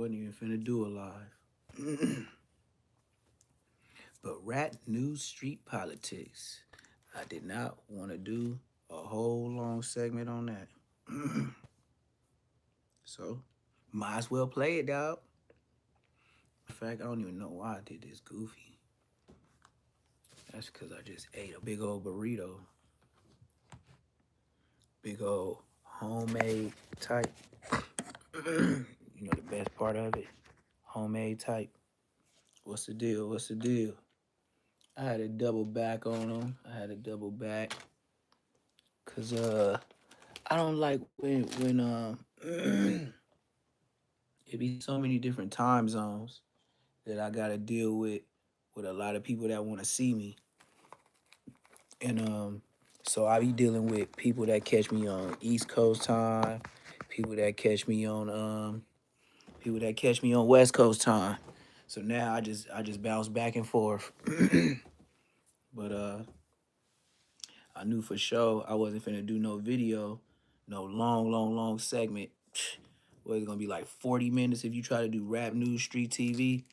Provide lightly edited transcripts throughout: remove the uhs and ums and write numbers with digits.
Wasn't even finna do a live. But rat news street politics. I did not want to do a whole long segment on that. So, might as well play it, dog. In fact, I don't even know why I did this goofy. That's because I just ate a big old burrito. Big old homemade type. You know the best part of it? Homemade type. What's the deal? What's the deal? I had to double back on them. I had to double back. Cause I don't like when it be so many different time zones that I gotta deal with a lot of people that wanna see me. And so I be dealing with people that catch me on East Coast time, people that catch me on people that catch me on West Coast time. So now I just bounce back and forth. But I knew for sure I wasn't finna do no video, no long segment. Well, it's gonna be like 40 minutes if you try to do rap news street TV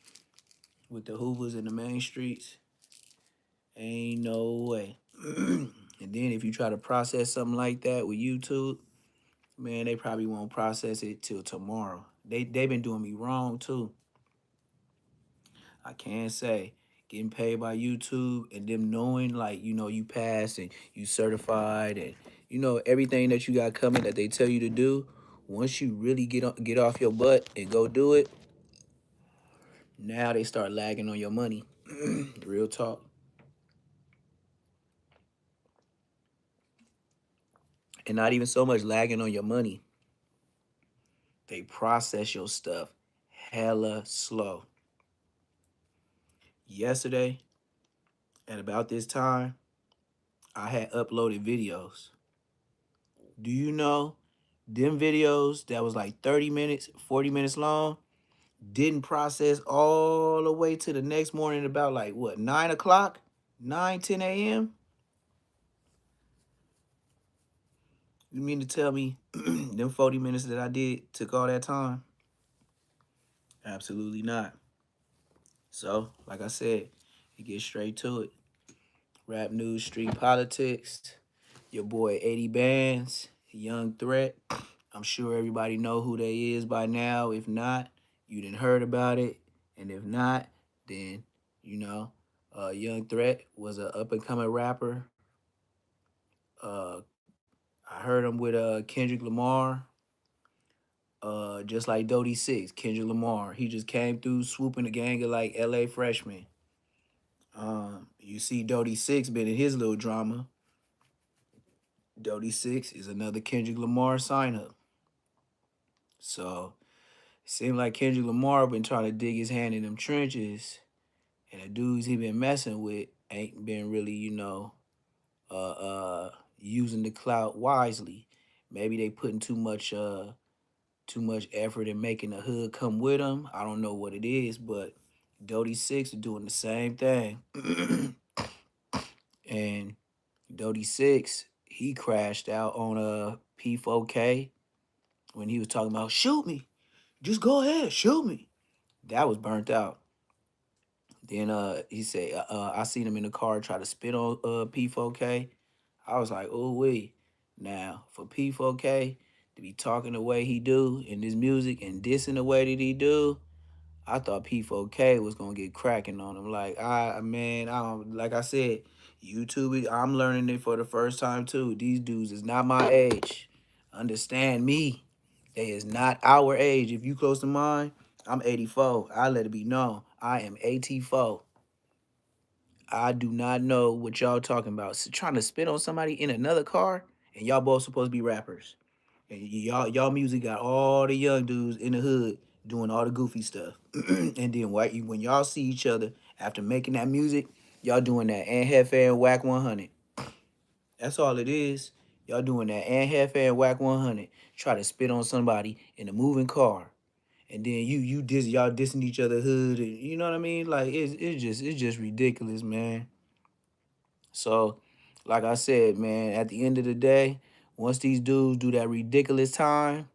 with the Hoovers in the main streets. Ain't no way. And then if you try to process something like that with YouTube, man, they probably won't process it till tomorrow. They been doing me wrong too. I can't say getting paid by YouTube and them knowing like you passed and you certified and everything that you got coming that they tell you to do. Once you really get off your butt and go do it, now they start lagging on your money. Real talk. And not even so much lagging on your money. They process your stuff hella slow. Yesterday, at about this time, I had uploaded videos. Do you know them videos that was like 30 minutes, 40 minutes long, didn't process all the way to the next morning about like what, 9 o'clock? 9, 10 a.m.? You mean to tell me them 40 minutes that I did took all that time? Absolutely not. So, like I said, you get straight to it. Rap news, street politics. Your boy 80 Bands, Young Threat. I'm sure everybody know who they is by now. If not, you didn't heard about it. And if not, then, Young Threat was a up and coming rapper. Uh, I heard him with Kendrick Lamar. Just like Dodie Six, Kendrick Lamar. He just came through swooping the gang of like LA freshmen. You see Dodie Six been in his little drama. Dodie Six is another Kendrick Lamar sign up. So it seemed like Kendrick Lamar been trying to dig his hand in them trenches, and the dudes he been messing with ain't been really, using the clout wisely. Maybe they putting too much effort in making the hood come with them. I don't know what it is, but Dodie Six is doing the same thing. And Dodie Six, he crashed out on a P4K when he was talking about shoot me. Just go ahead, shoot me. That was burnt out. Then he said I seen him in the car try to spit on P4K. I was like, oh wait. Now for P4K to be talking the way he do in this music and dissing the way that he do, I thought P4K was gonna get cracking on him. Like I don't like I said, YouTube. I'm learning it for the first time too. These dudes is not my age. Understand me. They is not our age. If you close to mine, I'm 84. I let it be known. I am 84. I do not know what y'all talking about. Trying to spit on somebody in another car, and y'all both supposed to be rappers. And y'all music got all the young dudes in the hood doing all the goofy stuff. And then when y'all see each other after making that music, y'all doing that and Hefe and Whack 100. That's all it is. Y'all doing that and Hefe and Whack 100. Try to spit on somebody in a moving car. And then y'all dissing each other hood, and you know what I mean? Like it's just ridiculous, man. So, like I said, man, at the end of the day, once these dudes do that ridiculous time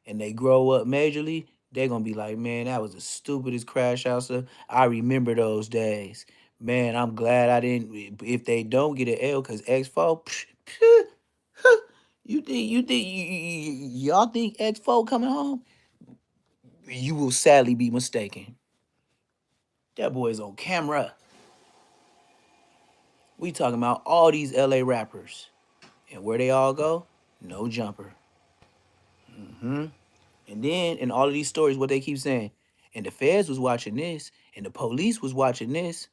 and they grow up majorly, They're gonna be like, man, that was the stupidest crash out stuff. I remember those days. Man, I'm glad I didn't. If they don't get an L, cause X4, y'all think X4 coming home? You will sadly be mistaken. That boy is on camera. We talking about all these LA rappers. And where they all go? No jumper. And then in all of these stories, what they keep saying, and the feds was watching this, and the police was watching this,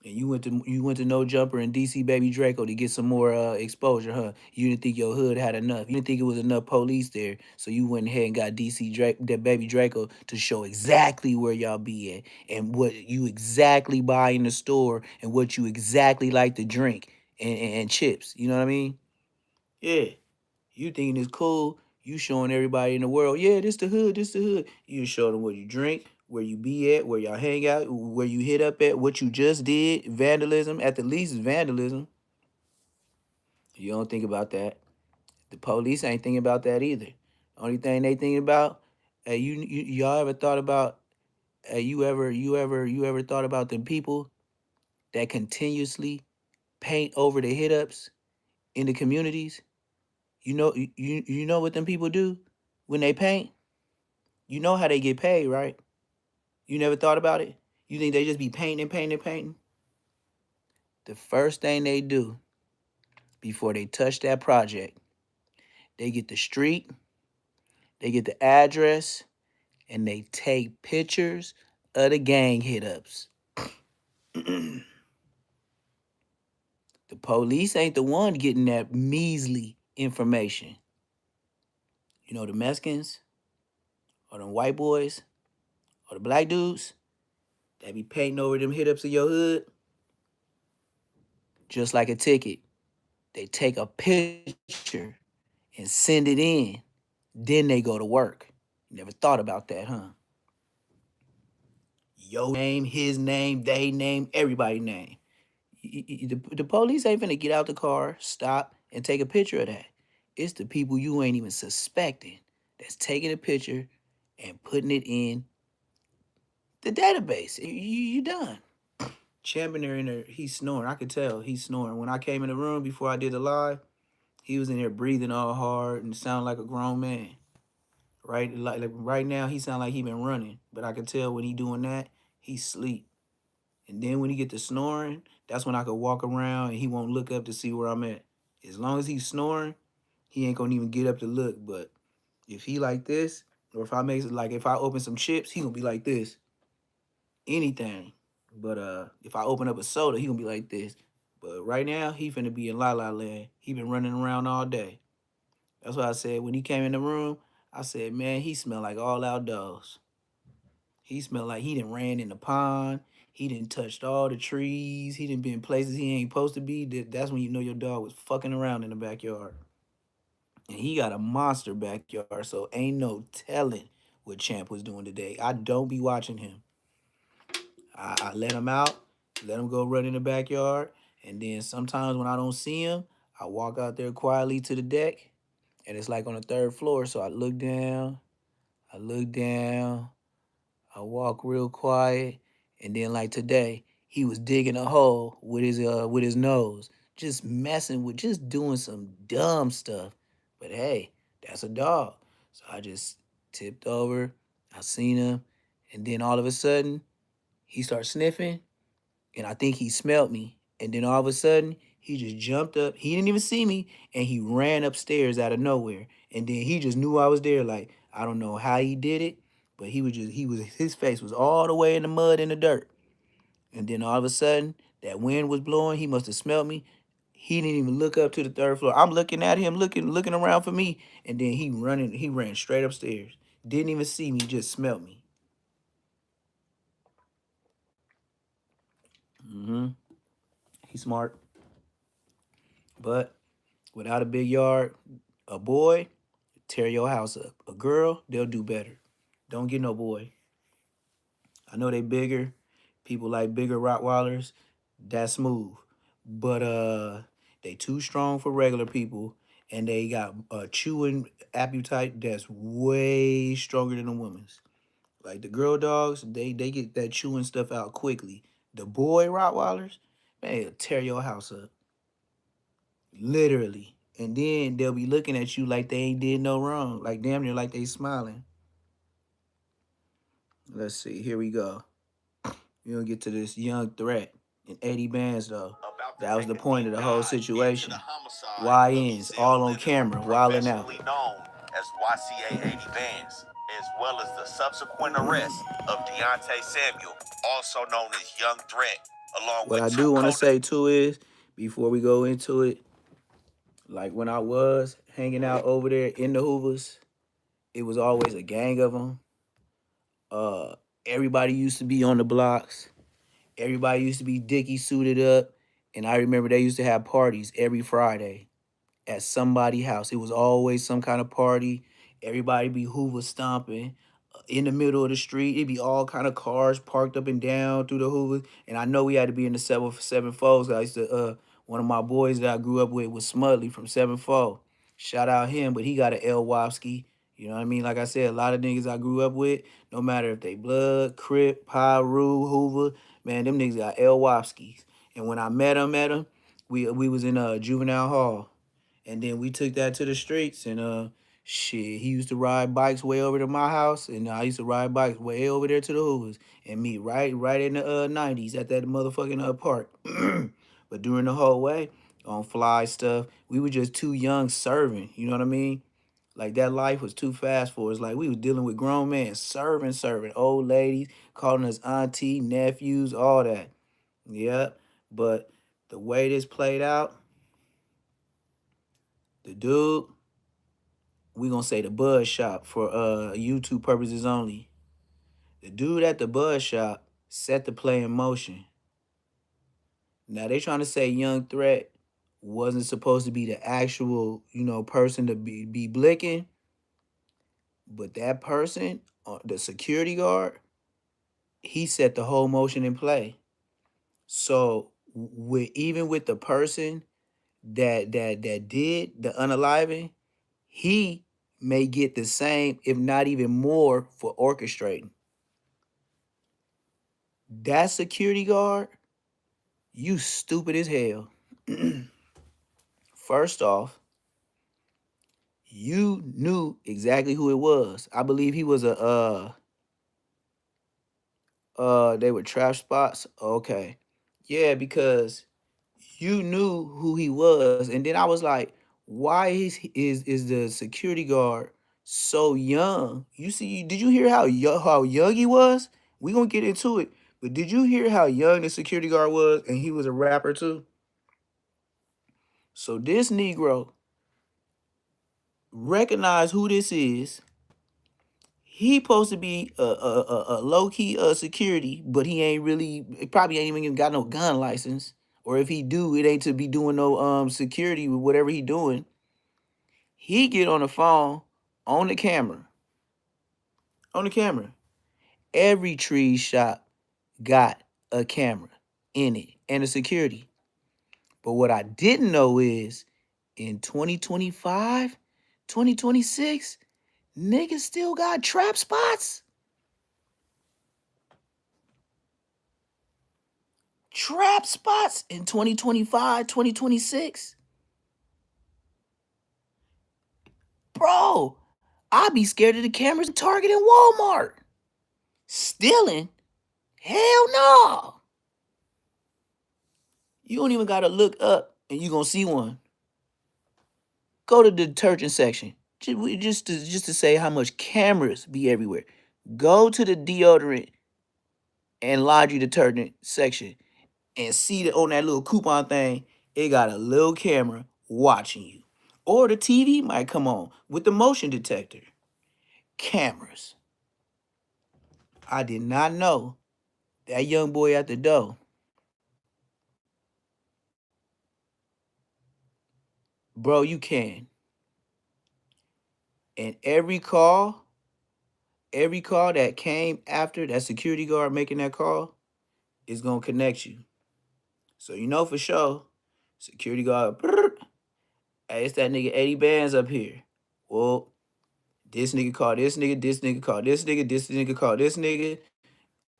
and you went to No Jumper and DC Baby Draco to get some more exposure, huh? You didn't think your hood had enough. You didn't think it was enough police there, so you went ahead and got that Baby Draco to show exactly where y'all be at and what you exactly buy in the store and what you exactly like to drink and chips. You know what I mean? Yeah. You thinking it's cool. You showing everybody in the world, yeah, this the hood, this the hood. You show them what you drink, where you be at, where y'all hang out, where you hit up at, what you just did, vandalism. At the least, is vandalism. You don't think about that. The police ain't thinking about that either. Only thing they thinking about, hey, y'all ever thought about, you ever thought about them people that continuously paint over the hit ups in the communities? You know what them people do when they paint? You know how they get paid, right? You never thought about it? You think they just be painting, painting, painting? The first thing they do before they touch that project, they get the street, they get the address, and they take pictures of the gang hit ups. The police ain't the one getting that measly information. You know, the Mexicans or the white boys or the black dudes that be painting over them hit ups of your hood, just like a ticket. They take a picture and send it in. Then they go to work. You never thought about that, huh? Your name, his name, they name, everybody name. The police ain't finna get out the car, stop, and take a picture of that. It's the people you ain't even suspecting that's taking a picture and putting it in the database. You done. Champion in there, he's snoring. I could tell he's snoring. When I came in the room before I did the live, he was in there breathing all hard and sounded like a grown man. Right, like right now, he sound like he been running, but I can tell when he doing that, he sleep. And then when he get to snoring, that's when I could walk around and he won't look up to see where I'm at. As long as he's snoring, he ain't gonna even get up to look. But if he like this, or if I make it like if I open some chips, he gonna be like this. Anything. But if I open up a soda, he gonna be like this. But right now, he finna be in La La Land. He been running around all day. That's why I said when he came in the room, I said, man, he smell like all outdoors. He smelled like he done ran in the pond. He done touched all the trees. He done been places he ain't supposed to be. That's when you know your dog was fucking around in the backyard. And he got a monster backyard, so ain't no telling what Champ was doing today. I don't be watching him. I let him out, let him go run in the backyard, and then sometimes when I don't see him, I walk out there quietly to the deck, and it's like on the third floor. So I look down, I walk real quiet, and then like today, he was digging a hole with his nose, just messing with, just doing some dumb stuff. But hey, that's a dog. So I just tipped over, I seen him, and then all of a sudden, he starts sniffing, and I think he smelled me. And then all of a sudden, he just jumped up. He didn't even see me, and he ran upstairs out of nowhere. And then he just knew I was there. Like I don't know how he did it, but his face was all the way in the mud and the dirt. And then all of a sudden, that wind was blowing. He must have smelled me. He didn't even look up to the third floor. I'm looking at him, looking around for me, and then he ran straight upstairs. Didn't even see me, just smelled me. Mm-hmm. He's smart, but without a big yard, a boy tear your house up. A girl, they'll do better. Don't get no boy. I know they bigger. People like bigger Rottweilers. That's smooth. But they too strong for regular people. and they got a chewing appetite that's way stronger than a woman's. Like the girl dogs, they get that chewing stuff out quickly. The boy Rottweilers, man, they'll tear your house up, literally. And then they'll be looking at you like they ain't did no wrong, like damn near like they smiling. Let's see, here we go. We're gonna get to this young threat in 80 bands though. That was the point of the whole situation. YNs all on camera, wilding out. Known as YCA 80 Bands, as well as the subsequent arrest of Deontay Samuel, also known as Young Threat, along What with I two do want to co say too is, before we go into it, like when I was hanging out over there in the Hoovers, it was always a gang of them. Uh, Everybody used to be on the blocks. Everybody used to be dicky suited up, and I remember they used to have parties every Friday at somebody's house. It was always some kind of party. Everybody be Hoover stomping in the middle of the street. It'd be all kind of cars parked up and down through the Hoovers. And I know we had to be in the 7 7 foes. I used to one of my boys that I grew up with was Smudley from 7 4. Shout out him, but he got an L Wopski. You know what I mean? Like I said, a lot of niggas I grew up with, no matter if they blood, Crip, Pyru, Hoover, man, them niggas got L Wopskis. And when I met him, we was in a juvenile hall. And then we took that to the streets and shit, he used to ride bikes way over to my house and I used to ride bikes way over there to the Hoovers and meet right in the 90s at that motherfucking park. But during the whole way on fly stuff, we were just too young serving, you know what I mean? Like that life was too fast for us. Like we was dealing with grown men, serving, old ladies, calling us auntie, nephews, all that. Yep. But the way this played out, the dude, we gonna say the buzz shop for YouTube purposes only. The dude at the buzz shop set the play in motion. Now they trying to say Young Threat wasn't supposed to be the actual, person to be blicking, but that person, the security guard, he set the whole motion in play. So with even with the person that did the unaliving, he may get the same, if not even more, for orchestrating. That security guard, you stupid as hell. First off, you knew exactly who it was. I believe he was a they were trap spots. Okay. Yeah, because you knew who he was. And then I was like, why is the security guard so young? You see, did you hear how young he was? We gonna get into it. But did you hear how young the security guard was? And he was a rapper too. So this Negro recognize who this is. He supposed to be a low key security, but he ain't really. He probably ain't even got no gun license. Or if he do, it ain't to be doing no security with whatever he doing. He get on the phone, on the camera, on the camera. Every tree shop got a camera in it and a security. But what I didn't know is in 2025, 2026, niggas still got trap spots. Trap spots in 2025, 2026. Bro, I'd be scared of the cameras in Target and Walmart. Stealing? Hell no. You don't even gotta look up and you gonna see one. Go to the detergent section. Just to say how much cameras be everywhere. Go to the deodorant and laundry detergent section and see that on that little coupon thing, it got a little camera watching you. Or the TV might come on with the motion detector. Cameras. I did not know that young boy at the door. Bro, you can. And every call that came after that security guard making that call is gonna connect you. So you know for sure, security guard, Hey, it's that nigga 80 bands up here. Well, this nigga called this nigga called this nigga called this nigga.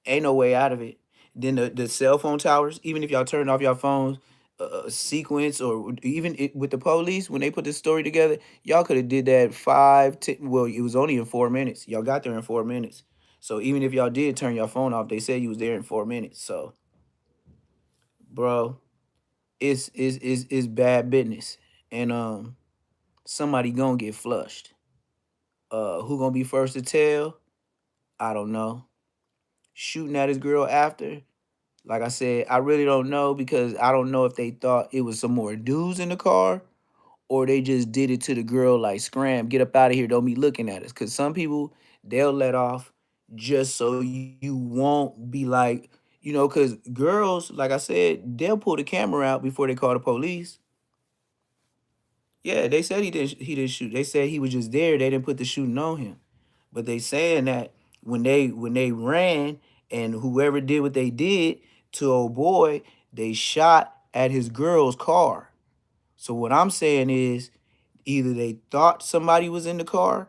Ain't no way out of it. Then the cell phone towers, even if y'all turn off your phones, sequence or even with the police when they put this story together, y'all could have did that well, it was only in 4 minutes. Y'all got there in 4 minutes. So even if y'all did turn your phone off, they said you was there in 4 minutes. So, bro, it's bad business, and somebody gonna get flushed. Who gonna be first to tell? I don't know. Shooting at his girl after. Like I said, I really don't know because I don't know if they thought it was some more dudes in the car or they just did it to the girl like scram, get up out of here, don't be looking at us. Cause some people they'll let off just so you won't be like, cause girls, like I said, they'll pull the camera out before they call the police. Yeah, they said he didn't shoot. They said he was just there. They didn't put the shooting on him. But they saying that when they ran and whoever did what they did to old boy, they shot at his girl's car. So what I'm saying is either they thought somebody was in the car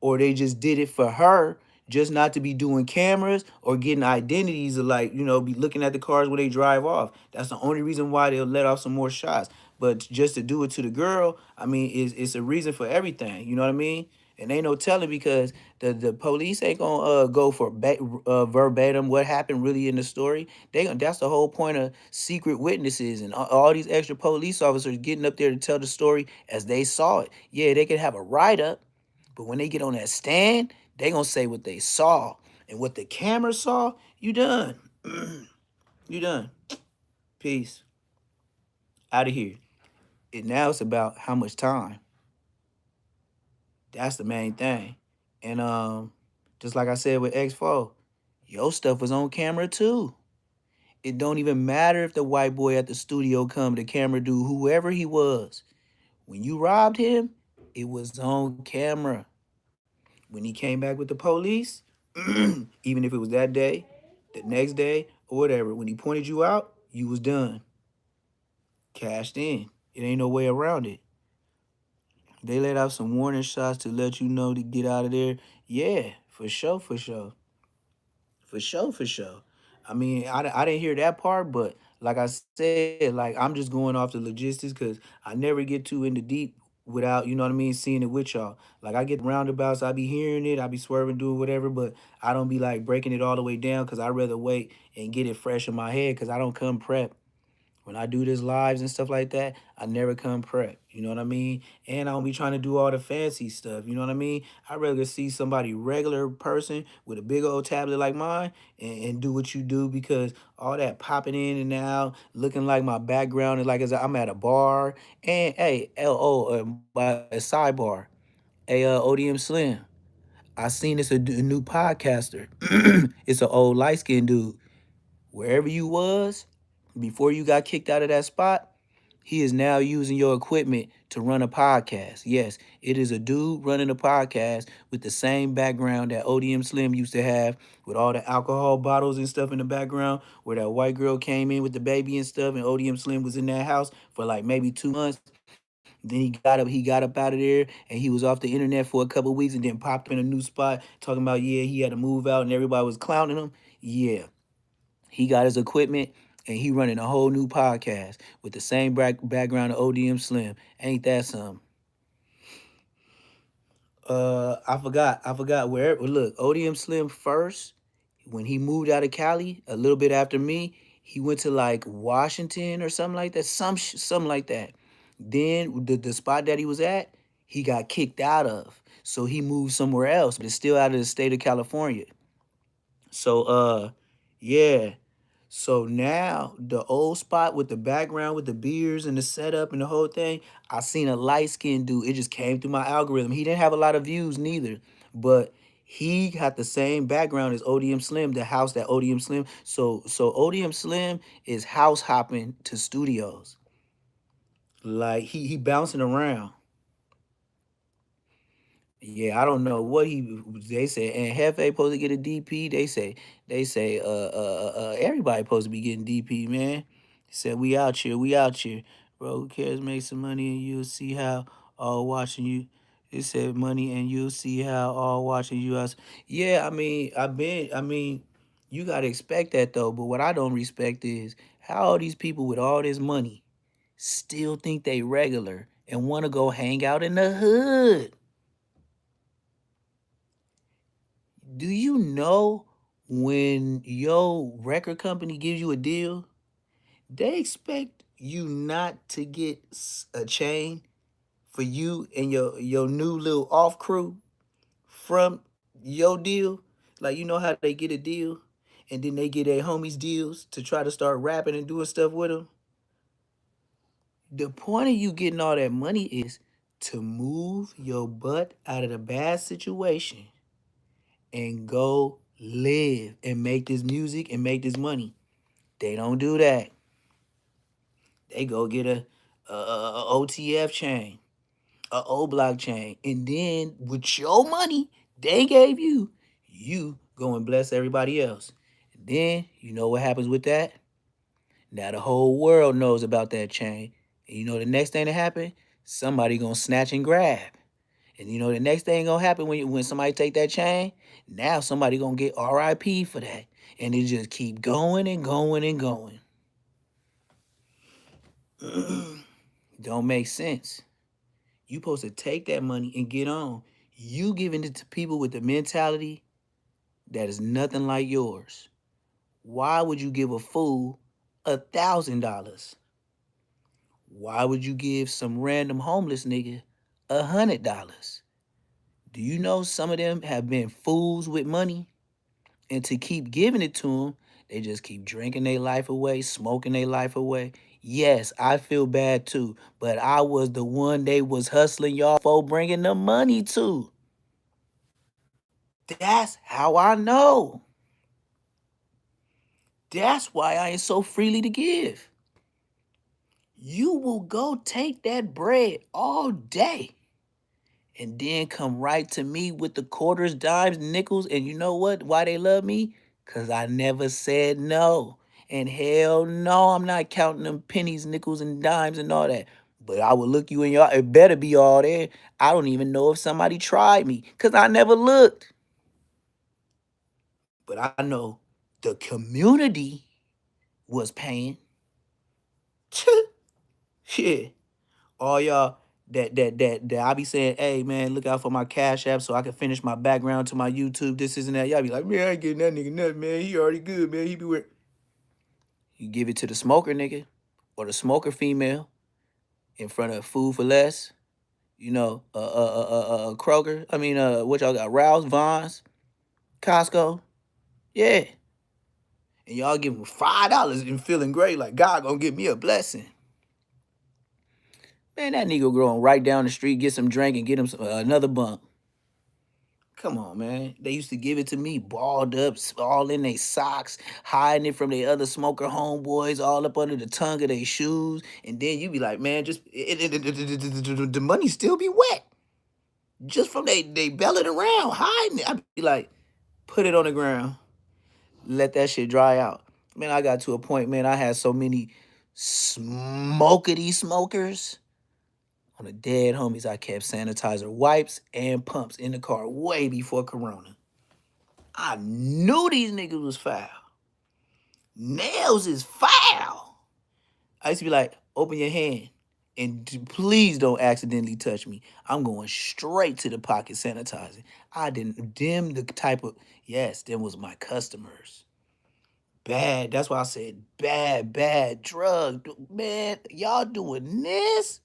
or they just did it for her, just not to be doing cameras or getting identities or like, be looking at the cars when they drive off. That's the only reason why they'll let off some more shots. But just to do it to the girl, I mean, it's a reason for everything. You know what I mean? And ain't no telling because the police ain't gonna go for verbatim what happened really in the story. That's the whole point of secret witnesses and all these extra police officers getting up there to tell the story as they saw it. Yeah, they could have a write up, but when they get on that stand, they gonna say what they saw and what the camera saw. You done. You done. Peace. Out of here. And now it's about how much time. That's the main thing. And just like I said with X4, your stuff was on camera too. It don't even matter if the white boy at the studio come, the camera dude, whoever he was. When you robbed him, it was on camera. When he came back with the police, even if it was that day, the next day, or whatever, when he pointed you out, you was done. Cashed in. It ain't no way around it. They let out some warning shots to let you know to get out of there. Yeah, for sure, for sure. For sure, for sure. I mean, I didn't hear that part, but like I said, like I'm just going off the logistics because I never get too into deep without, you know what I mean, seeing it with y'all. Like I get the roundabouts, I be hearing it, I be swerving, doing whatever, but I don't be like breaking it all the way down because I rather wait and get it fresh in my head because I don't come prep. When I do this lives and stuff like that, I never come prep. You know what I mean? And I don't be trying to do all the fancy stuff. You know what I mean? I'd rather see somebody regular person with a big old tablet like mine and do what you do because all that popping in and out, looking like my background is like as I'm at a bar. And hey, by a sidebar, hey, ODM Slim. I seen this a new podcaster. It's an old light skinned dude. Wherever you was before you got kicked out of that spot, he is now using your equipment to run a podcast. Yes, it is a dude running a podcast with the same background that ODM Slim used to have with all the alcohol bottles and stuff in the background where that white girl came in with the baby and stuff and ODM Slim was in that house for like maybe 2 months. Then he got up out of there and he was off the internet for a couple weeks and then popped up in a new spot talking about yeah, he had to move out and everybody was clowning him. Yeah, he got his equipment and he running a whole new podcast with the same background of ODM Slim. Ain't that something? I forgot where. Look, ODM Slim first when he moved out of Cali a little bit after me. He went to like Washington or something like that. Something like that. Then the spot that he was at, he got kicked out of. So he moved somewhere else, but it's still out of the state of California. So yeah. So now the old spot with the background with the beers and the setup and the whole thing, I seen a light skinned dude. It just came through my algorithm. He didn't have a lot of views neither, but he got the same background as ODM Slim, the house that ODM Slim. So ODM Slim is house hopping to studios. Like he bouncing around. Yeah, I don't know what they say. And Hefe supposed to get a DP. They say everybody supposed to be getting DP, man. Said we out here, we out here. Bro, who cares? Make some money and you'll see how all watching you. It said money and you'll see how all watching you. Yeah, I mean, you gotta expect that though. But what I don't respect is how all these people with all this money still think they regular and want to go hang out in the hood. Do you know when your record company gives you a deal, they expect you not to get a chain for you and your new little off crew from your deal. Like you know how they get a deal and then they get their homies deals to try to start rapping and doing stuff with them. The point of you getting all that money is to move your butt out of the bad situation and go live and make this music and make this money. They don't do that. They go get a OTF chain, a O block chain, and then with your money they gave you, you go and bless everybody else. And then you know what happens with that? Now the whole world knows about that chain. And you know the next thing to happen? Somebody gonna snatch and grab. And you know the next thing gonna happen when somebody take that chain? Now somebody gonna get RIP for that. And it just keep going and going and going. Don't make sense. You supposed to take that money and get on. You giving it to people with the mentality that is nothing like yours. Why would you give a fool $1,000? Why would you give some random homeless nigga $100? Do you know some of them have been fools with money? And to keep giving it to them, they just keep drinking their life away, smoking their life away. Yes, I feel bad too, but I was the one they was hustling y'all for bringing the money to. That's how I know. That's why I ain't so freely to give. You will go take that bread all day and then come right to me with the quarters, dimes, nickels. And you know what? Why they love me? Because I never said no. And hell no, I'm not counting them pennies, nickels, and dimes and all that. But I will look you in your, it better be all there. I don't even know if somebody tried me because I never looked. But I know the community was paying. Yeah. All y'all that I be saying, hey man, look out for my cash app so I can finish my background to my YouTube, this isn't that. Y'all be like, man, I ain't getting that nigga nothing, man. He already good, man. He be where you give it to the smoker nigga or the smoker female in front of Food for Less, you know, Kroger. I mean, what y'all got? Rouse, Vons, Costco. Yeah. And y'all give them $5 and feeling great, like God gonna give me a blessing. Man, that nigga going right down the street, get some drink and get him another bump. Come on, man. They used to give it to me balled up, all in their socks, hiding it from their other smoker homeboys, all up under the tongue of their shoes. And then you be like, man, just the money still be wet. Just from they belling around, hiding it. I be like, put it on the ground, let that shit dry out. Man, I got to a point, man, I had so many smokety smokers. On the dead homies, I kept sanitizer wipes and pumps in the car way before Corona. I knew these niggas was foul. Nails is foul. I used to be like, open your hand and please don't accidentally touch me. I'm going straight to the pocket sanitizing. I didn't dim the type of, yes, them was my customers. Bad. That's why I said bad, bad drug. Man, y'all doing this?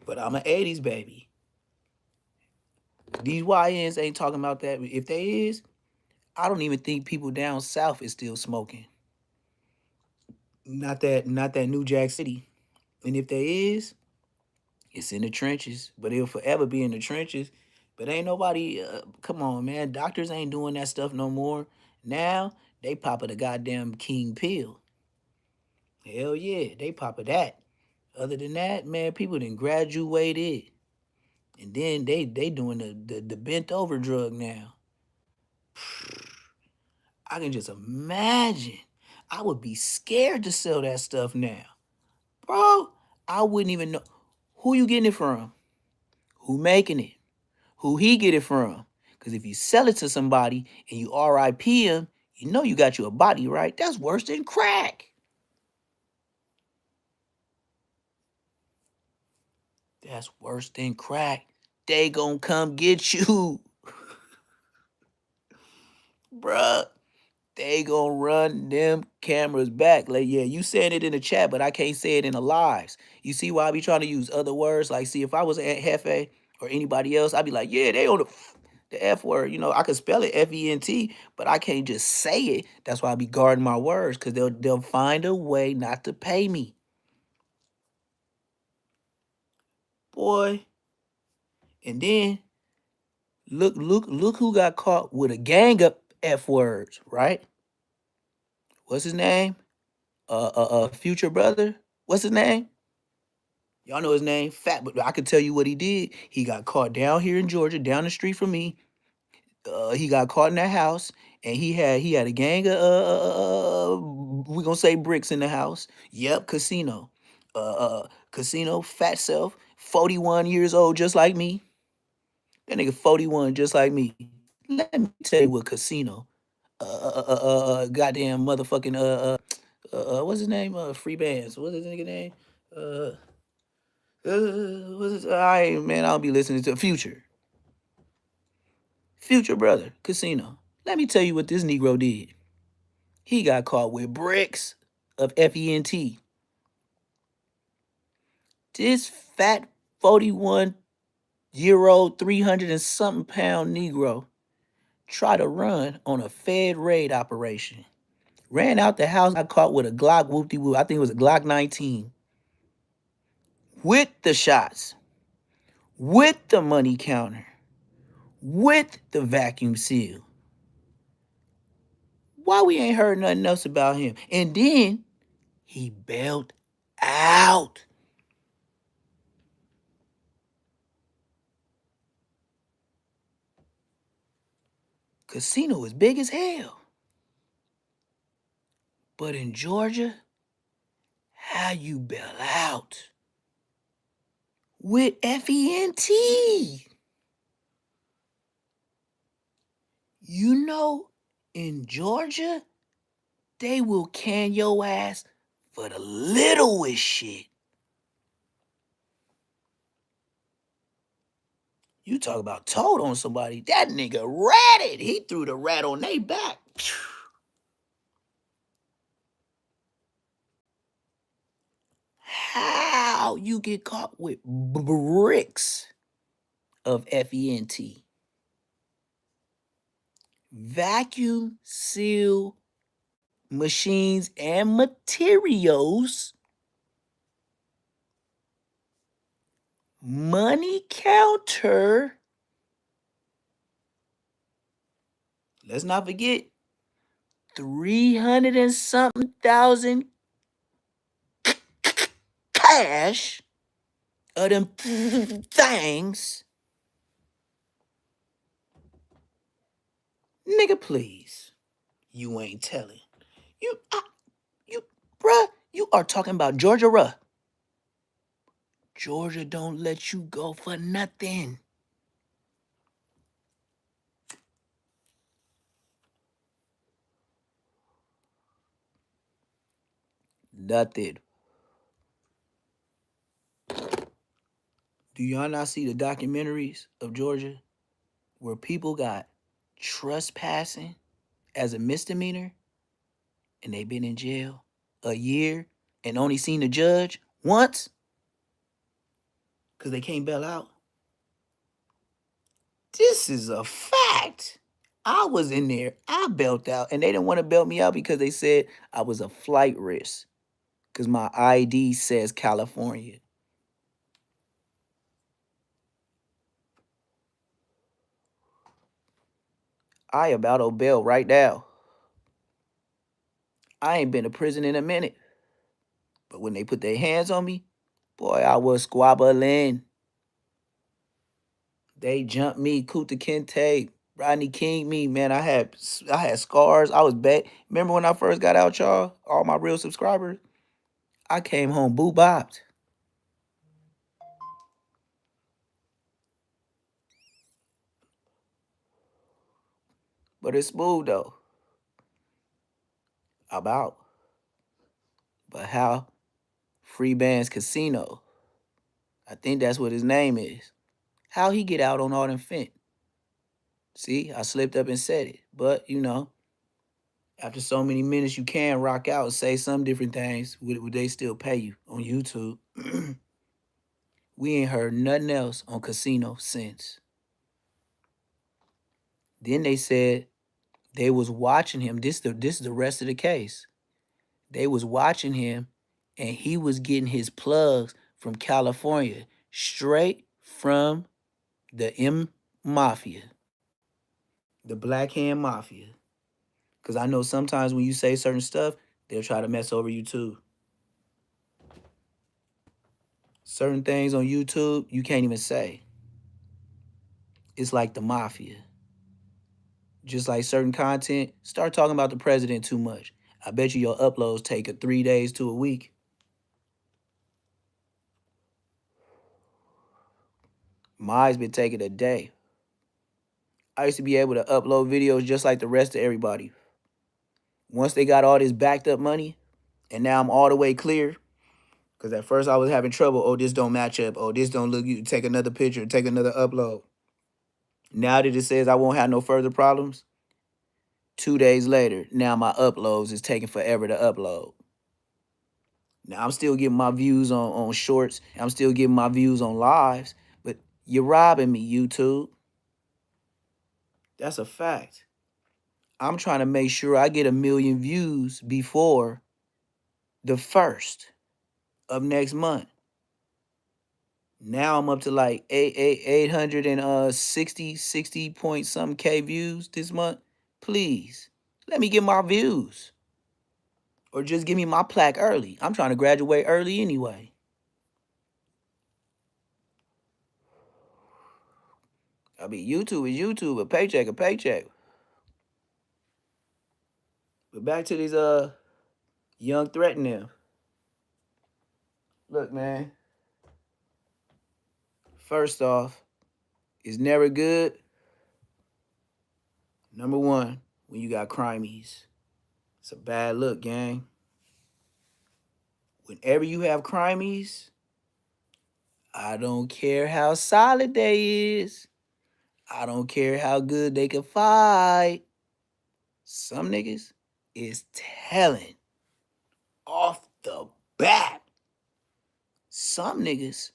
But I'm an 80s baby. These YNs ain't talking about that. If they is, I don't even think people down south is still smoking. Not that New Jack City. And if there is, it's in the trenches. But it'll forever be in the trenches. But ain't nobody. Come on, man. Doctors ain't doing that stuff no more. Now they pop a goddamn king pill. Hell yeah, they pop that. Other than that, man, people done graduated, and then they doing the bent over drug now. I can just imagine. I would be scared to sell that stuff now. Bro, I wouldn't even know who you getting it from, who making it, who he get it from. Because if you sell it to somebody and you RIP him, you know you got you a body, right? That's worse than crack. That's worse than crack. They gonna come get you, bruh. They gonna run them cameras back. Like, yeah, you saying it in the chat, but I can't say it in the lives. You see why I be trying to use other words? Like, see, if I was at Hefe or anybody else, I'd be like, yeah, they on the F word. You know, I could spell it FENT, but I can't just say it. That's why I be guarding my words, because they'll find a way not to pay me. Boy. And then look who got caught with a gang of F words, right? What's his name? Future brother. What's his name? Y'all know his name, Fat, but I could tell you what he did. He got caught down here in Georgia, down the street from me. He got caught in that house, and he had a gang of we gonna say bricks in the house. Yep, casino, casino, fat self, 41 years old, just like me. That nigga 41, just like me. Let me tell you what casino, goddamn motherfucking what's his name? Free bands. What's his nigga name? Uh, what's his? I man, I'll be listening to Future. Future brother, casino. Let me tell you what this Negro did. He got caught with bricks of FENT. This fat 41-year-old, 300 and something pound Negro tried to run on a Fed raid operation. Ran out the house, got caught with a Glock whoop de whoop. I think it was a Glock 19. With the shots, with the money counter, with the vacuum seal. Why we ain't heard nothing else about him? And then he bailed out. Casino is big as hell. But in Georgia, how you bail out? With FENT. You know, in Georgia, they will can your ass for the littlest shit. You talk about told on somebody, that nigga ratted. He threw the rat on they back. How you get caught with bricks of FENT? Vacuum seal machines and materials, money counter. Let's not forget 300 and something thousand cash of them things. Nigga, please. You ain't telling. You, bruh, you are talking about Georgia, bruh. Georgia don't let you go for nothing. Nothing. Do y'all not see the documentaries of Georgia where people got trespassing as a misdemeanor and they been in jail a year and only seen the judge once because they can't bail out? This is a fact. I was in there. I bailed out, and they didn't want to bail me out because they said I was a flight risk because my ID says California. I about to bail right now. I ain't been to prison in a minute, but when they put their hands on me, boy, I was squabbling. They jumped me, Kuta Kente. Rodney King, me, man, I had scars. I was bad. Remember when I first got out, y'all? All my real subscribers. I came home boo bopped. But it's smooth though. About. But how Free Bands Casino. I think that's what his name is. How he get out on all them fent? See, I slipped up and said it. But after so many minutes, you can rock out and say some different things. Would they still pay you on YouTube? We ain't heard nothing else on Casino since. Then they said they was watching him. This is the rest of the case. They was watching him, and he was getting his plugs from California, straight from the M Mafia, the Black Hand Mafia. Cause I know sometimes when you say certain stuff, they'll try to mess over you too. Certain things on YouTube you can't even say. It's like the mafia. Just like certain content, start talking about the president too much. I bet you your uploads take 3 days to a week. Mine's been taking a day. I used to be able to upload videos just like the rest of everybody. Once they got all this backed up money, and now I'm all the way clear. Because at first I was having trouble. Oh, this don't match up. Oh, this don't look. You take another picture, take another upload. Now that it says I won't have no further problems, 2 days later, now my uploads is taking forever to upload. Now I'm still getting my views on shorts. I'm still getting my views on lives, but you're robbing me, YouTube. That's a fact. I'm trying to make sure I get 1 million views before the first of next month. Now I'm up to like 860 point something K views this month. Please let me get my views. Or just give me my plaque early. I'm trying to graduate early anyway. I mean, YouTube is YouTube, a paycheck. But back to these young threatening. Look, man. First off, it's never good. Number one, when you got crimies. It's a bad look, gang. Whenever you have crimies, I don't care how solid they is. I don't care how good they can fight. Some niggas is telling off the bat. Some niggas,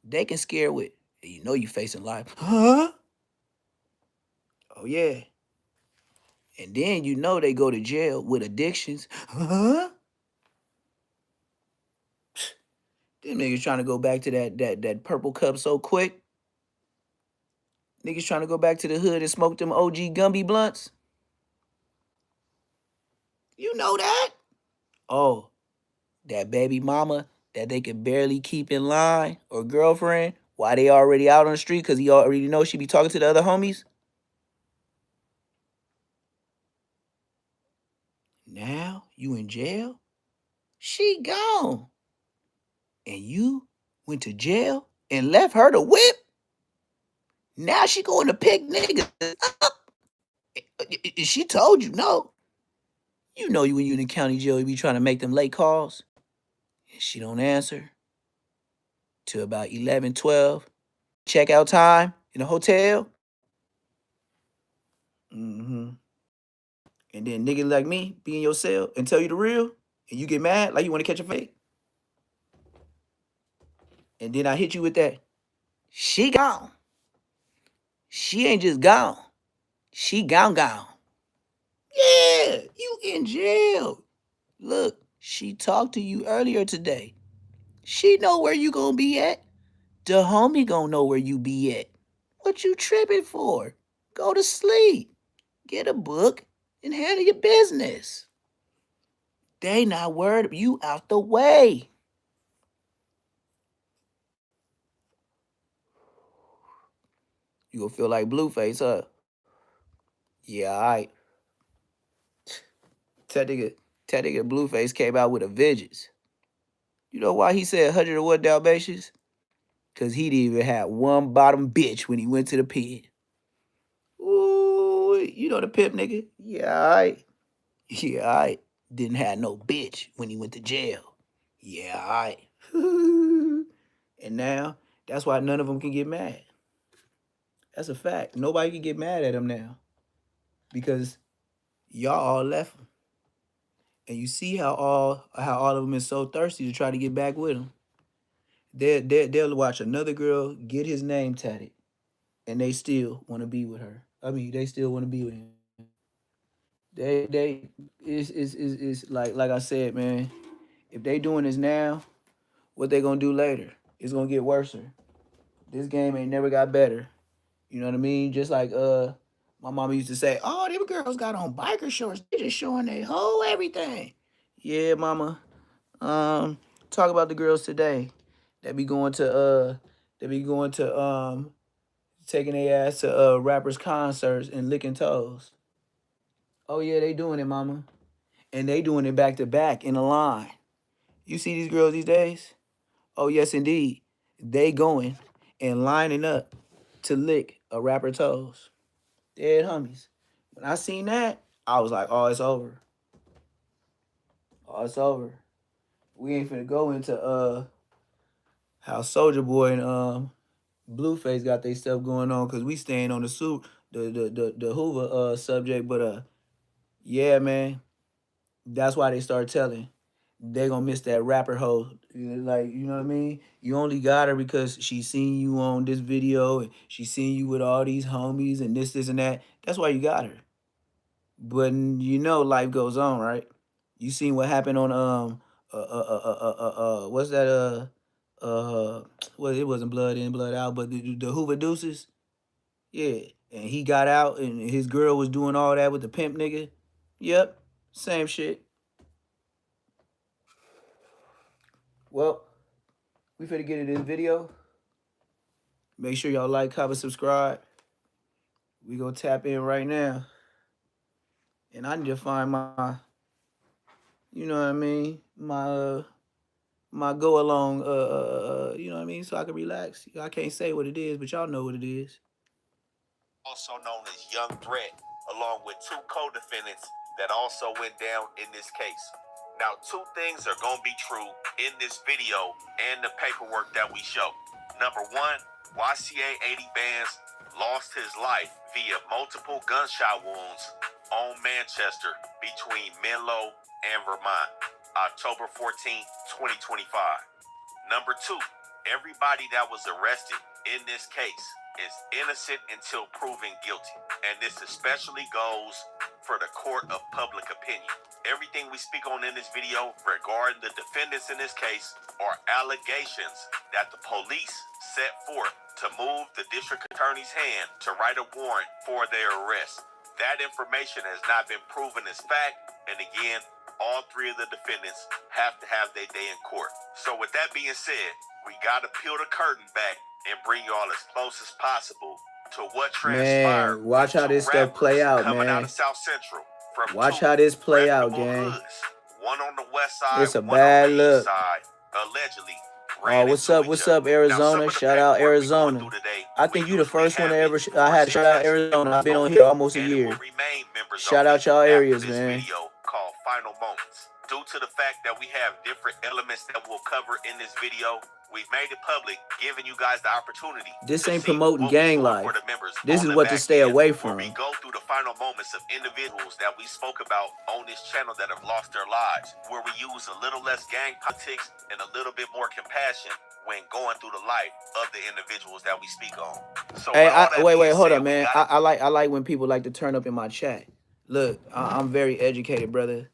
they can scare with, you know you facing life. Huh? Oh yeah. And then you know they go to jail with addictions. Huh? Them niggas trying to go back to that purple cup so quick. Niggas trying to go back to the hood and smoke them OG Gumby blunts. You know that? Oh, that baby mama that they can barely keep in line or girlfriend while they already out on the street because he already know she be talking to the other homies. Now you in jail? She gone. And you went to jail and left her to whip? Now she going to pick niggas up. She told you no. You know you when you in the county jail, you be trying to make them late calls. And she don't answer till about 11, 12. Checkout time in the hotel. Mm-hmm. And then niggas like me be in your cell and tell you the real, and you get mad like you want to catch a fake. And then I hit you with that. She gone. She ain't just gone. She gone. Yeah, you in jail. Look, she talked to you earlier today. She know where you gonna be at. The homie gonna know where you be at. What you tripping for? Go to sleep. Get a book and handle your business. They not worried. You out the way. You gonna feel like Blueface, huh? Yeah, I that nigga, that nigga Blueface came out with a vengeance. You know why he said 101 Dalmatians? Cause he didn't even have one bottom bitch when he went to the pen. Ooh, you know the pimp nigga? Yeah, I. Yeah, I didn't have no bitch when he went to jail. Yeah, I. And now that's why none of them can get mad. That's a fact. Nobody can get mad at him now because y'all all left him, and you see how all of them is so thirsty to try to get back with him. They'll watch another girl get his name tatted, and they still want to be with her. I mean, they still want to be with him. They is like I said, man. If they doing this now, what they gonna do later? It's gonna get worse. This game ain't never got better. You know what I mean? Just like my mama used to say, "Oh, them girls got on biker shorts. They just showing their whole everything." Yeah, mama. Um, talk about the girls today that be going to taking their ass to rappers concerts and licking toes. Oh yeah, they doing it, mama, and they doing it back to back in a line. You see these girls these days? Oh yes, indeed. They going and lining up to lick a rapper toes. Dead homies. When I seen that, I was like, oh, it's over. Oh, it's over. We ain't finna go into how Soldier Boy and Blueface got their stuff going on because we staying on the Hoover subject, but yeah, man, that's why they start telling they gonna miss that rapper hoe. Like, you know what I mean? You only got her because she seen you on this video and she seen you with all these homies and this, and that. That's why you got her. But you know life goes on, right? You seen what happened on what's that uh well, it wasn't blood in, blood out, but the Hoover Deuces? Yeah. And he got out and his girl was doing all that with the pimp nigga. Yep. Same shit. Well, we finna get into this video. Make sure y'all like, comment, subscribe. We gonna tap in right now. And I need to find you know what I mean, my go along, you know what I mean, so I can relax. I can't say what it is, but y'all know what it is. Also known as Young Threat, along with two co-defendants that also went down in this case. Now, two things are going to be true in this video and the paperwork that we show. Number one, YCA 80 Bands lost his life via multiple gunshot wounds on Manchester between Menlo and Vermont, October 14th, 2025. Number two, everybody that was arrested in this case is innocent until proven guilty. And this especially goes for the court of public opinion. Everything we speak on in this video regarding the defendants in this case are allegations that the police set forth to move the district attorney's hand to write a warrant for their arrest. That information has not been proven as fact, and again, all three of the defendants have to have their day in court. So with that being said, we got to peel the curtain back and bring y'all as close as possible to what transpired Man, with watch how two this stuff rappers play out, coming out man. of South Central from Watch two how this play out, reputable gang. hoods, one on the west side, It's a one on the bad east look. side, allegedly Oh, ran what's into up? each What's other. up, Now, some Arizona? of the Shout out paperwork we going Arizona. through today, I we think you the usually first one have to it ever. I for had to shout out discussion Arizona. I've been on only, here almost a and it will year. remain members Shout only out y'all after areas, this man. video called Final Moments. Due to the fact that we have different elements that we'll cover in this video, we've made it public, giving you guys the opportunity This to ain't see promoting what we gang doing for life. the members This on is the what to back stay end, away where we from. go through the final moments of individuals that we spoke about on this channel that have lost their lives, where we use a little less gang politics and a little bit more compassion when going through the life of the individuals that we speak on. So Hey, with all that wait, being hold said, up, we man. got I like when people like to turn up in my chat. Look, I'm very educated, brother.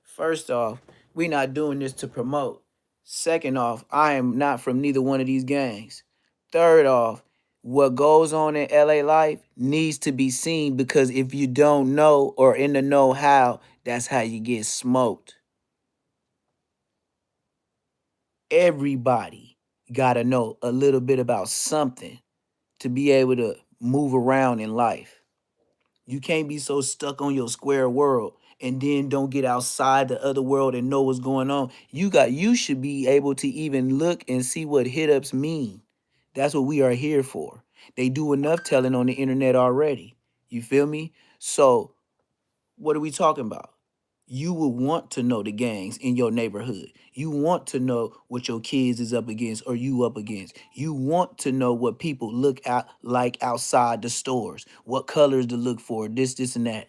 First off, we not doing this to promote. Second off, I am not from neither one of these gangs. Third off, what goes on in LA life needs to be seen because if you don't know or in the know how, that's how you get smoked. Everybody got to know a little bit about something to be able to move around in life. You can't be so stuck on your square world and then don't get outside the other world and know what's going on. You should be able to even look and see what hit ups mean. That's what we are here for. They do enough telling on the internet already. You feel me? So what are we talking about? You would want to know the gangs in your neighborhood. You want to know what your kids is up against or you up against. You want to know what people look at like outside the stores, what colors to look for, this, and that.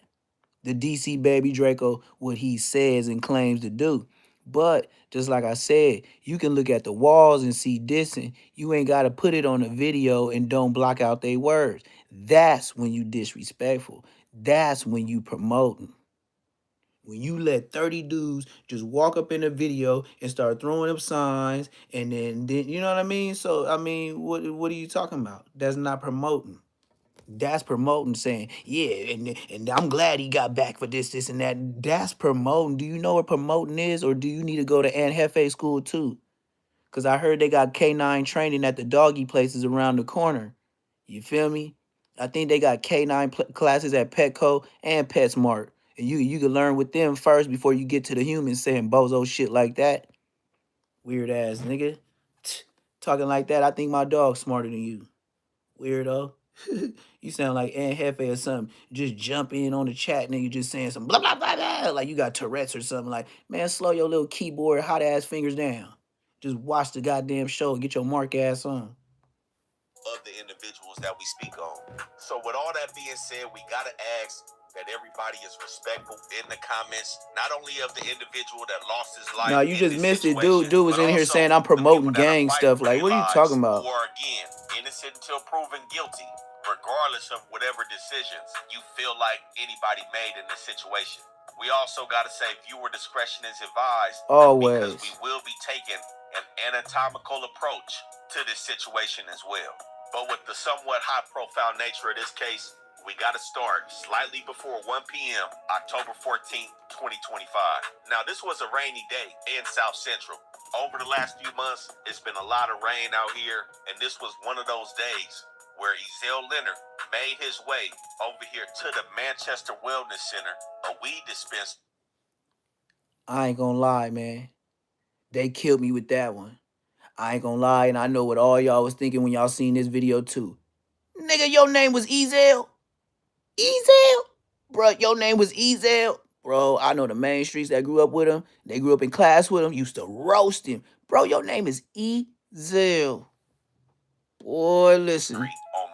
The DC Baby Draco, what he says and claims to do. But just like I said, you can look at the walls and see dissing. You ain't got to put it on a video and don't block out their words. That's when you disrespectful. That's when you promoting. When you let 30 dudes just walk up in a video and start throwing up signs and then you know what I mean? So I mean, what are you talking about? That's not promoting. That's promoting saying, yeah, and I'm glad he got back for this, and that. That's promoting. Do you know what promoting is? Or do you need to go to Aunt Hefe school too? Cause I heard they got K9 training at the doggy places around the corner. You feel me? I think they got K9 classes at Petco and PetSmart. And you can learn with them first before you get to the humans saying bozo shit like that. Weird ass nigga. Talking like that, I think my dog's smarter than you. Weirdo. You sound like Aunt Hefe or something. Just jump in on the chat, nigga, just saying some blah blah blah blah. Like you got Tourette's or something. Like, man, slow your little keyboard hot ass fingers down. Just watch the goddamn show and get your mark ass on. Of the individuals that we speak on. So with all that being said, we gotta ask that everybody is respectful in the comments, not only of the individual that lost his life. No, you in just this missed it. situation, Dude was but in here also saying I'm the people promoting that are gang fighting stuff. for Like, their what are you lives, talking who about? are again innocent until proven guilty, regardless of whatever decisions you feel like anybody made in this situation. We also got to say viewer discretion is advised, because we Always. will be taking an anatomical approach to this situation as well. But with the somewhat high profile nature of this case, we got to start slightly before 1 p.m., October 14th, 2025. Now, this was a rainy day in South Central. Over the last few months, it's been a lot of rain out here, and this was one of those days where Ezel Leonard made his way over here to the Manchester Wellness Center, a weed dispensary. I ain't gonna lie, man. They killed me with that one. I ain't gonna lie, and I know what all y'all was thinking when y'all seen this video too. Nigga, your name was Ezel? Ezel? Bro, your name was Ezel? Bro, I know the main streets that grew up with him. They grew up in class with him. Used to roast him. Bro, your name is Ezel. Boy, listen. On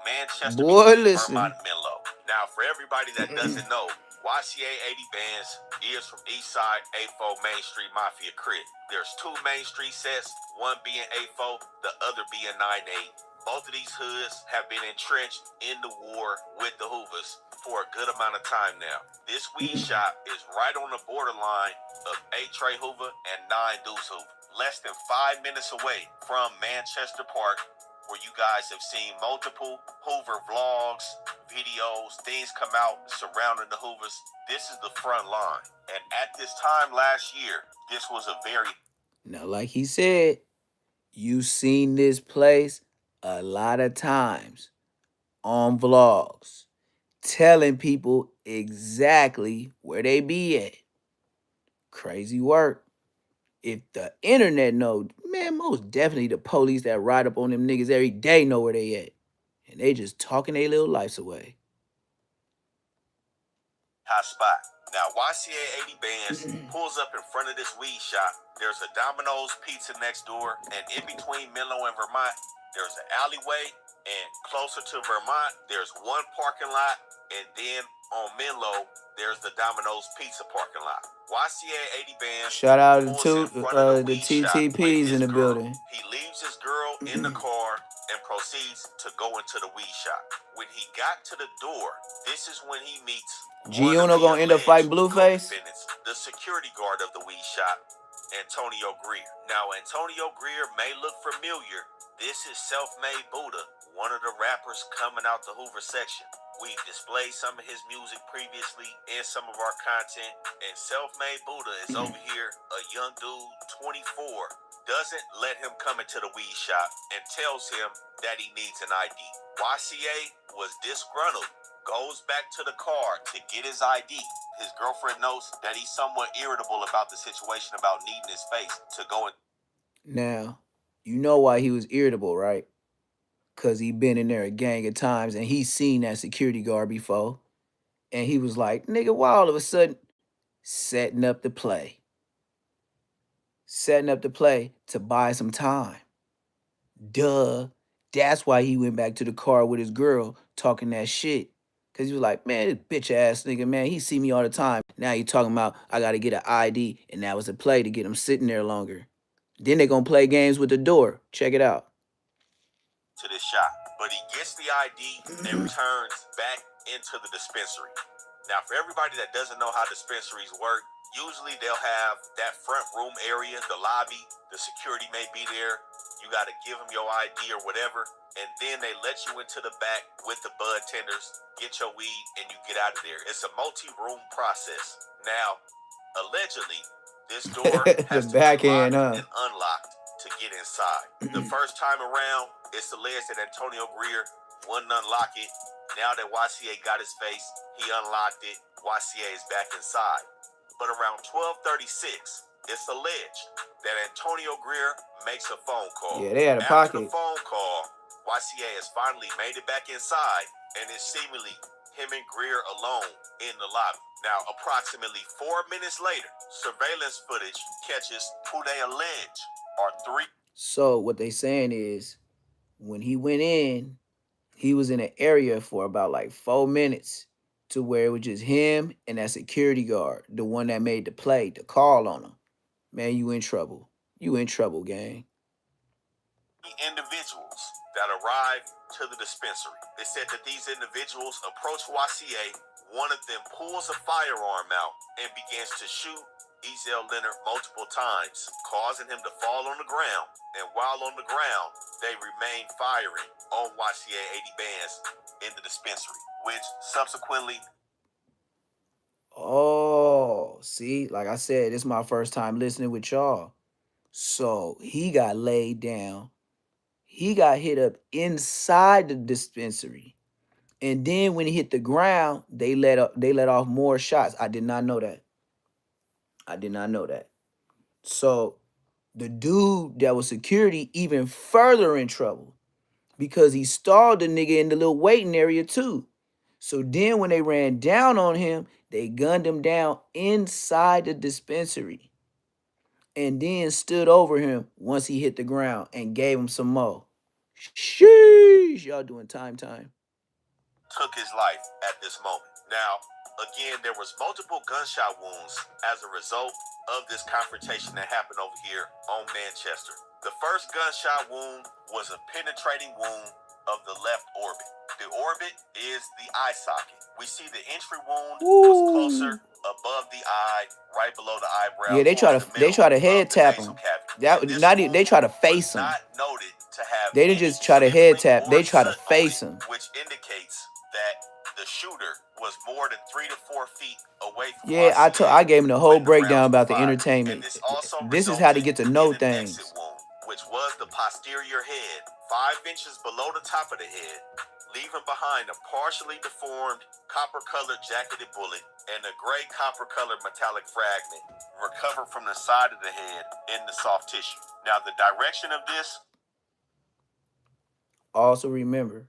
Manchester Boy, between listen. Vermont and Menlo. Now, for everybody that doesn't know, YCA 80 Bands is from Eastside A4 Main Street Mafia Crit. There's two Main Street sets, one being A4, the other being 9-8. Both of these hoods have been entrenched in the war with the Hoovers for a good amount of time now. This weed shop is right on the borderline of A. Trey Hoover and 9 Deuce Hoover, less than 5 minutes away from Manchester Park, where you guys have seen multiple Hoover vlogs, videos, things come out surrounding the Hoovers. This is the front line. And at this time last year, this was a very... Now, like he said, you seen this place a lot of times on vlogs, telling people exactly where they be at. Crazy work. If the internet know, man, most definitely the police that ride up on them niggas every day know where they at. And they just talking their little lives away. hot spot. Now, YCA 80 Bands pulls up in front of this weed shop. There's a Domino's Pizza next door, and in between Menlo and Vermont, there's an alleyway, and closer to Vermont, there's one parking lot, and then on Menlo, there's the Domino's Pizza parking lot. YCA 80 Bands Shout out pulls to in front of the the weed shop with TTPs his in the girl. building. He leaves his girl in the car and proceeds to go into the weed shop. When he got to the door, this is when he meets G Uno gonna end up fighting Blueface? the security guard of the weed shop, Antonio Greer. Now, Antonio Greer may look familiar This is Self-Made Buddha, one of the rappers coming out the Hoover section. We've displayed some of his music previously in some of our content, and Self-Made Buddha is over here, a young dude, 24, doesn't let him come into the weed shop and tells him that he needs an ID. YCA was disgruntled, goes back to the car to get his ID. His girlfriend notes that he's somewhat irritable about the situation about needing his face to go in. Now, you know why he was irritable, right? Cause he been in there a gang of times and he's seen that security guard before. And he was like, nigga, why all of a sudden setting up the play? Setting up the play to buy some time. Duh. That's why he went back to the car with his girl talking that shit. Cause he was like, man, this bitch ass nigga, man, he see me all the time. Now he talking about I gotta get an ID, and that was a play to get him sitting there longer. Then they gonna play games with the door. Check it out. To this shop, but he gets the ID and returns back into the dispensary. Now, for everybody that doesn't know how dispensaries work, usually they'll have that front room area, the lobby, the security may be there. You got to give them your ID or whatever, and then they let you into the back with the bud tenders, get your weed, and you get out of there. It's a multi-room process. Now, allegedly, this door The has to be backhand, locked and unlocked to get inside. The first time around, it's alleged that Antonio Greer wouldn't unlock it. Now that YCA got his face, he unlocked it. YCA is back inside. But around 12:36, it's alleged that Antonio Greer makes a phone call. Yeah, they had a After the pocket. phone call, YCA has finally made it back inside, and it's seemingly him and Greer alone in the lobby. Now, approximately 4 minutes later, surveillance footage catches who they allege are three. So what they saying is when he went in, he was in an area for about like 4 minutes to where it was just him and that security guard, the one that made the play, the call on him. Man, you in trouble. You in trouble, gang. Individuals that arrived to the dispensary. It said that these individuals approach YCA. One of them pulls a firearm out and begins to shoot Ezel Leonard multiple times, causing him to fall on the ground. And while on the ground, they remain firing on YCA 80 bands in the dispensary, which subsequently. Oh, see, like I said, this is my first time listening with y'all. So he got laid down. He got hit up inside the dispensary. And then when he hit the ground, they let off more shots. I did not know that. I did not know that. So the dude that was security even further in trouble because he stalled the nigga in the little waiting area too. So then when they ran down on him, they gunned him down inside the dispensary and then stood over him once he hit the ground and gave him some more. Sheesh, y'all doing time. Took his life at this moment. Now, again, there was multiple gunshot wounds as a result of this confrontation that happened over here on Manchester. The first gunshot wound was a penetrating wound of the left orbit. The orbit is the eye socket. We see the entry wound was closer above the eye, right below the eyebrow. Yeah, they try to head tap him. That not even, they try to face him. Not noted to have They didn't just try to head tap, they try to soot on face it, him. which indicates that the shooter was more than 3 to 4 feet away from Yeah, YCA I gave him the whole when the rounds breakdown were about the fired. entertainment. And this also This is how to resulted get to know in an exit things. wound, which was the posterior head, 5 inches below the top of the head, leaving behind a partially deformed copper-colored jacketed bullet and a gray copper-colored metallic fragment recovered from the side of the head in the soft tissue. Now, the direction of this. Also remember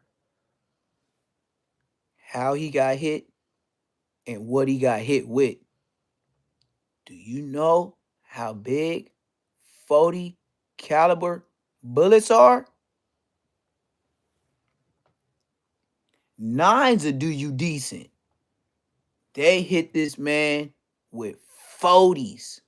how he got hit and what he got hit with. Do you know how big 40 caliber bullets are? Nines will do you decent. They hit this man with 40s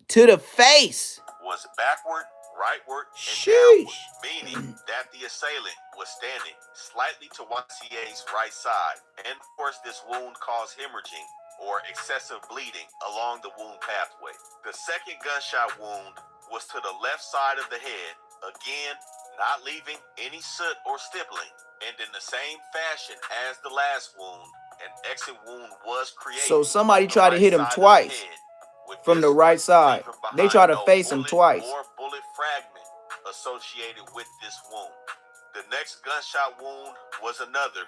to the face. Was backward, rightward, and Sheesh. downward, meaning that the assailant was standing slightly to YCA's right side. And of course, this wound caused hemorrhaging or excessive bleeding along the wound pathway. The second gunshot wound was to the left side of the head, Again, not leaving any soot or stippling. And in the same fashion as the last wound, an exit wound was created. So somebody on the tried to right hit him side of the twice head, with from the this right one side. leaving They behind tried to no face him bullet twice. or bullet fragment associated with this wound. The next gunshot wound was another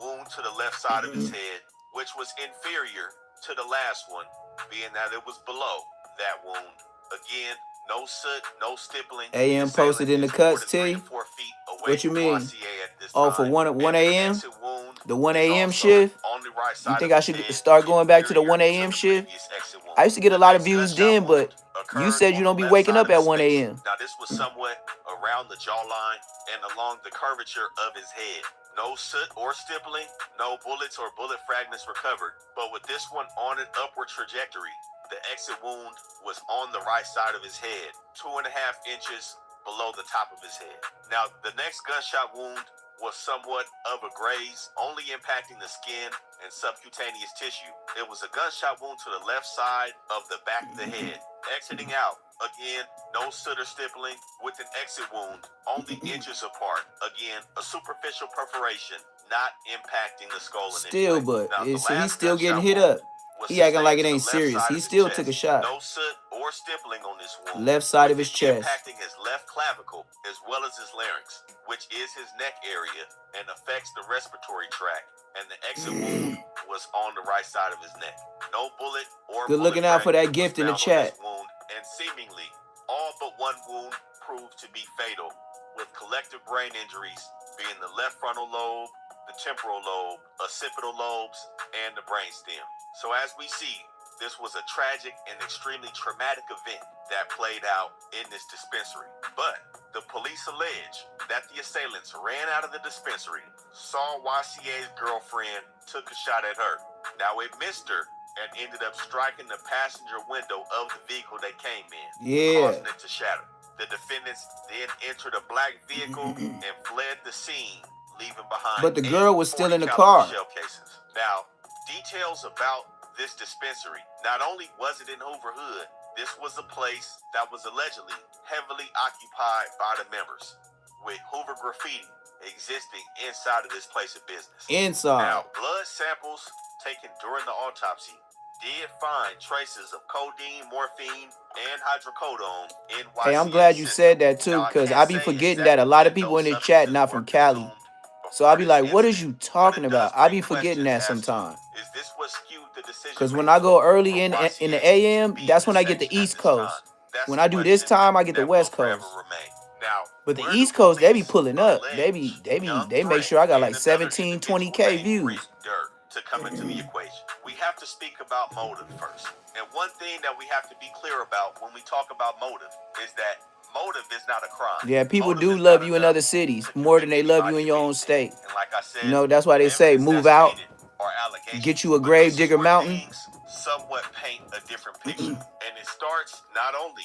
wound to the left side of his head, which was inferior to the last one, being that it was below that wound. Again, no soot, no stippling. AM posted in the cuts, T. 3 to 4 feet away What you from mean? YCA at this Oh, time. for 1 And a.m.? exit wound The 1 is a.m. also shift? on the right You side think of I his should head, start going back to the 1 inferior a.m. to the shift? previous exit wound. I used to get a The lot of next views gunshot then, but wound you occurred said you on don't the be left waking side up of at his 1 face. a.m. Now, this was somewhat around the jawline and along the curvature of his head. No soot or stippling, no bullets or bullet fragments recovered. But with this one on an upward trajectory, the exit wound was on the right side of his head, 2.5 inches below the top of his head. Now, the next gunshot wound was somewhat of a graze, only impacting the skin and subcutaneous tissue. It was a gunshot wound to the left side of the back of the head, exiting out. Again, no soot or stippling, with an exit wound only inches apart. Again, a superficial perforation, not impacting the skull in any Still, way. but Now, the so he's last still getting gunshot hit wound up. was He acting like sustained it to ain't the left serious. side He of his still took chest. a shot. No soot or stippling on this wound. Left side of with his it chest. impacting his left clavicle as well as his larynx, which is his neck area and affects the respiratory tract. And the exit wound was on the right side of his neck. No bullet or Good bullet looking out for that fragment was gift in the found on this chat. wound, and seemingly all but one wound proved to be fatal, with collective brain injuries being the left frontal lobe, the temporal lobe, occipital lobes, and the brainstem. So as we see, this was a tragic and extremely traumatic event that played out in this dispensary. But the police allege that the assailants ran out of the dispensary, saw YCA's girlfriend, took a shot at her. Now it missed her and ended up striking the passenger window of the vehicle they came in, causing it to shatter. The defendants then entered a black vehicle and fled the scene, leaving behind But the girl was still in the car. shell cases. Now, details about this dispensary. Not only was it in Hoover Hood, this was a place that was allegedly heavily occupied by the members, with Hoover graffiti existing inside of this place of business. Inside. Now, blood samples taken during the autopsy did find traces of codeine, morphine, and hydrocodone in YCA's Hey, I'm glad you system. said that too, Now, because I be forgetting that a lot of people in this chat not from Cali. So I be like, what is you talking about? I be forgetting that sometimes. Is this what skewed the decision? Because when I go early in the AM, that's when I get the East Coast. When I do this time, I get the West Coast. Now, But the East Coast, they be pulling up. They make sure I got like 17, 20K views. To come into the equation, we have to speak about motive first. And one thing that we have to be clear about when we talk about motive is that motive is not a crime. Yeah, people Motive do is love not you in enough other cities to more than convict they love you anybody in your of own anything. state. And like I said, You know, that's why they say evidence move that's out, stated are allegations. get you a But grave this is digger where mountain. things somewhat paint a different picture. And it starts not only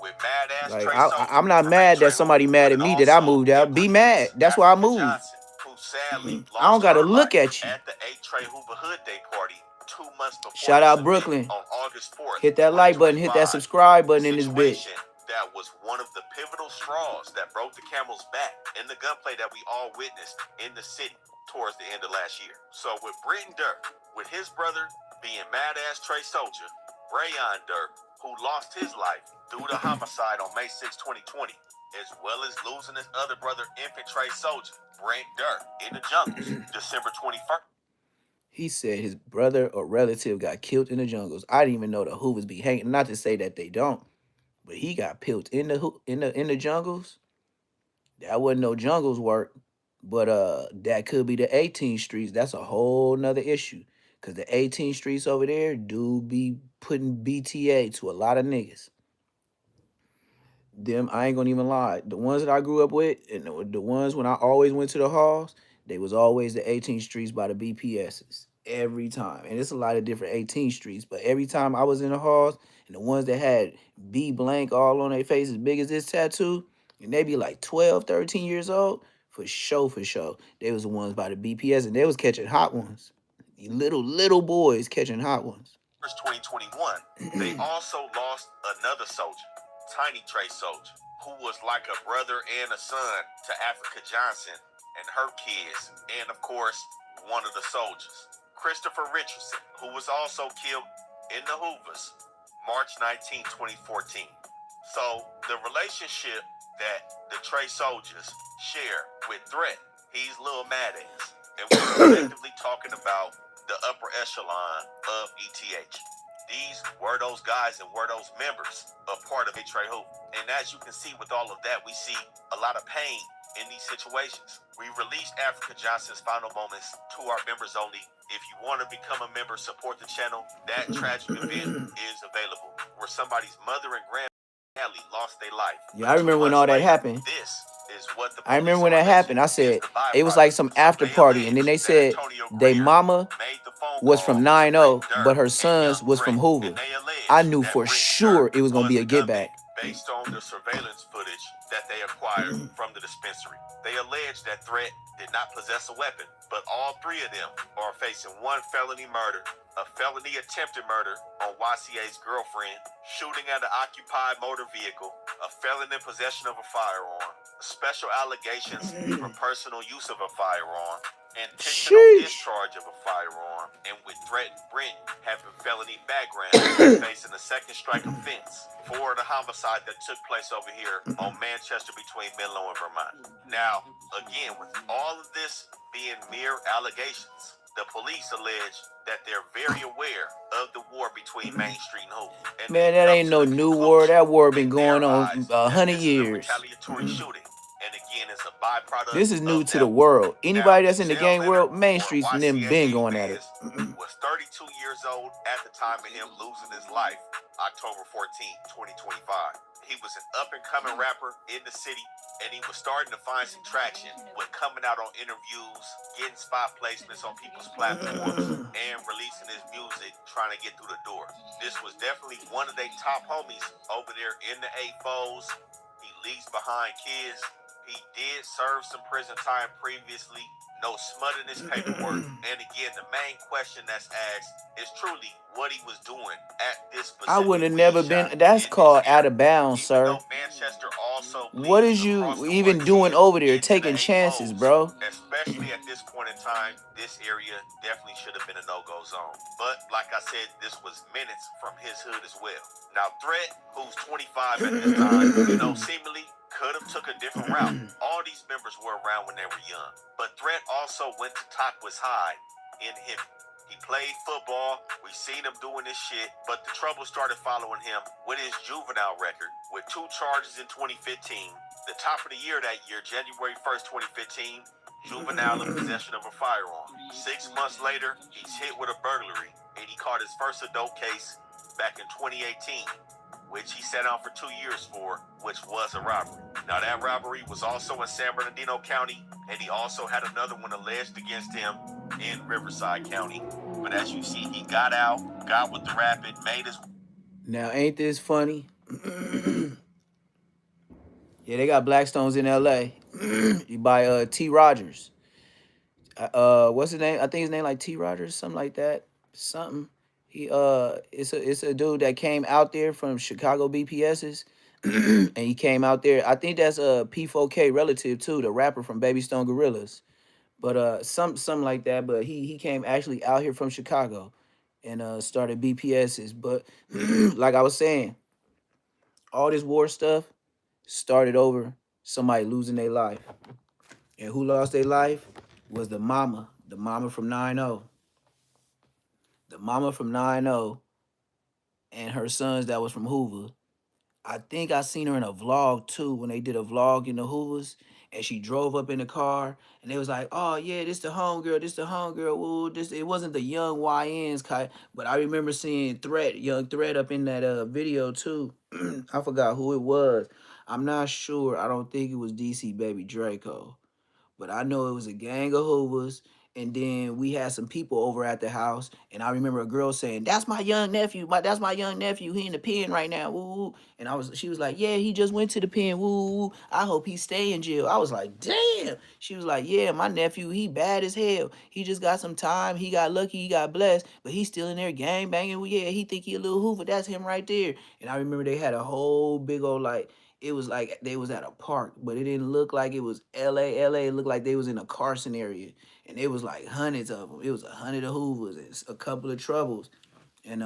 with mad ass Like Trey Songz I'm not from mad Trey that somebody Hoover, mad but at me that I also moved out. Be mad. implicates That's why I Africa moved. Johnson, who sadly I don't lost gotta her look life at you. at the 8 Trey Hoover Hood Day party 2 months before Shout this out event Brooklyn. on August 4th. Hit that like button, hit that 2025. subscribe button in this bitch. Situation that was one of the pivotal straws that broke the camel's back in the gunplay that we all witnessed in the city towards the end of last year. So with Britton Dirk, with his brother being mad ass Trey Soldier, Rayon Dirk, who lost his life due to homicide on May 6, 2020, as well as losing his other brother, infant Trey Soldier, Brent Dirk, in the jungles, December 21st. He said his brother or relative got killed in the jungles. I didn't even know the Hoovers be hanging. Not to say that they don't, but he got killed in the jungles. That wasn't no jungles work, but that could be the 18th streets. That's a whole nother issue, cause the 18th streets over there do be putting BTA to a lot of niggas. Them, I ain't gonna even lie. The ones that I grew up with, and the ones when I always went to the halls, they was always the 18th streets by the BPSs every time. And it's a lot of different 18th streets, but every time I was in the halls, and the ones that had B blank all on their face as big as this tattoo, and they be like 12, 13 years old, for sure, for sure. They was the ones by the BPS, and they was catching hot ones. Little boys catching hot ones. 2021, they also lost another soldier, Tiny Trey Soldier, who was like a brother and a son to Africa Johnson and her kids, and of course, one of the soldiers, Christopher Richardson, who was also killed in the Hoovers, March 19, 2014. So the relationship that the Trey soldiers share with Threat, he's Lil Mad Ass. And we're effectively talking about the upper echelon of ETH. These were those guys and were those members of part of Trey Hoover. And as you can see with all of that, we see a lot of pain in these situations. We released Africa Johnson's final moments to our members only. If you want to become a member, support the channel. That tragic event is available, where somebody's mother and grandmother lost their life. Yeah, I remember when all that happened. This is what the I remember when that happened. I said it was like some after party, and then they said they mama was from 9-0, but her sons was from Hoover. I knew for sure it was gonna be a get back. Based on the surveillance footage that they acquired from the dispensary. They allege that Threat did not possess a weapon, but all three of them are facing one felony murder, a felony attempted murder on YCA's girlfriend, shooting at an occupied motor vehicle, a felon in possession of a firearm, special allegations for personal use of a firearm, intentional discharge of a firearm, and with Threat and Brent having felony background, facing a second strike offense for the homicide that took place over here on Manchester between Menlo and Vermont. Now, again, with all of this being mere allegations, the police allege that they're very aware of the war between Main Street and Hoover. Man, that ain't no new war. That war been going on 100 years. Retaliatory shooting. And again, it's a byproduct. This is new to the world. Anybody that's in the gang world, Main Streets and them been going at it. Was 32 years old at the time of him losing his life, October 14, 2025. He was an up-and-coming rapper in the city, and he was starting to find some traction with coming out on interviews, getting spot placements on people's platforms, and releasing his music, trying to get through the door. This was definitely one of their top homies over there in the A4s. He leaves behind kids. He did serve some prison time previously. No smut in his paperwork. And again, the main question that's asked is truly what he was doing at this specific I would have never been. That's called out of bounds, sir. What is you even doing over there, taking chances, bro? Especially at this point in time, this area definitely should have been a no-go zone. But like I said, this was minutes from his hood as well. Now, Threat, who's 25 at this time, seemingly could have took a different route. All these members were around when they were young. But Threat also went to Tockwitz High in him. He played football. We seen him doing this shit, but the trouble started following him with his juvenile record, with 2 charges in 2015. The top of the year that year, January 1st, 2015, juvenile in possession of a firearm. 6 months later, he's hit with a burglary, and he caught his first adult case back in 2018, which he sat out for 2 years for, which was a robbery. Now, that robbery was also in San Bernardino County, and he also had another one alleged against him in Riverside County. But as you see, he got out, got with the rapid, made his... Now, ain't this funny? Yeah, they got Blackstones in L.A. by T. Rogers. What's his name? I think his name like T. Rogers, something like that. Something. It's a dude that came out there from Chicago BPS's, and he came out there. I think that's a P4K relative too, the rapper from Baby Stone Gorillas, but something like that. But he came actually out here from Chicago, and started BPS's. But like I was saying, all this war stuff started over somebody losing their life, and who lost their life was the mama from 9-0. The mama from 9-0 and her sons that was from Hoover. I think I seen her in a vlog too when they did a vlog in the Hoovers, and she drove up in the car and they was like, "Oh yeah, this the homegirl, this the homegirl." Woo, this it wasn't the young YNs kind, but I remember seeing young Threat up in that video too. I forgot who it was. I'm not sure. I don't think it was DC Baby Draco. But I know it was a gang of Hoovers, and then we had some people over at the house, and I remember a girl saying, "That's my young nephew. That's my young nephew. He in the pen right now." Woo, woo. And she was like, "Yeah, he just went to the pen. Woo, woo. I hope he stay in jail." I was like, "Damn." She was like, "Yeah, my nephew, he bad as hell. He just got some time. He got lucky. He got blessed, but he's still in there gang banging. Well, yeah, he think he a little Hoover. That's him right there." And I remember they had a whole big old like. It was like they was at a park, but it didn't look like it was LA. LA, it looked like they was in a Carson area, and it was like hundreds of them. It was 100 of Hoovers and a couple of Troubles, and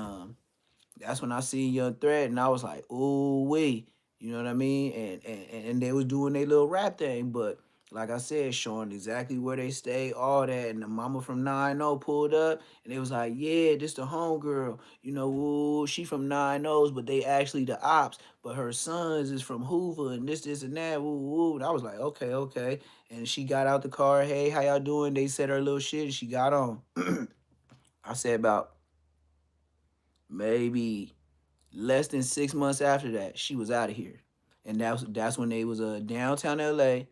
that's when I seen Young Thread, and I was like, ooh wee, you know what I mean? And they was doing their little rap thing, but like I said, showing exactly where they stay, all that. And the mama from 9 pulled up, and it was like, yeah, this the homegirl, you know, ooh, she from 9 but they actually the ops, but her sons is from Hoover, and this, and that, woo, woo. And I was like, okay, okay. And she got out the car, hey, how y'all doing? They said her little shit, and she got on. I said about maybe less than 6 months after that, she was out of here, and that's when they was downtown L.A.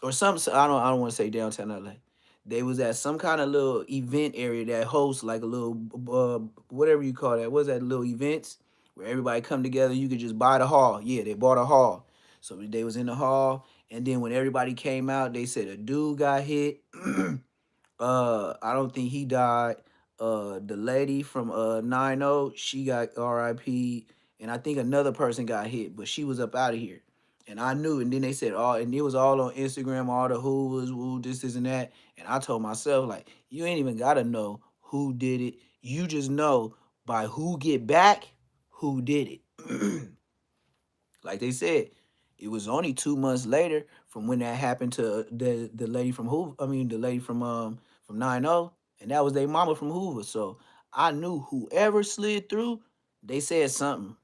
or some. I don't want to say downtown L.A. They was at some kind of little event area that hosts like a little whatever you call that. What's that little events where everybody come together? You could just buy the hall. Yeah, they bought a hall, so they was in the hall, and then when everybody came out, they said a dude got hit. I don't think he died. The lady from 90, she got RIP, and I think another person got hit, but she was up out of here. And I knew, and then they said all, and it was all on Instagram, all the who was woo, this, and that. And I told myself, like, you ain't even gotta know who did it. You just know by who get back who did it. Like they said, it was only 2 months later from when that happened to the lady from Hoover. I mean, the lady from 90, and that was their mama from Hoover. So I knew whoever slid through, they said something.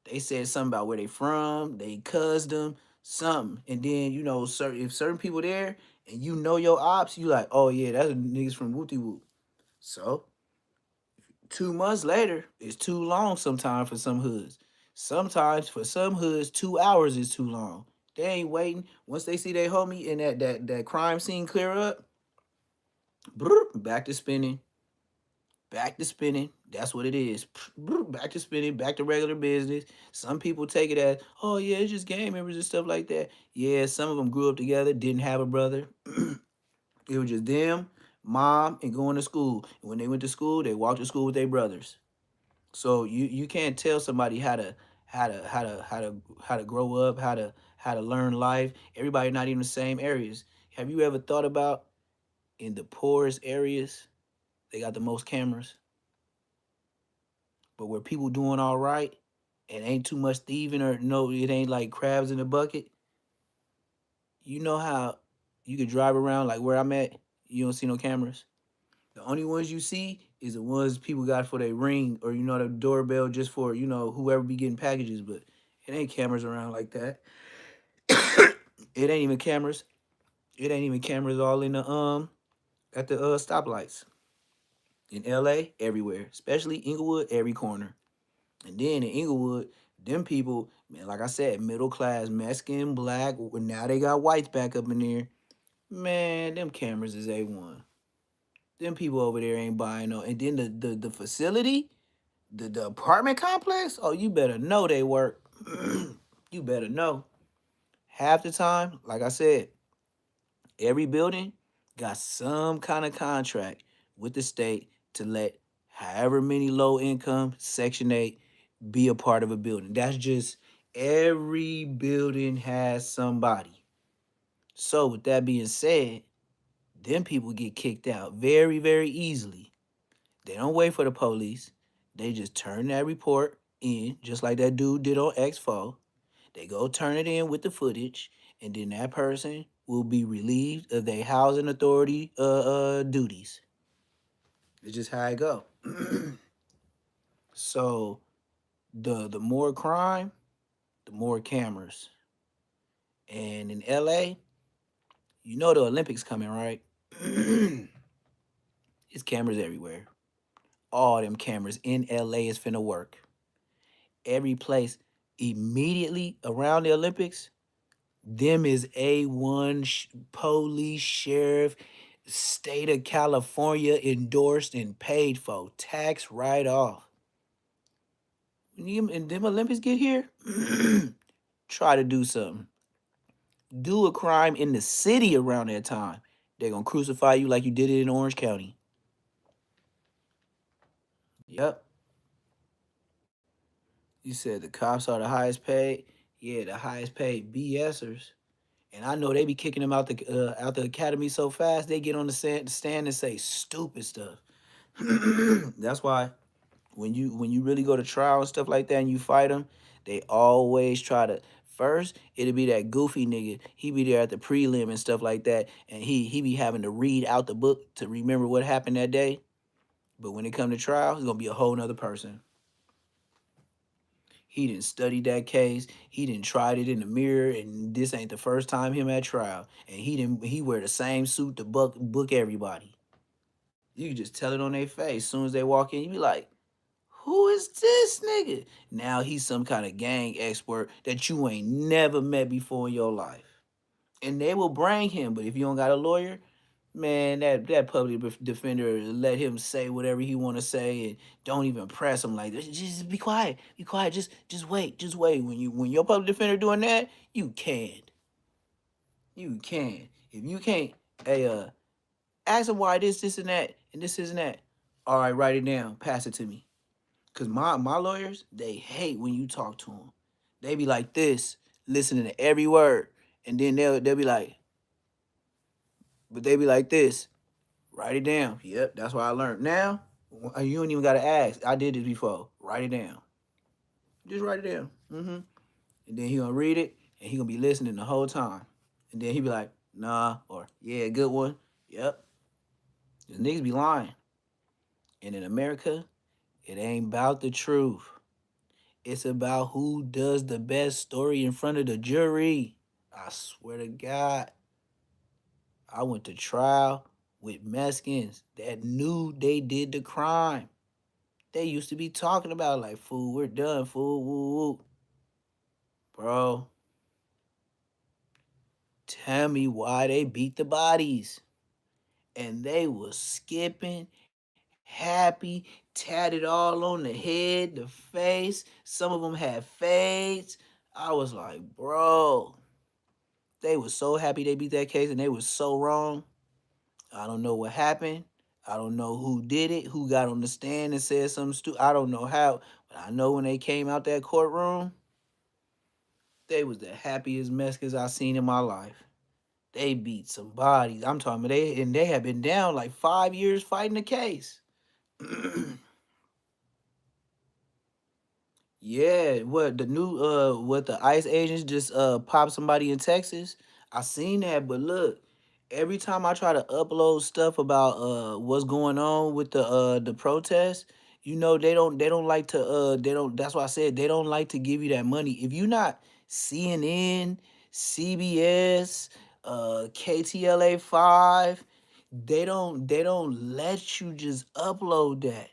They said something about where they from. They cussed them something, and then if certain people there and you know your ops, you like, oh yeah, that's niggas from Wooty Whoop. So 2 months later is too long sometimes for some hoods. Sometimes for some hoods, 2 hours is too long. They ain't waiting. Once they see their homie and that crime scene clear up, brr, back to spinning, back to spinning. That's what it is. Brr, back to spinning, back to regular business. Some people take it as, oh yeah, it's just gang members and stuff like that. Yeah, some of them grew up together, didn't have a brother. It was just them, mom, and going to school. And when they went to school, they walked to school with their brothers. So you can't tell somebody how to grow up, how to learn life. Everybody not even the same areas. Have you ever thought about in the poorest areas, they got the most cameras, but where people doing all right and ain't too much thieving or no, it ain't like crabs in a bucket. You know how you could drive around like where I'm at, you don't see no cameras. The only ones you see is the ones people got for their ring or the doorbell just for whoever be getting packages. But it ain't cameras around like that. It ain't even cameras. It ain't even cameras all in the at the stoplights in L.A. everywhere, especially Inglewood, every corner. And then in Inglewood, them people, man, like I said, middle class, Mexican, black. Now they got whites back up in there. Man, them cameras is A1. Them people over there ain't buying no. And then the facility, the apartment complex, oh, you better know they work. You better know. Half the time, like I said, every building got some kind of contract with the state to let however many low income Section 8 be a part of a building. That's just every building has somebody. So with that being said, them people get kicked out very, very easily. They don't wait for the police. They just turn that report in, just like that dude did on X4. They go turn it in with the footage, and then that person will be relieved of their housing authority duties. It's just how it go. So the more crime, the more cameras. And in LA, you know the Olympics coming, right? It's cameras everywhere. All them cameras in LA is finna work. Every place immediately around the Olympics, them is A1 police, sheriff, state of California endorsed and paid for, tax write off. And them Olympics get here, try to do something. Do a crime in the city around that time. They're gonna crucify you like you did it in Orange County. Yep. You said the cops are the highest paid. Yeah, the highest paid BSers. And I know they be kicking them out the academy so fast they get on the stand and say stupid stuff. That's why when you really go to trial and stuff like that and you fight them, they always try to first it'll be that goofy nigga. He be there at the prelim and stuff like that, and he be having to read out the book to remember what happened that day. But when it come to trial, he's gonna be a whole nother person. He didn't study that case. He didn't tried it in the mirror, and this ain't the first time him at trial. And he wear the same suit to book everybody. You can just tell it on their face. As soon as they walk in, you be like, who is this nigga? Now he's some kind of gang expert that you ain't never met before in your life. And they will bring him, but if you don't got a lawyer, man, that public defender let him say whatever he want to say and don't even press him like this. Just be quiet, just wait, just wait. When your public defender doing that, you can't, you can. If you can't, hey ask him why this and that and this and that. All right, write it down, pass it to me. Cause my lawyers, they hate when you talk to them. They be like this, listening to every word, and then they'll be like, but they be like this, write it down. Yep, that's what I learned. Now you don't even gotta ask. I did this before. Write it down. Just write it down. And then he gonna read it, and he gonna be listening the whole time. And then he be like, nah, or yeah, good one. Yep. These niggas be lying. And in America, it ain't about the truth. It's about who does the best story in front of the jury. I swear to God, I went to trial with Mexicans that knew they did the crime. They used to be talking about like, fool, we're done, fool, woo, woo. Bro, tell me why they beat the bodies. And they was skipping, happy, tatted all on the head, the face. Some of them had fades. I was like, bro, they was so happy they beat that case and they was so wrong. I don't know what happened. I don't know who did it, who got on the stand and said something stupid. I don't know how, but I know when they came out that courtroom, they was the happiest Mexicans I seen in my life. They beat some bodies. I'm talking about they had been down like 5 years fighting the case. Yeah, what the new what the ICE agents just popped somebody in Texas. I seen that, but look, every time I try to upload stuff about what's going on with the protest, you know they don't like to they don't that's why I said they don't like to give you that money. If you not CNN, CBS, KTLA 5, they don't let you just upload that.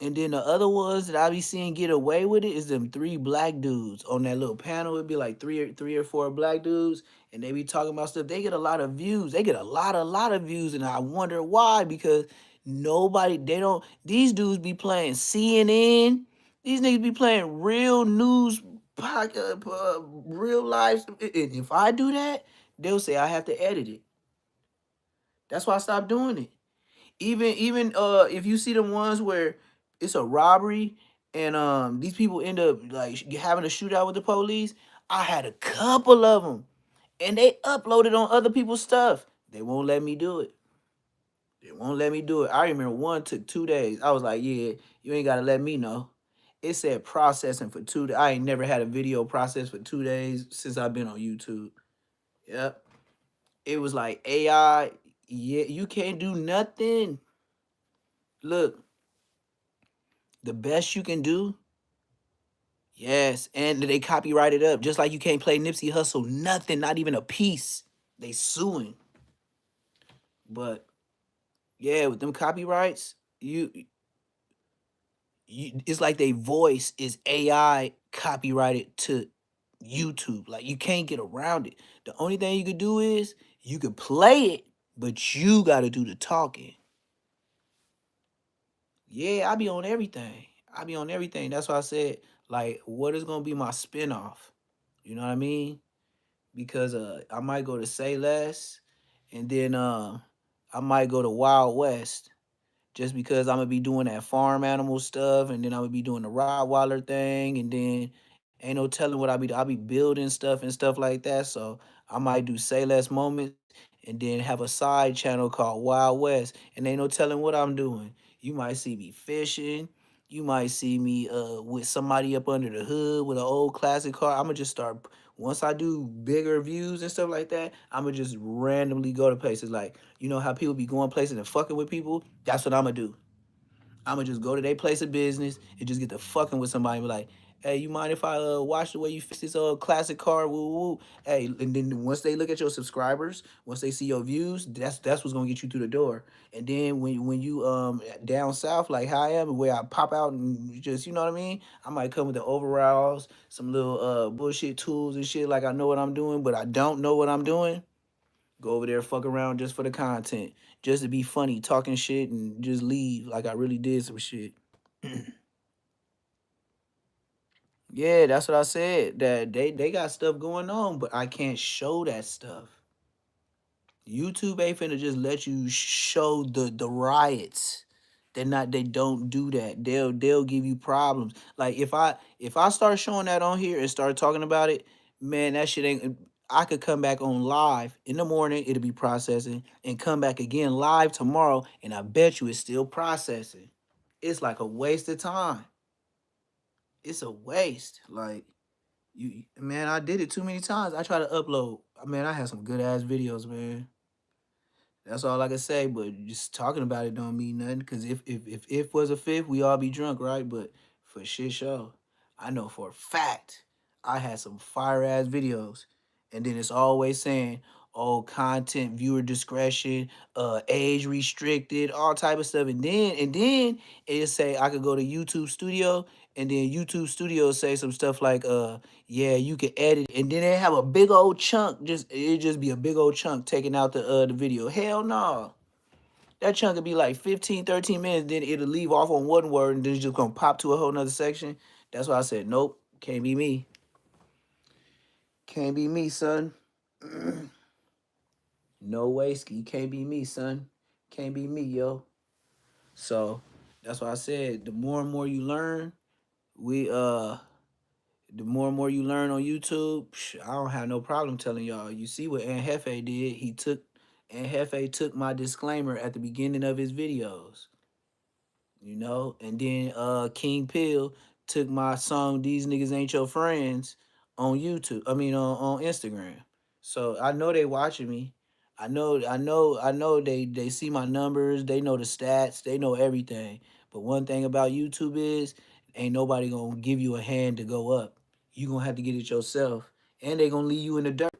And then the other ones that I be seeing get away with it is them three black dudes on that little panel. It'd be like three or four black dudes, and they be talking about stuff. They get a lot of views. They get a lot of views, and I wonder why. Because nobody, they don't. These dudes be playing CNN. These niggas be playing real news, real life. And if I do that, they'll say I have to edit it. That's why I stopped doing it. Even if you see the ones where it's a robbery and these people end up like having a shootout with the police, I had a couple of them and they uploaded on other people's stuff. They won't let me do it. They won't let me do it. I remember one took 2 days. I was like, yeah, you ain't gotta let me know. It said processing for 2 days. I ain't never had a video processed for 2 days since I've been on YouTube. Yep. It was like AI. Yeah, you can't do nothing. Look, the best you can do, yes, and they copyright it up. Just like you can't play Nipsey Hustle, nothing, not even a piece. They suing. But yeah, with them copyrights, you it's like they voice is AI copyrighted to YouTube. Like you can't get around it. The only thing you could do is you could play it, but you gotta do the talking. Yeah, I be on everything. I be on everything. That's why I said, like, what is gonna be my spinoff? You know what I mean? Because I might go to Say Less, and then I might go to Wild West just because I'm gonna be doing that farm animal stuff, and then I'm gonna be doing the Rottweiler thing, and then Ain't no telling what I be building stuff and stuff like that. So I might do say less moments and then have a side channel called Wild West. And ain't no telling what I'm doing. You might see me fishing. You might see me with somebody up under the hood with an old classic car. I'ma just start once I do bigger views and stuff like that, I'ma just randomly go to places like you know how people be going places and fucking with people? That's what I'ma do. I'ma just go to their place of business and just get to fucking with somebody and be like, hey, you mind if I watch the way you fix this classic car? Woo woo. Hey, and then once they look at your subscribers, once they see your views, that's what's gonna get you through the door. And then when you down south like how I am, where I pop out and just you know what I mean, I might come with the overalls, some little bullshit tools and shit like I know what I'm doing, but I don't know what I'm doing. Go over there, fuck around just for the content, just to be funny, talking shit, and just leave like I really did some shit. Yeah, that's what I said. That they got stuff going on, but I can't show that stuff. YouTube ain't finna just let you show the riots. They don't do that. They'll give you problems. Like if I start showing that on here and start talking about it, man, that shit ain't I could come back on live in the morning, it'll be processing, and come back again live tomorrow, and I bet you it's still processing. It's like a waste of time. It's a waste. Like you man, I did it too many times. I try to upload. Man, I had some good ass videos, man. That's all I can say. But just talking about it don't mean nothing. Cause if was a fifth, we all be drunk, right? But for shit show, I know for a fact I had some fire ass videos, and then it's always saying, "Oh, content viewer discretion, age restricted, all type of stuff." And then it say I could go to YouTube Studio, and then YouTube Studio say some stuff like, yeah, you can edit, and then they have a big old chunk. Just it just be a big old chunk taking out the video. Hell no, that chunk could be like 15, 13 minutes. Then it'll leave off on one word, and then it's just gonna pop to a whole nother section. That's why I said nope, can't be me. Can't be me, son. No way, ski. Can't be me, son. Can't be me, yo. So that's why I said the more and more you learn, we the more and more you learn on YouTube, I don't have no problem telling y'all. You see what Hefe did? Hefe took my disclaimer at the beginning of his videos, you know, and then King Pill took my song "These Niggas Ain't Your Friends" on YouTube. I mean on Instagram. So I know they watching me. I know they see my numbers, they know the stats, they know everything. But one thing about YouTube is ain't nobody gonna give you a hand to go up. You gonna have to get it yourself. And they gonna leave you in the dirt.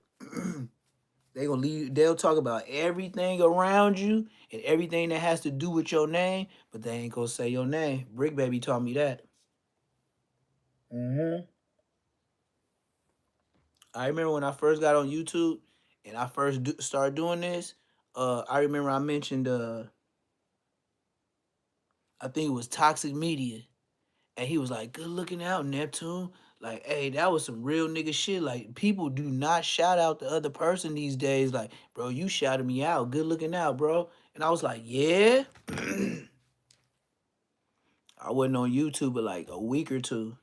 They'll talk about everything around you and everything that has to do with your name, but they ain't gonna say your name. Brick Baby taught me that. Hmm. I remember when I first got on YouTube and I first started doing this. I remember I mentioned I think it was Toxic Media, and he was like, "Good looking out, Neptune." Like, hey, that was some real nigga shit. Like, people do not shout out the other person these days. Like, bro, you shouted me out. Good looking out, bro. And I was like, yeah. I wasn't on YouTube but like a week or two,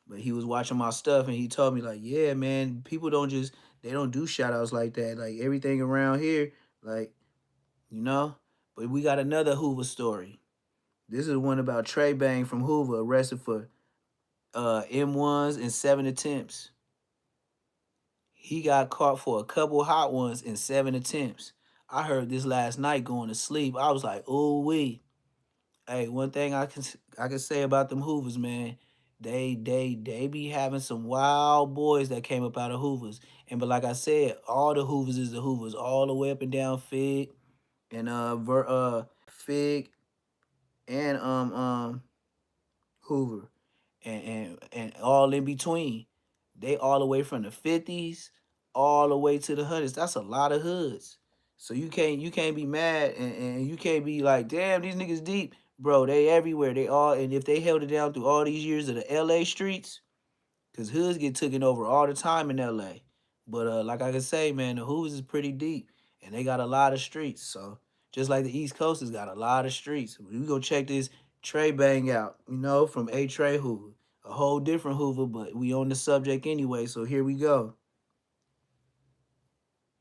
but he was watching my stuff and he told me like, yeah, man, people don't just they don't do shout outs like that. Like everything around here, like, you know. But we got another Hoover story. This is one about Trey Bang from Hoover arrested for M1s and 7 attempts. He got caught for a couple hot ones in 7 attempts. I heard this last night going to sleep. I was like, ooh wee. Hey, one thing I can say about them Hoovers, man, they be having some wild boys that came up out of Hoovers. And but like I said, all the Hoovers is the Hoovers, all the way up and down Fig and Fig and Hoover and all in between. They all the way from the 50s all the way to the hundreds. That's a lot of hoods. So you can't be mad and you can't be like, damn, these niggas deep. Bro, they everywhere. They all and if they held it down through all these years of the LA streets, because hoods get taken over all the time in LA. But like I can say, man, the Hoovers is pretty deep and they got a lot of streets. So just like the East Coast has got a lot of streets. We go check this Trey Bang out, you know, from A Trey Hoover. A whole different Hoover, but we on the subject anyway, so here we go.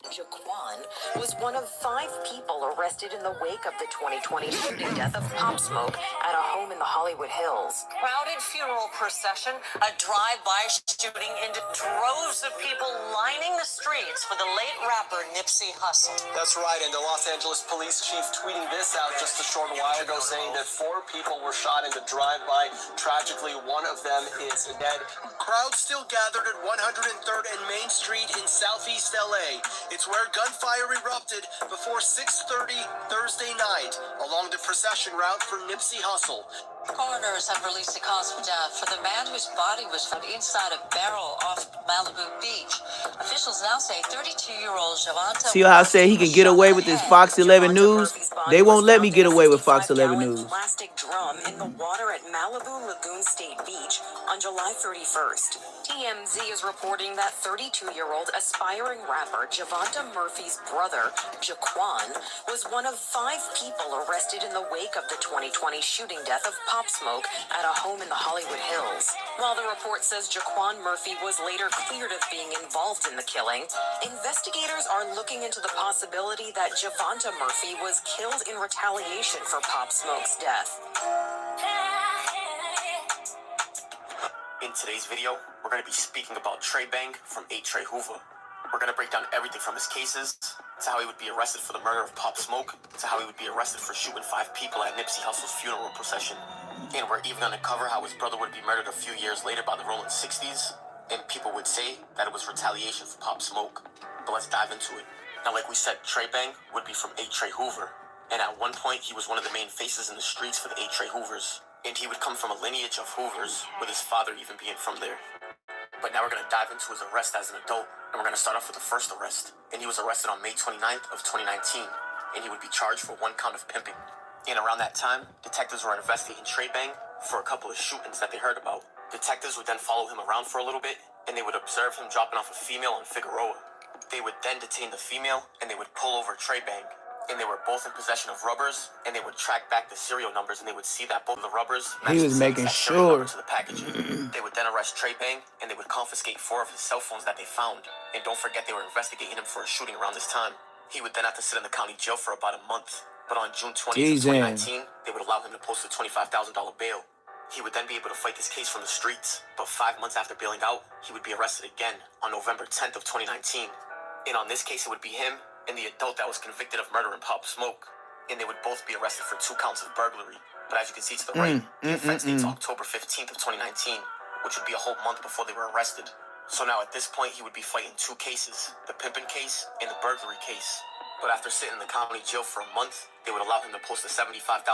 Jaquan was one of 5 people arrested in the wake of the 2020 shooting death of Pop Smoke at a home in the Hollywood Hills. Crowded funeral procession, a drive-by shooting into droves of people lining the streets for the late rapper Nipsey Hussle. That's right, and the Los Angeles police chief tweeting this out just a short while ago, saying that 4 people were shot in the drive-by. Tragically, one of them is dead. Crowds still gathered at 103rd and Main Street in Southeast LA. It's where gunfire erupted before 6:30 Thursday night along the procession route for Nipsey Hussle. Coroners have released the cause of death for the man whose body was found inside a barrel off Malibu Beach. Officials now say 32-year-old Javonta. See how I say he can get away with this Fox 11 News? They won't let me get away with Fox 11 News. Plastic drum in the water at Malibu Lagoon State Beach on July 31st. TMZ is reporting that 32-year-old aspiring rapper Javonta Murphy's brother, Jaquan, was one of 5 people arrested in the wake of the 2020 shooting death of Pop Smoke at a home in the Hollywood Hills. While the report says Jaquan Murphy was later cleared of being involved in the killing, investigators are looking into the possibility that Javonta Murphy was killed in retaliation for Pop Smoke's death. In today's video, we're going to be speaking about Trey Bang from Trey Hoover. We're going to break down everything from his cases, to how he would be arrested for the murder of Pop Smoke, to how he would be arrested for shooting 5 people at Nipsey Hussle's funeral procession. And we're even going to cover how his brother would be murdered a few years later by the Rolling 60s, and people would say that it was retaliation for Pop Smoke. But let's dive into it. Now, like we said, Trey Bang would be from Trey Hoover, and at one point he was one of the main faces in the streets for the Trey Hoovers. And he would come from a lineage of Hoovers, with his father even being from there. But now we're going to dive into his arrest as an adult, and we're going to start off with the first arrest. And he was arrested on May 29th of 2019, and he would be charged for 1 count of pimping. And around that time, detectives were investigating Trey Bang for a couple of shootings that they heard about. Detectives would then follow him around for a little bit, and they would observe him dropping off a female in Figueroa. They would then detain the female, and they would pull over Trey Bang. And they were both in possession of rubbers, and they would track back the serial numbers, and they would see that both of the rubbers He was making sure to the packaging. They would then arrest Trey Bang, and they would confiscate 4 of his cell phones that they found. And don't forget, they were investigating him for a shooting around this time. He would then have to sit in the county jail for about a month. But on June 20th, 2019, they would allow him to post a $25,000 bail. He would then be able to fight this case from the streets. But 5 months after bailing out, he would be arrested again on November 10th of 2019. And on this case, it would be him and the adult that was convicted of murdering Pop Smoke. And they would both be arrested for 2 counts of burglary. But as you can see to the right, the offense dates October 15th of 2019, which would be a whole month before they were arrested. So now at this point, he would be fighting 2 cases, the pimping case and the burglary case. But after sitting in the county jail for a month, they would allow him to post a $75,000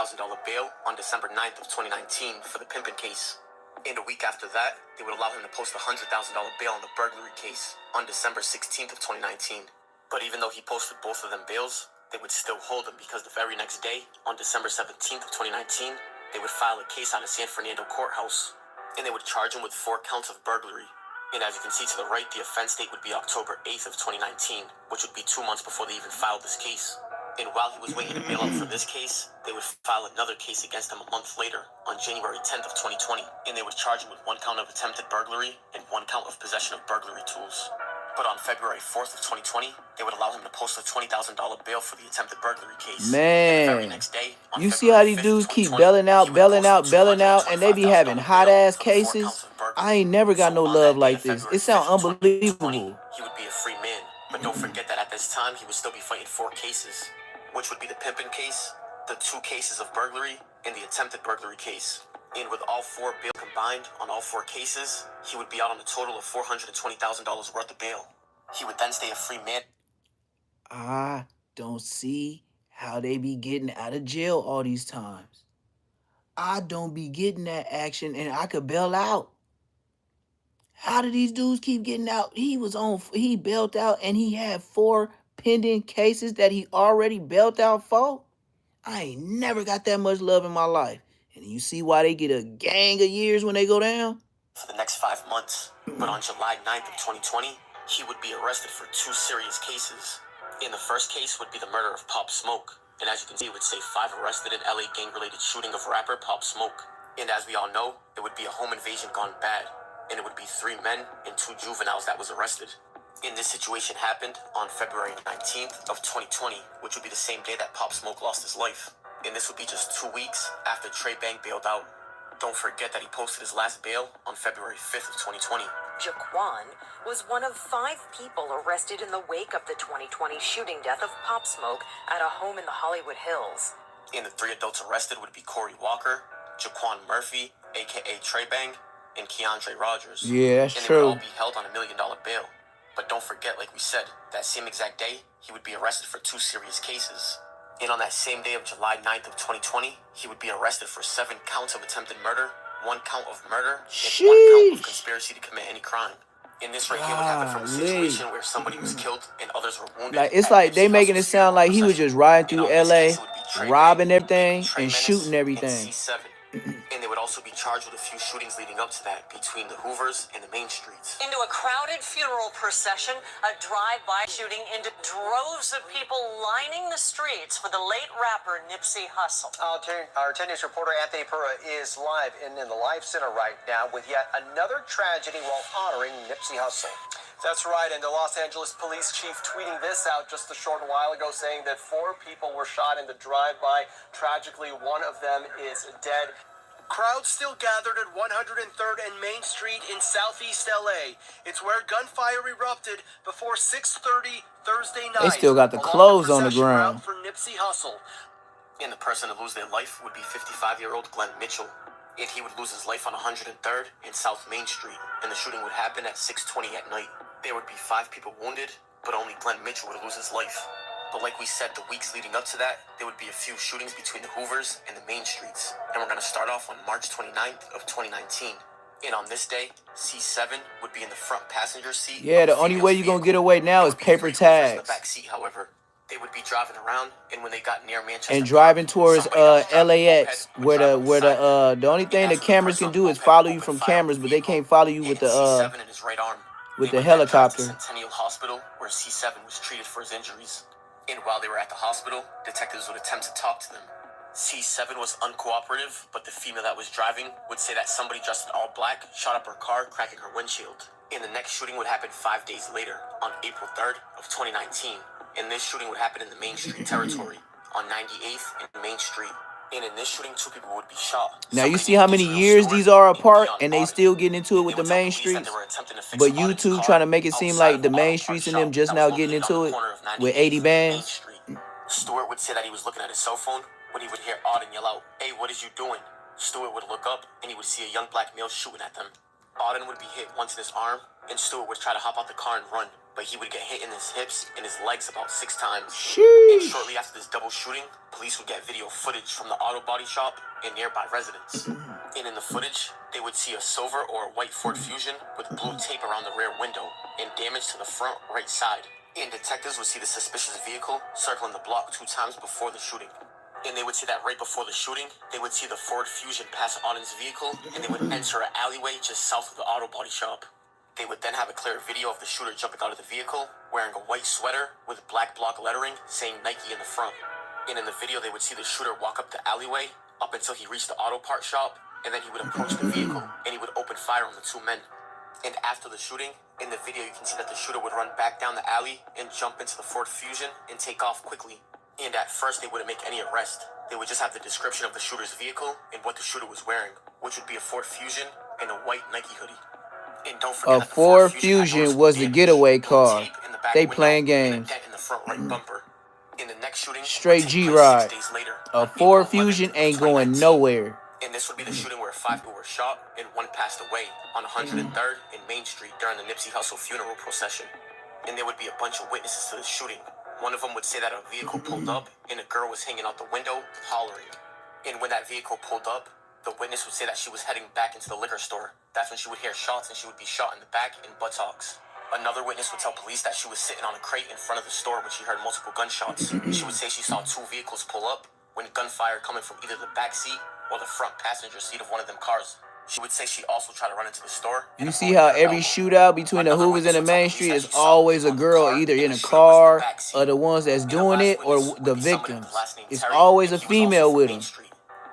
bail on December 9th of 2019 for the pimping case. And a week after that, they would allow him to post a $100,000 bail on the burglary case on December 16th of 2019. But even though he posted both of them bails, they would still hold him because the very next day, on December 17th of 2019, they would file a case out of San Fernando courthouse, and they would charge him with 4 counts of burglary. And as you can see to the right, the offense date would be October 8th of 2019, which would be 2 months before they even filed this case. And while he was waiting to bail out for this case, they would file another case against him a month later, on January 10th of 2020, and they would charge him with 1 count of attempted burglary and 1 count of possession of burglary tools. But on February 4th of 2020, they would allow him to post a $20,000 bail for the attempted burglary case. Man, the very next day, you see how these dudes keep belling out, and they be having hot ass cases. I ain't never got no love like this. It sound unbelievable. He would be a free man, but don't forget that at this time he would still be fighting 4 cases, which would be the pimping case, the 2 cases of burglary, and the attempted burglary case. And with all 4 bail combined on all 4 cases, he would be out on a total of $420,000 worth of bail. He would then stay a free man. I don't see how they be getting out of jail all these times. I don't be getting that action and I could bail out. How do these dudes keep getting out? He bailed out and he had 4 pending cases that he already bailed out for. I ain't never got that much love in my life. And you see why they get a gang of years when they go down? For the next 5 months. But on July 9th of 2020, he would be arrested for 2 serious cases. And the first case would be the murder of Pop Smoke. And as you can see, it would say 5 arrested in LA gang-related shooting of rapper Pop Smoke. And as we all know, it would be a home invasion gone bad, and it would be 3 men and 2 juveniles that was arrested. And this situation happened on February 19th of 2020, which would be the same day that Pop Smoke lost his life. And this would be just 2 weeks after Trey Bank bailed out. Don't forget that he posted his last bail on February 5th of 2020. Jaquan was one of 5 people arrested in the wake of the 2020 shooting death of Pop Smoke at a home in the Hollywood Hills. And the 3 adults arrested would be Corey Walker, Jaquan Murphy, aka Trey Bang, and Keandre Rogers. Yeah, that's and true. They would all be held on $1 million bail. But don't forget, like we said, that same exact day, he would be arrested for 2 serious cases. And on that same day of July 9th of 2020, he would be arrested for 7 counts of attempted murder, 1 count of murder, and 1 count of conspiracy to commit any crime. In this right here would happen from a situation where somebody was killed and others were wounded. Like, it's like they making it sound like he was just riding through LA, robbing everything and shooting everything. And they would also be charged with a few shootings leading up to that between the Hoovers and the main streets. Into a crowded funeral procession, a drive-by shooting into droves of people lining the streets for the late rapper Nipsey Hussle. Our 10 News reporter Anthony Pura is live in the Life Center right now with yet another tragedy while honoring Nipsey Hussle. That's right, and the Los Angeles police chief tweeting this out just a short while ago, saying that 4 people were shot in the drive-by. Tragically, 1 of them is dead. Crowds still gathered at 103rd and Main Street in Southeast LA. It's where gunfire erupted before 6:30 Thursday night. They still got the clothes on the ground. For Nipsey Hussle. And the person to lose their life would be 55-year-old Glenn Mitchell. And he would lose his life on 103rd and South Main Street. And the shooting would happen at 6:20 at night. There would be 5 people wounded, but only Glenn Mitchell would lose his life. But like we said, the weeks leading up to that, there would be a few shootings between the Hoovers and the main streets. And we're going to start off on March 29th of 2019. And on this day, C7 would be in the front passenger seat. Yeah, the only way you're going to get away now is paper tags. In the back seat, however, they would be driving around, and when they got near Manchester and driving towards LAX, where the only thing the cameras can do is follow you from cameras, but they can't follow you with the C7 in his right arm. with the helicopter. Centennial Hospital, where C7 was treated for his injuries. And while they were at the hospital, detectives would attempt to talk to them. C7 was uncooperative, but the female that was driving would say that somebody dressed in all black shot up her car, cracking her windshield. And the next shooting would happen 5 days later, on April 3rd of 2019. And this shooting would happen in the Main Street territory, on 98th and Main Street. And in this shooting, 2 people would be shot. Now you see how many years these are apart, and they still getting into it with the main streets. But YouTube trying to make it seem like the main streets and them just now getting into it with 80 bands. Stewart would say that he was looking at his cell phone when he would hear Auden yell out, "Hey, what is you doing?" Stewart would look up and he would see a young black male shooting at them. Auden would be hit once in his arm, and Stewart would try to hop out the car and run, but he would get hit in his hips and his legs about 6 times. And shortly after this double shooting, police would get video footage from the auto body shop and nearby residents. And in the footage, they would see a silver or a white Ford Fusion with blue tape around the rear window and damage to the front right side. And detectives would see the suspicious vehicle circling the block 2 times before the shooting. And they would see that right before the shooting, they would see the Ford Fusion pass Auden's vehicle, and they would enter an alleyway just south of the auto body shop. They would then have a clear video of the shooter jumping out of the vehicle, wearing a white sweater with black block lettering saying Nike in the front. And in the video, they would see the shooter walk up the alleyway up until he reached the auto parts shop, and then he would approach the vehicle, and he would open fire on the 2 men. And after the shooting, in the video, you can see that the shooter would run back down the alley and jump into the Ford Fusion and take off quickly. And at first, they wouldn't make any arrest. They would just have the description of the shooter's vehicle and what the shooter was wearing, which would be a Ford Fusion and a white Nike hoodie. And don't forget A Ford Fusion was the getaway car. They playing games. In the front right bumper. In the next shooting, Straight G-Ride. A Ford Fusion ain't going nowhere. And this would be the shooting where 5 people were shot and 1 passed away on 103rd and Main Street during the Nipsey Hussle funeral procession. And there would be a bunch of witnesses to the shooting. One of them would say that a vehicle pulled up and a girl was hanging out the window hollering. And when that vehicle pulled up, the witness would say that she was heading back into the liquor store. That's when she would hear shots and she would be shot in the back and buttocks. Another witness would tell police that she was sitting on a crate in front of the store when she heard multiple gunshots. She would say she saw 2 vehicles pull up when gunfire coming from either the back seat or the front passenger seat of one of them cars. She would say she also tried to run into the store. You see how every shootout between the Hoovers and the Main Street is always a girl either in a car or the ones that's doing it or the victims. It's always a female with them.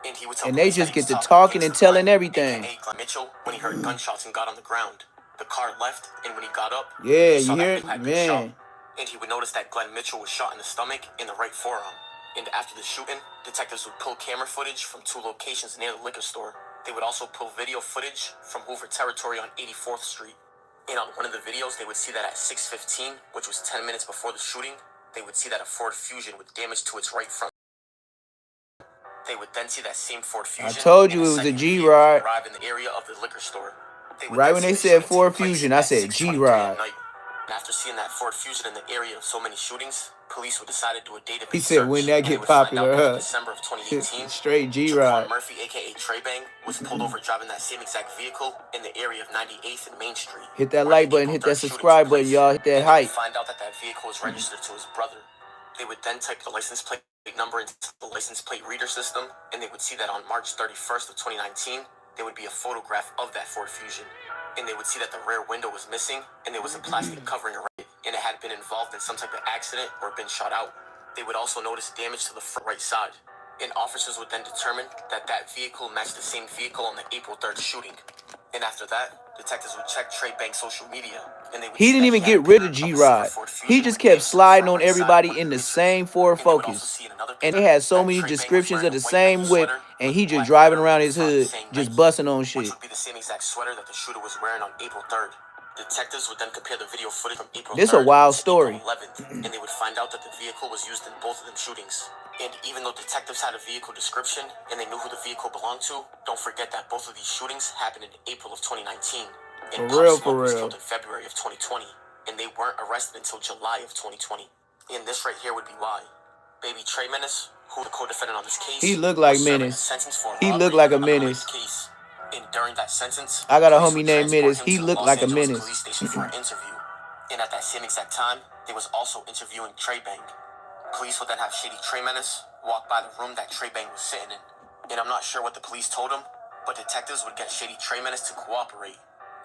And he would tell And they police that just he was get to talking to talking and Gangsta telling Glenn, everything. aka Glenn Mitchell, when he heard gunshots and got on the ground. The car left, and when he got up, Yeah, he saw you that hear Hoover it? had been shot. Man. And he would notice that Glenn Mitchell was shot in the stomach and the right forearm. And after the shooting, detectives would pull camera footage from 2 locations near the liquor store. They would also pull video footage from Hoover territory on 84th Street. And on one of the videos, they would see that at 6:15, which was 10 minutes before the shooting, they would see that a Ford Fusion with damage to its right front. They would then see that same Ford Fusion I told in you a it was a second G vehicle ride. arrive in the area of the liquor store. They would Right then when see they the said shooting Ford take place Fusion, I at said G 6:23 ride. at night. And after seeing that Ford Fusion in the area of so many shootings, police would decide to do a database He said search, when that and they get would find out popular, that in huh? December of 2018, Straight G Jaquan ride. Murphy, aka Trey Bang, was pulled over driving that same exact vehicle in the area of 98th and Main Street. Hit that where the like button, April hit 3rd that shooting subscribe took button, place. y'all. Hit that And they would hype. find out that that vehicle was registered to his brother. They would then type the license plate number into the license plate reader system, and they would see that on March 31st of 2019, there would be a photograph of that Ford Fusion. And they would see that the rear window was missing, and there was a plastic covering around it, and it had been involved in some type of accident or been shot out. They would also notice damage to the front right side. And officers would then determine that that vehicle matched the same vehicle on the April 3rd shooting. And after that, detectives would check Trey Bank's social media, and they would He see didn't that even he had a get rid picture of of G a silver Rod. Ford Fusion He just with kept damage to the sliding front on right side everybody according in to the pictures. same Ford And they would also Focus. see in another And picture it had so that many Trey Bank was descriptions wearing of a the white Nike same whip, sweater and with he just black driving lettering around in his front hood, saying just Nike, busting on which shit. would be the same exact sweater that the shooter was wearing on April 3rd. Detectives would then compare the video footage from April This a 3rd wild to April story. 11th, and they would find out that the vehicle was used in both of them shootings. And even though detectives had a vehicle description and they knew who the vehicle belonged to, don't forget that both of these shootings happened in April of 2019. And Pop Smoke For was real. killed in February of 2020, and they weren't arrested until July of 2020. And this right here would be why. Baby Trey Menace, who the co-defendant on this case, He looked like was serving a Menace. sentence for He robbery looked like a on a rape menace. case. And during that sentence, I got a police homie would named transport Menace. him He to the looked Los like a Angeles menace. police station for an interview. And at that same exact time, they was also interviewing Trey Bang. Police would then have Shady Trey Menace walk by the room that Trey Bang was sitting in. And I'm not sure what the police told him, but detectives would get Shady Trey Menace to cooperate.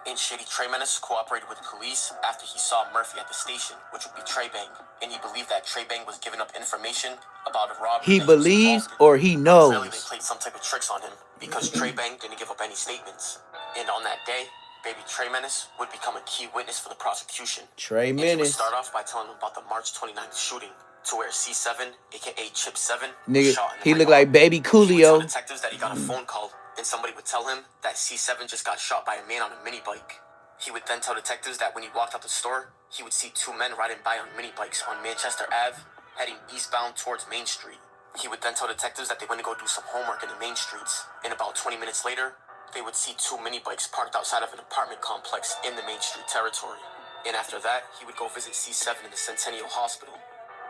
And Shady Trey Menace cooperated with police after he saw Murphy at the station, which would be Trey Bang. And he believed that Trey Bang was giving up information about a robbery He that he was believes involved in. or he But clearly they knows. played some type of tricks on him because Trey Bang didn't give up any statements. And on that day, Baby Trey Menace would become a key witness for the prosecution. Trey And he would Menace. start off by telling them about the March 29th shooting, to where C7, aka Chip 7, was Nigga, shot in the he right looked arm. like Baby He would tell Coolio. detectives that he got a phone call, and somebody would tell him that C7 just got shot by a man on a mini bike. He would then tell detectives that when he walked out the store, he would see 2 men riding by on mini bikes on Manchester Ave, heading eastbound towards Main Street. He would then tell detectives that they went to go do some homework in the main streets, and about 20 minutes later, they would see 2 mini bikes parked outside of an apartment complex in the Main Street territory. And after that, he would go visit C7 in the Centennial Hospital.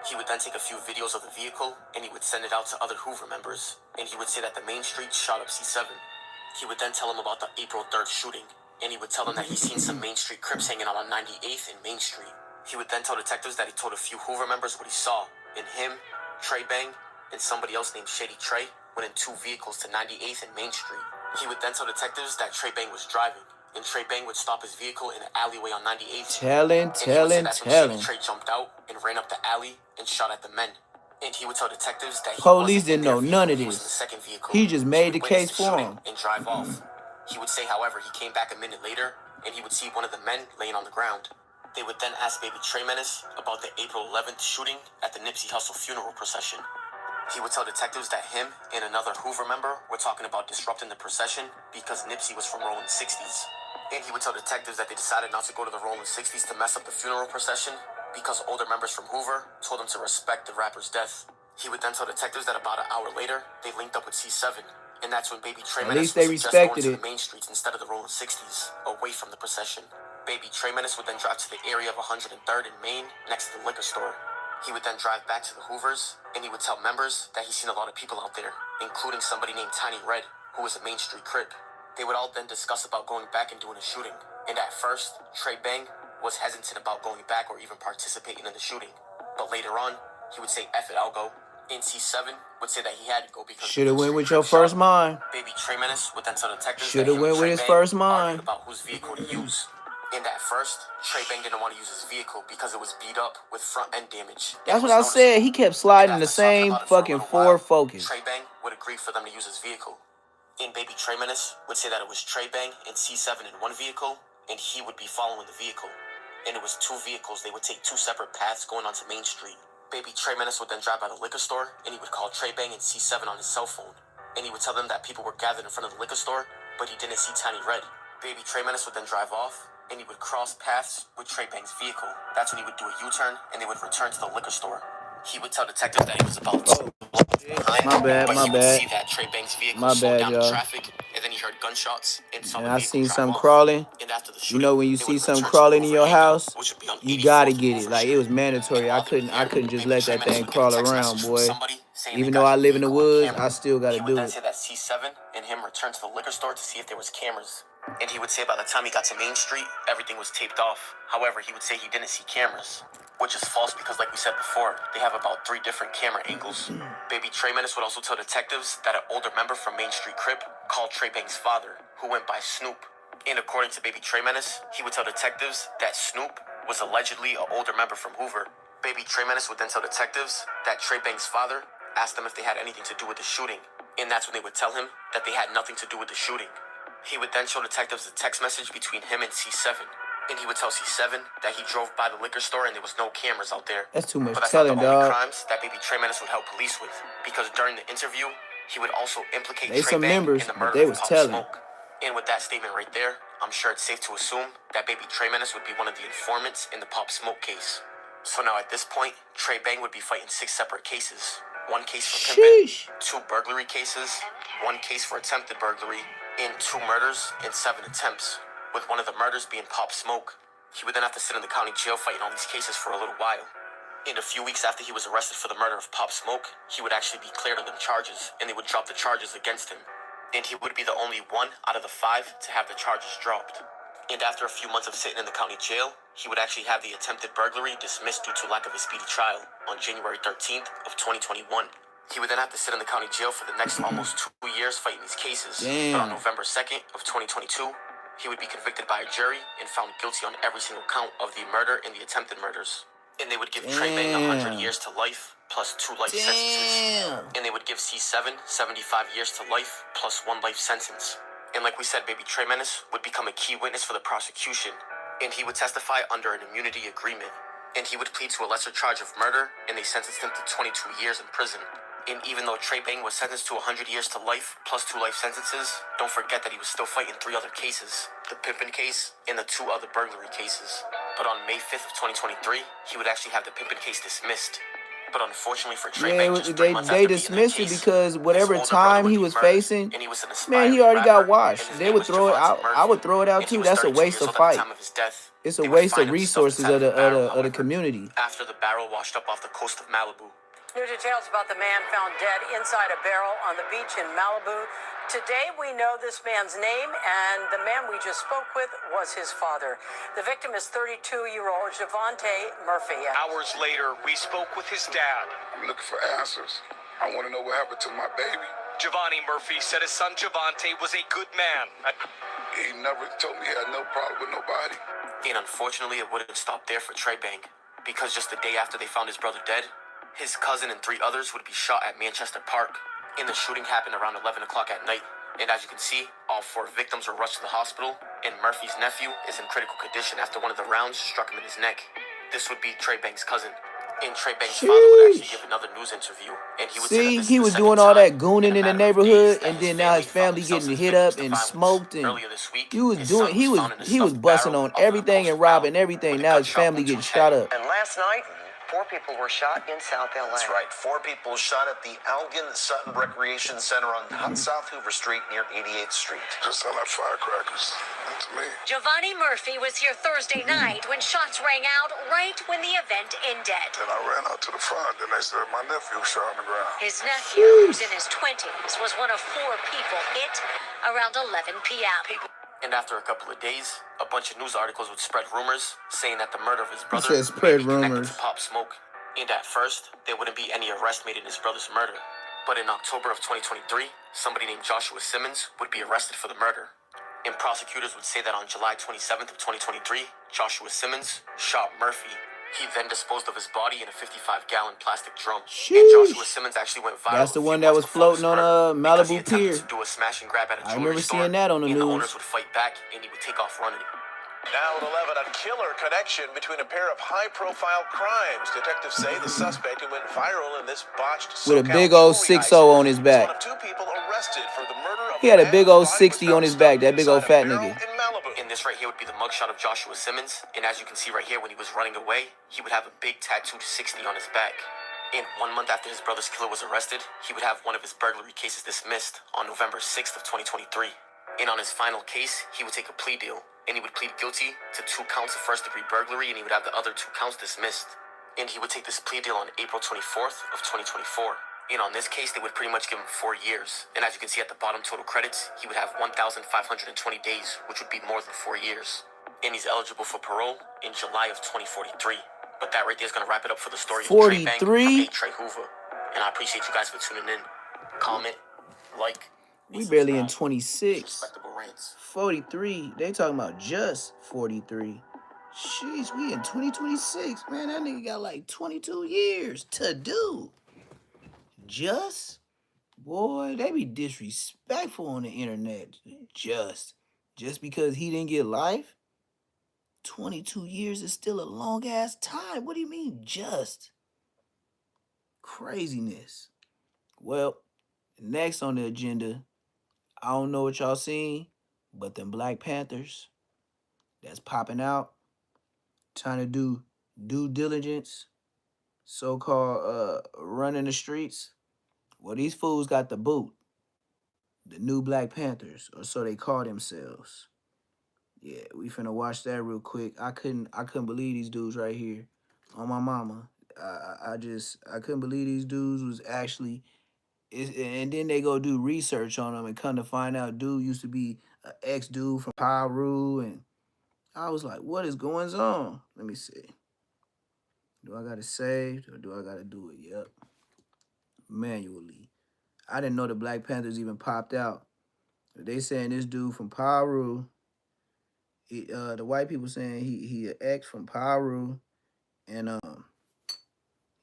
He would then take a few videos of the vehicle, and he would send it out to other Hoover members, and he would say that the Main Street shot up C7. He would then tell them about the April 3rd shooting, and he would tell them that he's seen some Main Street Crips hanging out on 98th and Main Street. He would then tell detectives that he told a few Hoover members what he saw, and him, Trey Bang, and somebody else named Shady Trey went in 2 vehicles to 98th and Main Street. He would then tell detectives that Trey Bang was driving, and Trey Bang would stop his vehicle in an alleyway on 98th. Tell him. And he would say that's when Shady Trey jumped out and ran up the alley and shot at the men. And he would tell detectives that he Police wasn't didn't in their know vehicle, none of he was in the this. second vehicle. He just made the would witness case the for shooting him. and drive off. He would say, however, he came back a minute later and he would see one of the men laying on the ground. They would then ask Baby Trey Menace about the April 11th shooting at the Nipsey Hussle funeral procession. He would tell detectives that him and another Hoover member were talking about disrupting the procession because Nipsey was from Rolling 60s. And he would tell detectives that they decided not to go to the Rolling 60s to mess up the funeral procession because older members from Hoover told them to respect the rapper's death. He would then tell detectives that about an hour later, they linked up with C7. And that's when Baby Trey Menace would suggest going to the main streets instead of the Rolling 60s, away from the procession. Baby Trey Menace would then drive to the area of 103rd and Main, next to the liquor store. He would then drive back to the Hoovers, and he would tell members that he's seen a lot of people out there, including somebody named Tiny Red, who was a Main Street Crip. They would all then discuss about going back and doing a shooting. And at first, Trey Bang was hesitant about going back or even participating in the shooting. But later on, he would say, F it, I'll go. And C7 would say that he had to go because shoulda went with your first mind. Baby Trey Menace would then tell detectives Shoulda that went with his first mind. about whose vehicle to use. And at first, Trey Bang didn't want to use his vehicle because it was beat up with front end damage. That's what I said. He kept sliding the same fucking Ford Focus. Trey Bang would agree for them to use his vehicle. And Baby Trey Menace would say that it was Trey Bang and C7 in one vehicle, and he would be following the vehicle. And it was two vehicles. They would take two separate paths going onto Main Street. Baby Trey Menace would then drive by the liquor store, and he would call Trey Bang and C7 on his cell phone. And he would tell them that people were gathered in front of the liquor store, but he didn't see Tiny Red. Baby Trey Menace would then drive off, and he would cross paths with Trey Bang's vehicle. That's when he would do a U-turn, and they would return to the liquor store. He would tell detectives that he was about to behind, My bad, but my he would bad. see that Trey Bang's vehicle My slow bad, down the y'all. traffic, and then he heard gunshots and saw And the I vehicle seen drive something off. crawling. And after the You shooting, know when you they see would something return to crawling in Hoover your Avenue, house, which would be on you 84th gotta and get it. Hoover Like it Street. was mandatory. And I while they were couldn't there, just Baby let Trey that Menace thing would get a crawl text around, message from boy. somebody saying Even they though got I your live in the vehicle on woods, camera. I still gotta He would do then it. say that C7 and him returned to the liquor store to see if there was cameras. And he would say by the time he got to Main Street, everything was taped off. However, he would say he didn't see cameras, which is false because, like we said before, they have about 3 different camera angles. Baby Trey Menace would also tell detectives that an older member from Main Street Crip called Trey Bang's father, who went by Snoop. And according to Baby Trey Menace, he would tell detectives that Snoop was allegedly an older member from Hoover. Baby Trey Menace would then tell detectives that Trey Bang's father asked them if they had anything to do with the shooting. And that's when they would tell him that they had nothing to do with the shooting. He would then show detectives a text message between him and C7. And he would tell C7 that he drove by the liquor store and there was no cameras out there. That's too much But that's telling, not the only dog. crimes that Baby Trey Menace would help police with. Because during the interview, he would also implicate They Trey some Bang members, in the but murder they of was Pop telling. Smoke. And with that statement right there, I'm sure it's safe to assume that Baby Trey Menace would be one of the informants in the Pop Smoke case. So now at this point, Trey Bang would be fighting 6 separate cases. 1 case for pimping, Sheesh. 2 burglary cases, 1 case for attempted burglary, and 2 murders and 7 attempts, with one of the murders being Pop Smoke. He would then have to sit in the county jail fighting all these cases for a little while. And a few weeks after he was arrested for the murder of Pop Smoke, he would actually be cleared of them charges, and they would drop the charges against him. And he would be the only 1 out of the 5 to have the charges dropped. And after a few months of sitting in the county jail, he would actually have the attempted burglary dismissed due to lack of a speedy trial on January 13th of 2021. He would then have to sit in the county jail for the next almost 2 years fighting these cases. But on Damn. November 2nd of 2022, he would be convicted by a jury and found guilty on every single count of the murder and the attempted murders. And they would give Trey Bang 100 Damn. years to life plus 2 life sentences. Damn. And they would give C7 75 years to life plus 1 life sentence. And like we said, Baby Trey Menace would become a key witness for the prosecution, and he would testify under an immunity agreement. And he would plead to a lesser charge of murder, and they sentenced him to 22 years in prison. And even though Trey Bang was sentenced to 100 years to life plus 2 life sentences, don't forget that he was still fighting 3 other cases, the pimpin' case and the 2 other burglary cases. But on May 5th of 2023, he would actually have the pimpin' case dismissed. But unfortunately for Trey Yeah, Bang, just 3 months they after being in that dismissed it case, because his whatever older brother time would he be was murdered, facing, and he was an man, he aspiring already got rapper, and washed. his They name would was throw it Javante out. I Murphy, would throw it out and he too. was That's a 32 waste years of old at the fight. time of his death. It's a They would waste find of him stuffed resources inside of the a barrel, of the however, community. after the barrel washed up off the coast of Malibu. New details about the man found dead inside a barrel on the beach in Malibu. Today, we know this man's name, and the man we just spoke with was his father. The victim is 32-year-old Javante Murphy. Hours later, we spoke with his dad. I'm looking for answers. I want to know what happened to my baby. Javante Murphy said his son Javante was a good man. He never told me he had no problem with nobody. And unfortunately, it wouldn't stop there for Trey Bang, because just the day after they found his brother dead, his cousin and 3 others would be shot at Manchester Park. And the shooting happened around 11 o'clock at night. And as you can see, all 4 victims were rushed to the hospital, and Murphy's nephew is in critical condition after one of the rounds struck him in his neck. This would be Trey Bang's cousin. And Trey Bang's father would actually give another news interview, and he would say that See, this he is the was second doing all that time gooning in the a matter of neighborhood, days that and then now his found family themselves getting as hit victims up to and violence. smoked, and Earlier this week, he was his doing son he was found in a he was stuffed busting barrel on up the everything coast and of robbing Malibu everything. with a Now his gunshot family wound to getting his shot head. up. And last night, 4 people were shot in South LA. That's right. 4 people shot at the Llings Sutton Recreation Center on South Hoover Street near 88th Street. Just sound like firecrackers to me. Javante Murphy was here Thursday night when shots rang out right when the event ended. Then I ran out to the front, and they said my nephew was shot on the ground. His nephew, who's in his 20s, was one of 4 people hit around 11 p.m. And after a couple of days, a bunch of news articles would spread rumors saying that the murder of his brother said spread may be connected rumors. to Pop Smoke. And at first, there wouldn't be any arrest made in his brother's murder. But in October of 2023, somebody named Joshua Simmons would be arrested for the murder. And prosecutors would say that on July 27th of 2023, Joshua Simmons shot Murphy. He then disposed of his body in a 55-gallon plastic drum. Sheesh. And Joshua Simmons actually went viral. That's the one that was floating on because he Malibu attempted Pier. to do a smash and grab at a I jewelry remember store, seeing that on the and news. the owners would fight back, and he would take off running. Now at 11, a killer connection between a pair of high-profile crimes. Detectives say the suspect who went viral in this botched with a SoCal big old jewelry 60 heist on his is back. one of two people arrested for the murder of He had a man big whose old body was 60 on found his back, stuck that big old inside a fat barrel nigga. in Malibu. And this right here would be the mugshot of Joshua Simmons. And as you can see right here, when he was running away, he would have a big tattooed 60 on his back. And 1 month after his brother's killer was arrested, he would have one of his burglary cases dismissed on November 6th of 2023. And on his final case, he would take a plea deal, and he would plead guilty to 2 counts of first-degree burglary, and he would have the other 2 counts dismissed. And he would take this plea deal on April 24th of 2024. And on this case, they would pretty much give him 4 years. And as you can see at the bottom total credits, he would have 1,520 days, which would be more than 4 years. And he's eligible for parole in July of 2043. But that right there is going to wrap it up for the story of Trey Bank from 43? Trey Hoover. And I appreciate you guys for tuning in. Comment, like, We barely in 26. Respectable rants. 43. They talking about just 43. Sheesh, we in 2026. Man, that nigga got like 22 years to do. Just? Boy, they be disrespectful on the internet. Just because he didn't get life? 22 years is still a long ass time. What do you mean just? Craziness. Well, next on the agenda, I don't know what y'all seen, but them Black Panthers that's popping out, trying to do due diligence, so-called running the streets. Well, these fools got the boot. The new Black Panthers, or so they call themselves. Yeah, we finna watch that real quick. I couldn't believe these dudes right here on my mama. I couldn't believe these dudes was actually. And then they go do research on them and come to find out dude used to be an ex-dude from Peru. And I was like, what is going on? Let me see. Do I got it saved or do I got to do it? Yep. Manually. I didn't know the Black Panthers even popped out. They saying this dude from Peru, the white people saying he an ex from Peru, and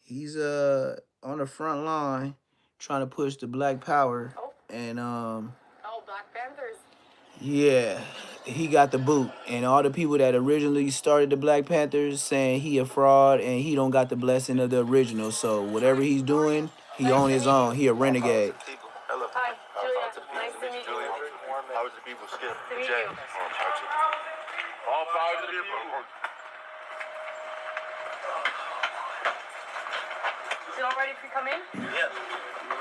he's on the front line trying to push the Black Power, and Black Panthers. yeah, he got the boot, and all the people that originally started the Black Panthers saying he a fraud and he don't got the blessing of the original. So whatever he's doing, he on his own. He a renegade. Hello. Hi, Julia. Nice to meet you. How was the people? Skip. To meet you. All power to the people. You all ready to come in? Yep.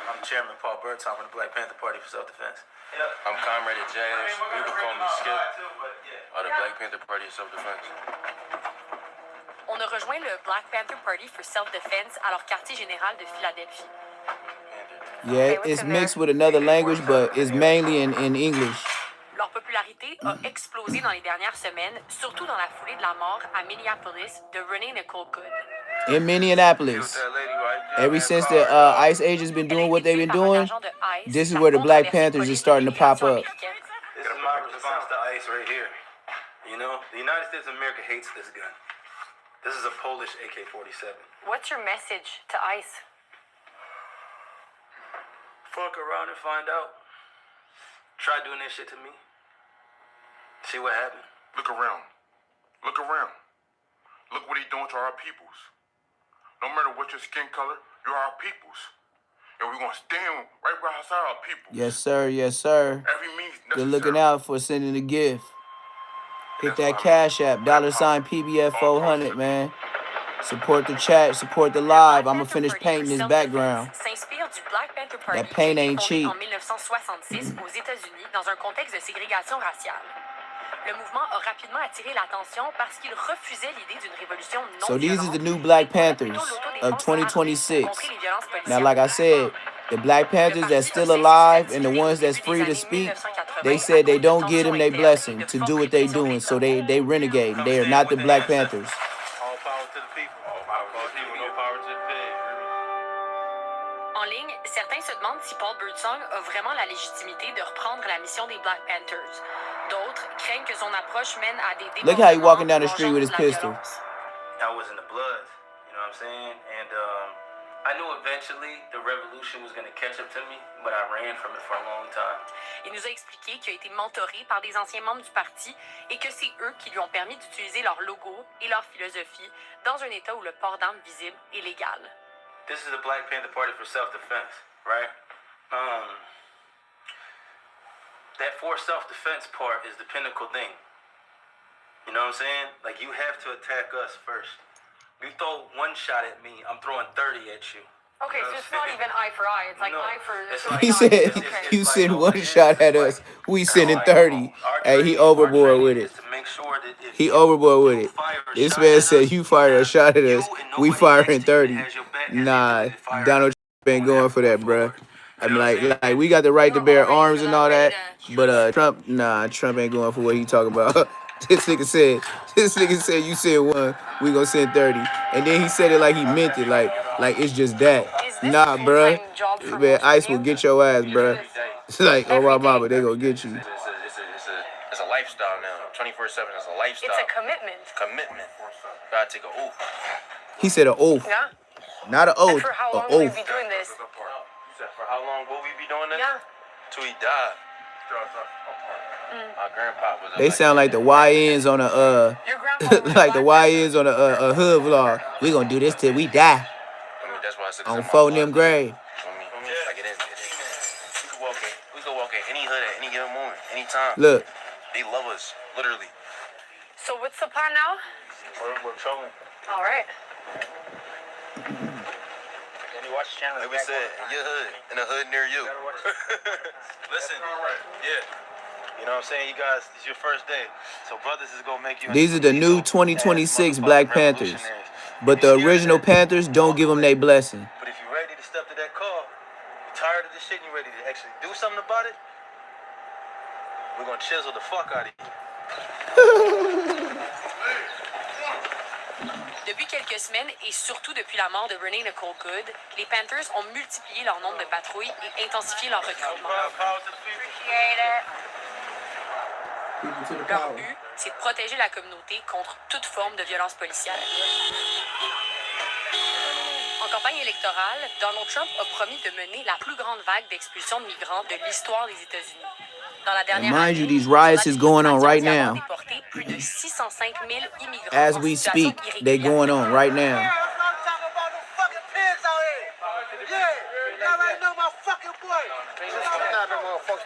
I'm Chairman Paul Burton from the Black Panther Party for Self-Defense. I'm Comrade James. People call me Skip. Of the Black Panther Party for Self-Defense. On a rejoint le Black Panther Party for Self-Defense à leur quartier général de Philadelphie. Yeah, it's mixed with another language, but it's mainly in English. Leur popularité a explosé dans les dernières semaines, surtout dans la foulée de la mort à Minneapolis de Renee Nicole Good. In Minneapolis, ever since the ICE agents been doing what they've been doing, this is where the Black Panthers is starting to pop up. This is my response to ICE right here. You know, the United States of America hates this gun. This is a Polish AK-47. What's your message to ICE? Fuck around and find out. Try doing this shit to me. See what happened. Look around. Look around. Look what he's doing to our peoples. No matter what your skin color, you're our peoples. And we're going to stand right beside our people. Yes, sir. Yes, sir. Every means necessary. Good looking out for sending a gift. Hit that Cash App, $ PBF 400, man. Support the chat, support the live. I'm going to finish painting this background. That paint ain't cheap. En 1966 aux États-Unis dans un contexte de ségrégation raciale. Le mouvement a rapidement attiré l'attention parce qu'il refusait l'idée d'une révolution non So these violente. is the new Black Panthers of 2026. Now, like I said, the Black Panthers that's still alive and the ones that's free to speak, they said they don't give them their blessing to do what they doing. So they renegade. They are not the Black Panthers. All power to the people. All power to the people, no power to the pig. En ligne, certains se demandent si Paul Birdsong a vraiment la légitimité de reprendre la mission des Black Panthers. D'autres craignent que son approche mène à des Look how he walking down the street with his pistol. I was in the Bloods. You know what I'm saying? And I knew eventually the revolution was going to catch up to me, but I ran from it for a long time. Il nous a expliqué qu'il a été mentoré par des anciens membres du parti et que c'est eux qui lui ont permis d'utiliser leur logo et leur philosophie dans un état où le port d'armes visible est légal. This is the Black Panther Party for self-defense, right? That for self-defense part is the pinnacle thing. You know what I'm saying? Like, you have to attack us first. You throw one shot at me, I'm throwing 30 at you. Okay, so it's not even eye for eye. It's like eye for... He said, you send one shot at us, we sending 30. Hey, he overboard with it. He overboard with it. This man said, you fire a shot at us, we firing 30. Nah, Donald Trump ain't going for that, bruh. I mean, like we got the right to bear arms and all that, but Trump ain't going for what he talking about. This nigga said, you said one, we gonna send 30. And then he said it like he meant it, like it's just that. Nah, bruh. Man, ICE will get your ass, bruh. It's like, oh my mama, they gonna get you. It's a lifestyle now. 24/7 is a lifestyle. It's a commitment. Commitment. Gotta take an oath. He said an oath. Yeah. Not an oath, And for how an long will we oath. be doing this? For how long will we be doing this? Yeah. Till he died. My grandpa was They sound like the YNs on a like the YNs on a hood vlog. We gonna do this till we die. I mean, that's why I said On phone them grave. Like we can walk in any hood at any given moment, anytime. Look. They love us, literally. So what's the plan now? We're trolling. All right. Watch the channel. Like we said, in your hood, in a hood near you. Listen, yeah. You know what I'm saying? You guys, it's your first day. So brothers is going to make you... These are the new 2026 Black Panthers. But the original Panthers don't give them their blessing. But if you're ready to step to that call, you're tired of this shit and you're ready to actually do something about it, we're going to chisel the fuck out of you. Depuis quelques semaines, et surtout depuis la mort de Renee Nicole Good, les Panthers ont multiplié leur nombre de patrouilles et intensifié leur recrutement. Leur but, c'est de protéger la communauté contre toute forme de violence policière. En campagne électorale, Donald Trump a promis de mener la plus grande vague d'expulsion de migrants de l'histoire des États-Unis. And mind you, these riots is going on right now. As we speak, they going on right now.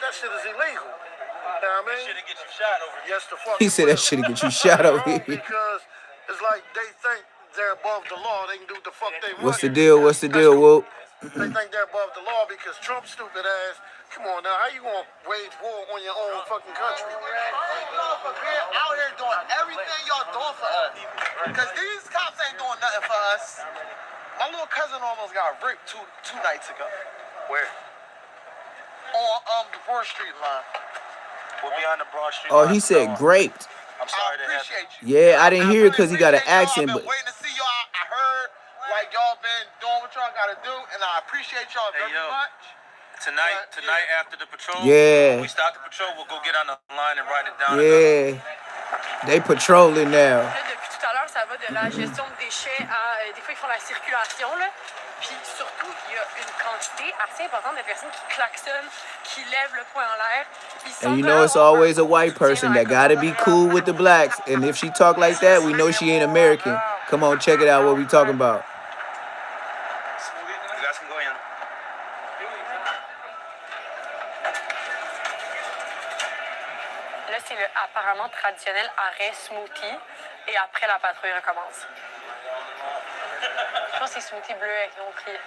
That shit is illegal. You know what I mean? Get you shot over here. Yes, the fuck. He said that shit'll get you shot over here. Because it's like they think they're above the law. They can do what the fuck they want. What's the deal? What's the deal, Whoop? They think they're above the law because Trump's stupid ass. Come on now, how you gonna wage war on your own fucking country? We're out here doing everything y'all doing for us. Because these cops ain't doing nothing for us. My little cousin almost got raped two nights ago. Where? On the Broad Street line. We'll be on the Broad Street. Oh, he said graped. I'm sorry I appreciate you. Yeah, I didn't hear it because he got an accent, I've but been waiting to see y'all. I heard like y'all been doing what y'all gotta do, and I appreciate y'all very much. Tonight after the patrol, yeah, we start the patrol, we'll go get on the line and write it down. Yeah, they patrolling now. Depuis tout à l'heure, ça va de la gestion de déchets à des fois ils font la circulation là. Puis surtout, il y a une quantité assez importante de personnes qui klaxonnent, qui lèvent le poing en l'air. And you know it's always a white person that gotta be cool with the blacks. And if she talk like that, we know she ain't American. Come on, check it out what we talking about. Là, c'est le apparemment traditionnel arrêt smoothie. Et après, la patrouille recommence. Je pense que c'est smoothie bleu avec nos prix.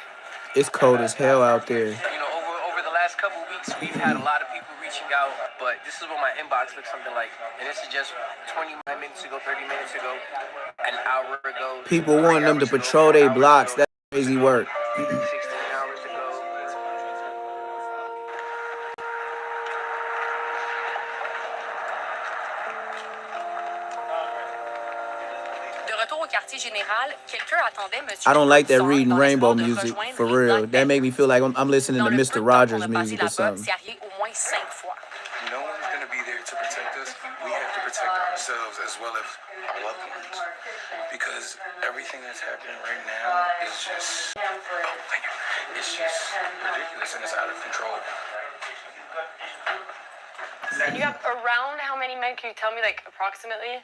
It's cold as hell out there. You know, over the last couple of weeks, we've had a lot of people reaching out, but this is what my inbox looks something like. And this is just 29 minutes ago, 30 minutes ago, an hour ago. People wanting them to patrol their blocks. That's crazy work. 16 hours ago. I don't like that reading rainbow music, for real. That make me feel like I'm listening to Mr. Rogers music or something. No one's going to be there to protect us. We have to protect ourselves as well as our loved ones. Because because everything that's happening right now is just, it's just ridiculous and it's out of control. And you have around how many men? Can you tell me, like, approximately?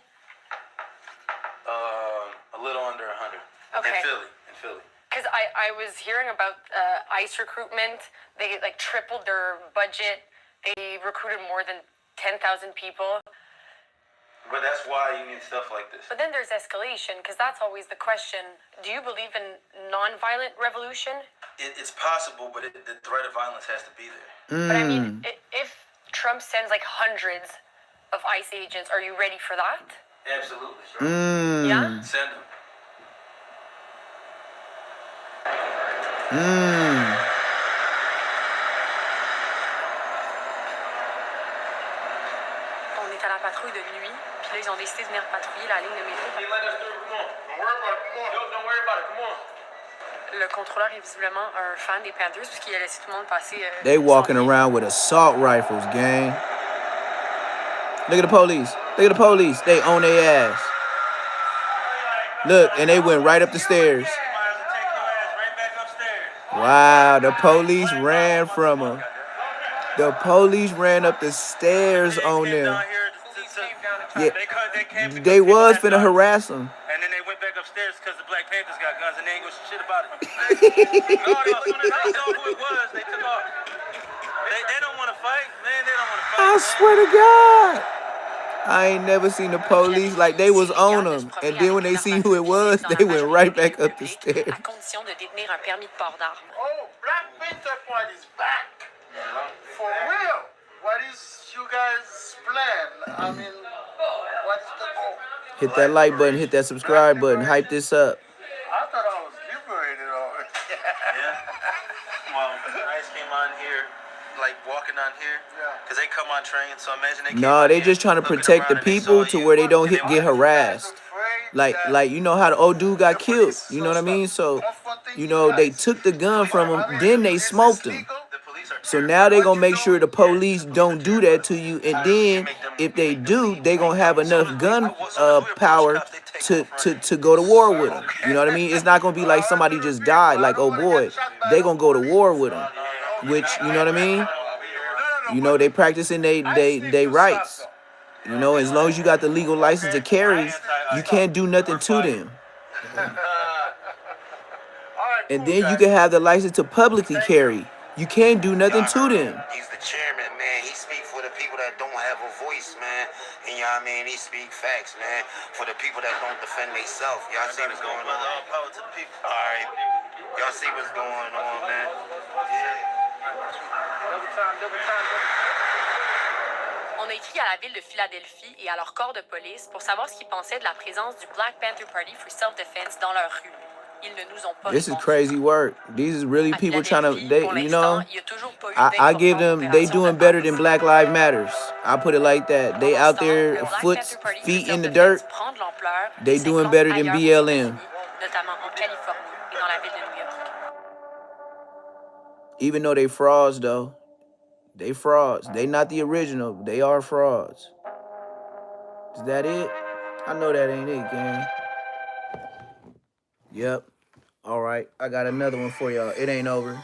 A little under 100. Okay. In Philly. Because I was hearing about ICE recruitment. They, like, tripled their budget. They recruited more than 10,000 people. But that's why you need stuff like this. But then there's escalation, because that's always the question. Do you believe in nonviolent revolution? It's possible, but the threat of violence has to be there. But I mean, if Trump sends like hundreds of ICE agents, are you ready for that? Absolutely. Yeah? Send them. On est à la patrouille de nuit, puis là, ils ont décidé de venir patrouiller la ligne de métro. Hey, let us through. Come on. Don't worry about it. Come on. Yo, don't worry about it. Come on. Le contrôleur est visiblement un fan des Panthers, puisqu'il a laissé tout le monde passer. They walking around with assault rifles, gang. Look at the police. Look at the police. They on their ass. Look, and they went right up the stairs. Wow, the police ran from them. The police ran up the stairs on them. Yeah, they was finna harass them. And then they went back upstairs because the Black Panthers got guns and they ain't gonna shit about it. No, as soon as they saw who it was, they took off. They don't want to fight, man. They don't want to fight. I swear to God. I ain't never seen the police like they was on them. And then when they see who it was, they went right back up the stairs. À condition de détenir un permis de port d'armes. Oh, Black Panther Party's back. For real. What is you guys' plan? I mean, what's the goal? Hit that like button, hit that subscribe button, hype this up. I thought I was liberated already. Yeah. Well, ICE came on here, like walking on here, because they come on train. So imagine they. No, they just trying to protect the people to where they don't get harassed. Like you know how the old dude got killed. You know what I mean? So, you know, they took the gun from him, then they smoked him. So now they gonna make sure the police don't do that to you, and then if they do, they gonna have enough gun power to go to war with them. You know what I mean? It's not gonna be like somebody just died, like, oh boy, they gonna go to war with them. Which, you know what I mean? You know, they practicing they rights. You know, as long as you got the legal license to carry, you can't do nothing to them. And then you can have the license to publicly carry. You can't do nothing to them. He's the chairman, man. He speak for the people that don't have a voice, man. And you know what I mean? He speak facts, man. For the people that don't defend themselves. Y'all see what's going on? Power to the people. All right. Y'all see what's going on, man? On a écrit à la ville de Philadelphie et à leur corps de police pour savoir ce qu'ils pensaient de la présence du Black Panther Party for Self-Defense dans leur rue. Ils ne nous ont pas This is crazy work. These is really people trying to, you know, I give them, they doing better than Black Lives Matters. I put it like that. They out there, feet in the dirt. They doing better than BLM. Even though they frauds, though. They frauds. They not the original. They are frauds. Is that it? I know that ain't it, gang. Yep. All right. I got another one for y'all. It ain't over.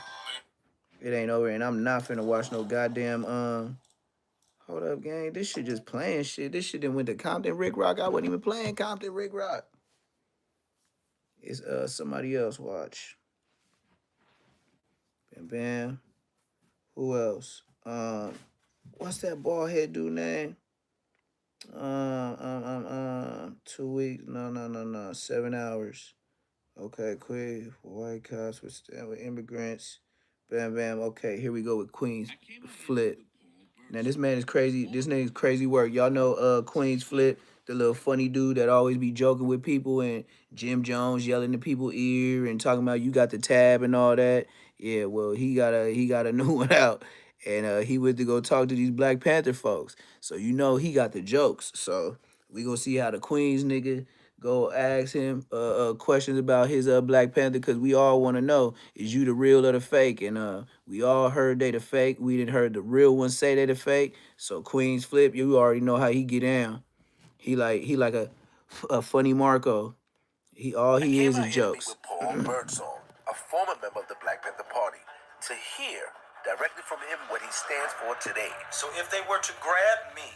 It ain't over, and I'm not finna watch no goddamn, hold up, gang. This shit just playing shit. This shit done went to Compton Rick Rock. I wasn't even playing Compton Rick Rock. It's somebody else. Watch. Bam, bam. Who else? What's that bald head dude name? 2 weeks. No. 7 hours. Okay, quick. White cops with immigrants. Bam, bam. Okay, here we go with Queens Flip. Now this man is crazy. This name's crazy work. Y'all know Queens Flip, the little funny dude that always be joking with people, and Jim Jones yelling in people's ear and talking about you got the tab and all that. Yeah, well, he got a new one out. And he went to go talk to these Black Panther folks. So you know he got the jokes. So we gonna see how the Queens nigga go ask him questions about his Black Panther, because we all want to know, is you the real or the fake? And we all heard they the fake. We didn't heard the real ones say they the fake. So Queens Flip, you already know how he get down. He like a funny Marco. He is out here to meet jokes. with Paul Birdsong, a former member of the Black Panther Party, to hear directly from him what he stands for today. So if they were to grab me,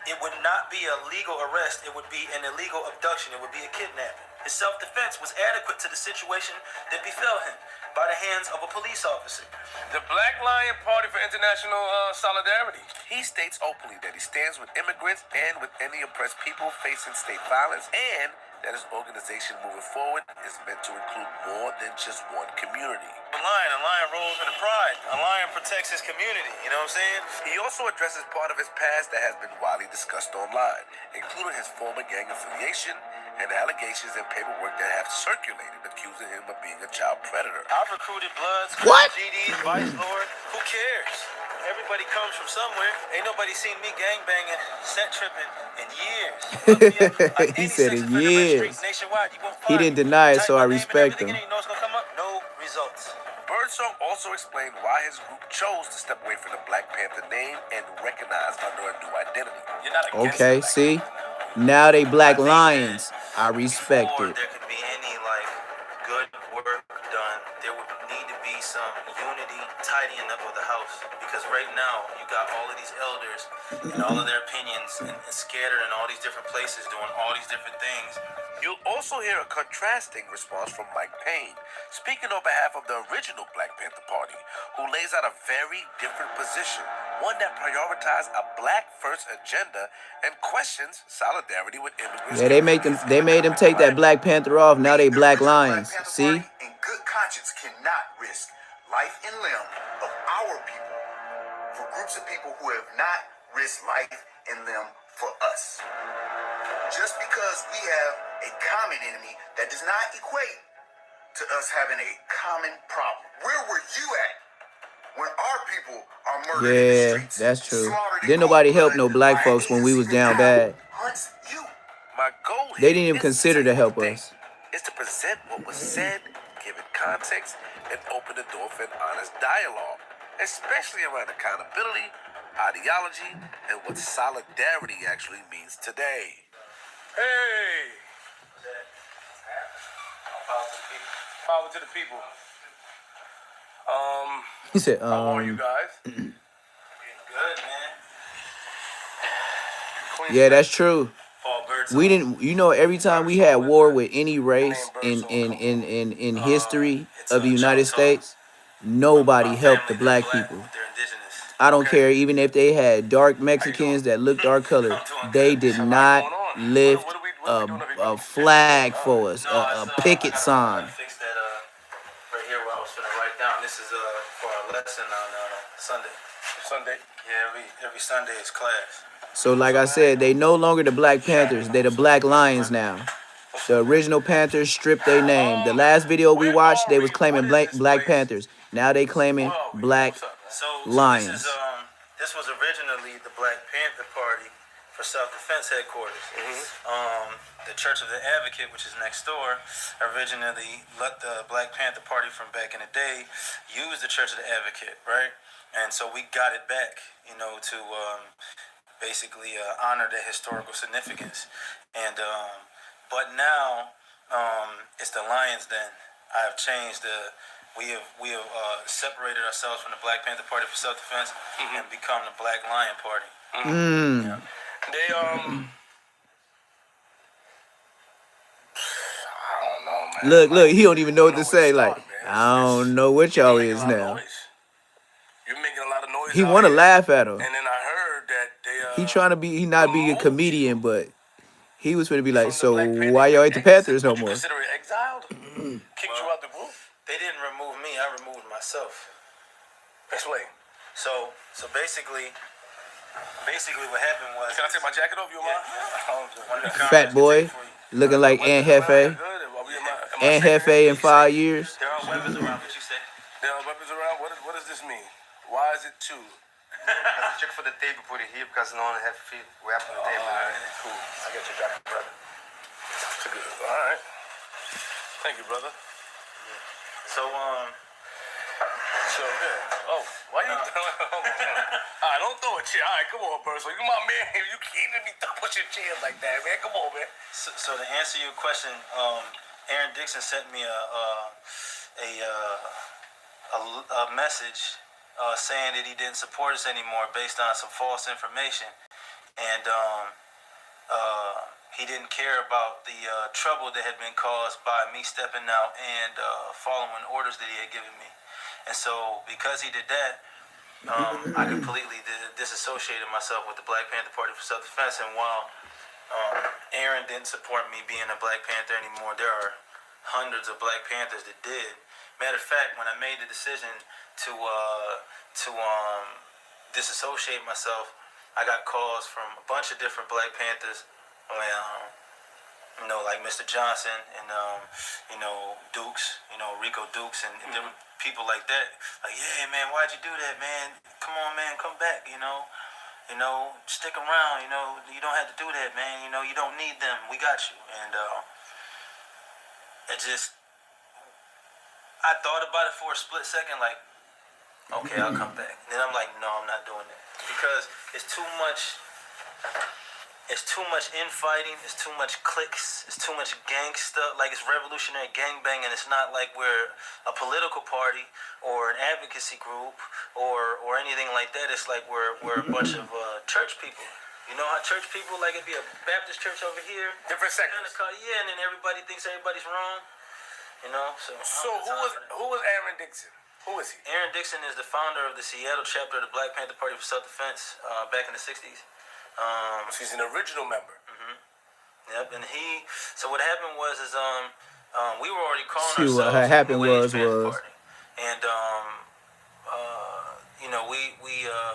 it would not be a legal arrest. It would be an illegal abduction. It would be a kidnapping. His self-defense was adequate to the situation that befell him by the hands of a police officer. The Black Lion Party for International Solidarity. He states openly that he stands with immigrants and with any oppressed people facing state violence, and that his organization moving forward is meant to include more than just one community. A lion rolls with pride. A lion protects his community, you know what I'm saying? He also addresses part of his past that has been widely discussed online, including his former gang affiliation and allegations and paperwork that have circulated accusing him of being a child predator. I've recruited Bloods, What? GDs, Vice Lord. Who cares? Everybody comes from somewhere. Ain't nobody seen me gangbanging, set tripping in years. He said in years. Nationwide, you won't He find didn't me. deny it, Type so I my name and respect everything him. in it, you know what's gonna come up? No results. Birdsong also explained why his group chose to step away from the Black Panther name and recognize under a new identity. You're not against Okay, the Black see? Panther. Now they Black I think Lions. I that respect before it. there could be any like good work done, there would need to be some unity, tidying up of the house. Because right now you got all of these elders and all of their opinions and scattered in all these different places doing all these different things. You'll also hear a contrasting response from Mike Payne, speaking on behalf of the original Black Panther Party, who lays out a very different position, one that prioritized a black-first agenda and questions solidarity with immigrants. Yeah, they made them take that Black Panther off. Now they Black Lions. Black Panther See? Party in good conscience cannot risk life and limb of our people for groups of people who have not risked life and limb for us. Just because we have a common enemy, that does not equate to us having a common problem. Where were you at when our people are murdered in the Yeah, streets? that's true. Slaughtered in Didn't cold nobody help blood no black by an folks when we was innocent down cow bad. hunts you. My goal They here didn't even isn't consider say to help one thing. us. Is to present what was said, give it context, and open the door for an honest dialogue, especially around accountability, ideology, and what solidarity actually means today. Hey! Power to the people. He said, How are you guys? Good, man. Yeah, that's true. Paul Birdsong. We didn't, every time we had war with any race in history of the United States, nobody helped the black people. They're indigenous. I don't care, even if they had dark Mexicans that looked our color, they did not lift a flag for us, a picket sign. Fix that right here what I was finna write down. This is for our lesson on Sunday. Sunday? Yeah, every Sunday is class. So like I said, they no longer the Black Panthers, they the Black Lions now. The original Panthers stripped their name. The last video we watched, they was claiming Black Panthers. Now they claiming Black Lions. This was originally the Black Panther Party for Self-Defense Headquarters. The Church of the Advocate, which is next door, originally let the Black Panther Party from back in the day use the Church of the Advocate, right? And so we got it back, to basically honor the historical significance. And but now it's the Lions. Then I have changed we have separated ourselves from the Black Panther Party for Self-Defense and become the Black Lion Party. Mm. They I don't know, man. Look, he don't even know what to say. Like, I don't know what y'all is now. You're making a lot of noise. He want to laugh at him. And then I heard that they He trying to be, he not be a comedian, but he was going to be like, so why y'all ain't the Panthers no more? Consider it exiled? Kicked you out the group? They didn't remove me. I removed myself. Explain. So basically what happened was. Can I take my jacket off? You mind? Fat boy, looking like Aunt Hefe. Aunt Hefe in 5 years. There are weapons around. What you say? There are weapons around. What does this mean? Why is it two? Check for the table, put it here because no one have feet. We have the table. All right, cool. I got your jacket, brother. All right. Thank you, brother. So yeah. Oh, why you? All right, don't throw it. chair. All right, come on, Perso. You my man. You can't let me push your chair like that, man. Come on, man. So to answer your question, Aaron Dixon sent me a message saying that he didn't support us anymore based on some false information, and he didn't care about the trouble that had been caused by me stepping out and following orders that he had given me. And so because he did that, I completely disassociated myself with the Black Panther Party for Self-Defense. And while Aaron didn't support me being a Black Panther anymore, there are hundreds of Black Panthers that did. Matter of fact, when I made the decision to disassociate myself, I got calls from a bunch of different Black Panthers, like Mr. Johnson and Dukes, Rico Dukes and different people like that. Like, yeah, man, why'd you do that, man? Come on, man, come back, stick around, you don't have to do that, man. You don't need them. We got you. And I thought about it for a split second, like, okay, I'll come back. Then I'm like, no, I'm not doing that because it's too much. It's too much infighting. It's too much cliques. It's too much gang stuff. Like it's revolutionary gangbang, and it's not like we're a political party or an advocacy group or anything like that. It's like we're a bunch of church people. You know how church people, like it'd be a Baptist church over here, different sections. Yeah, and then everybody thinks everybody's wrong. So who was Aaron Dixon? Who is he? Aaron Dixon is the founder of the Seattle chapter of the Black Panther Party for Self-Defense back in the 60s. He's an original member. Yep, and so what happened was we were already calling See, ourselves what happened New Age was Panther Party. And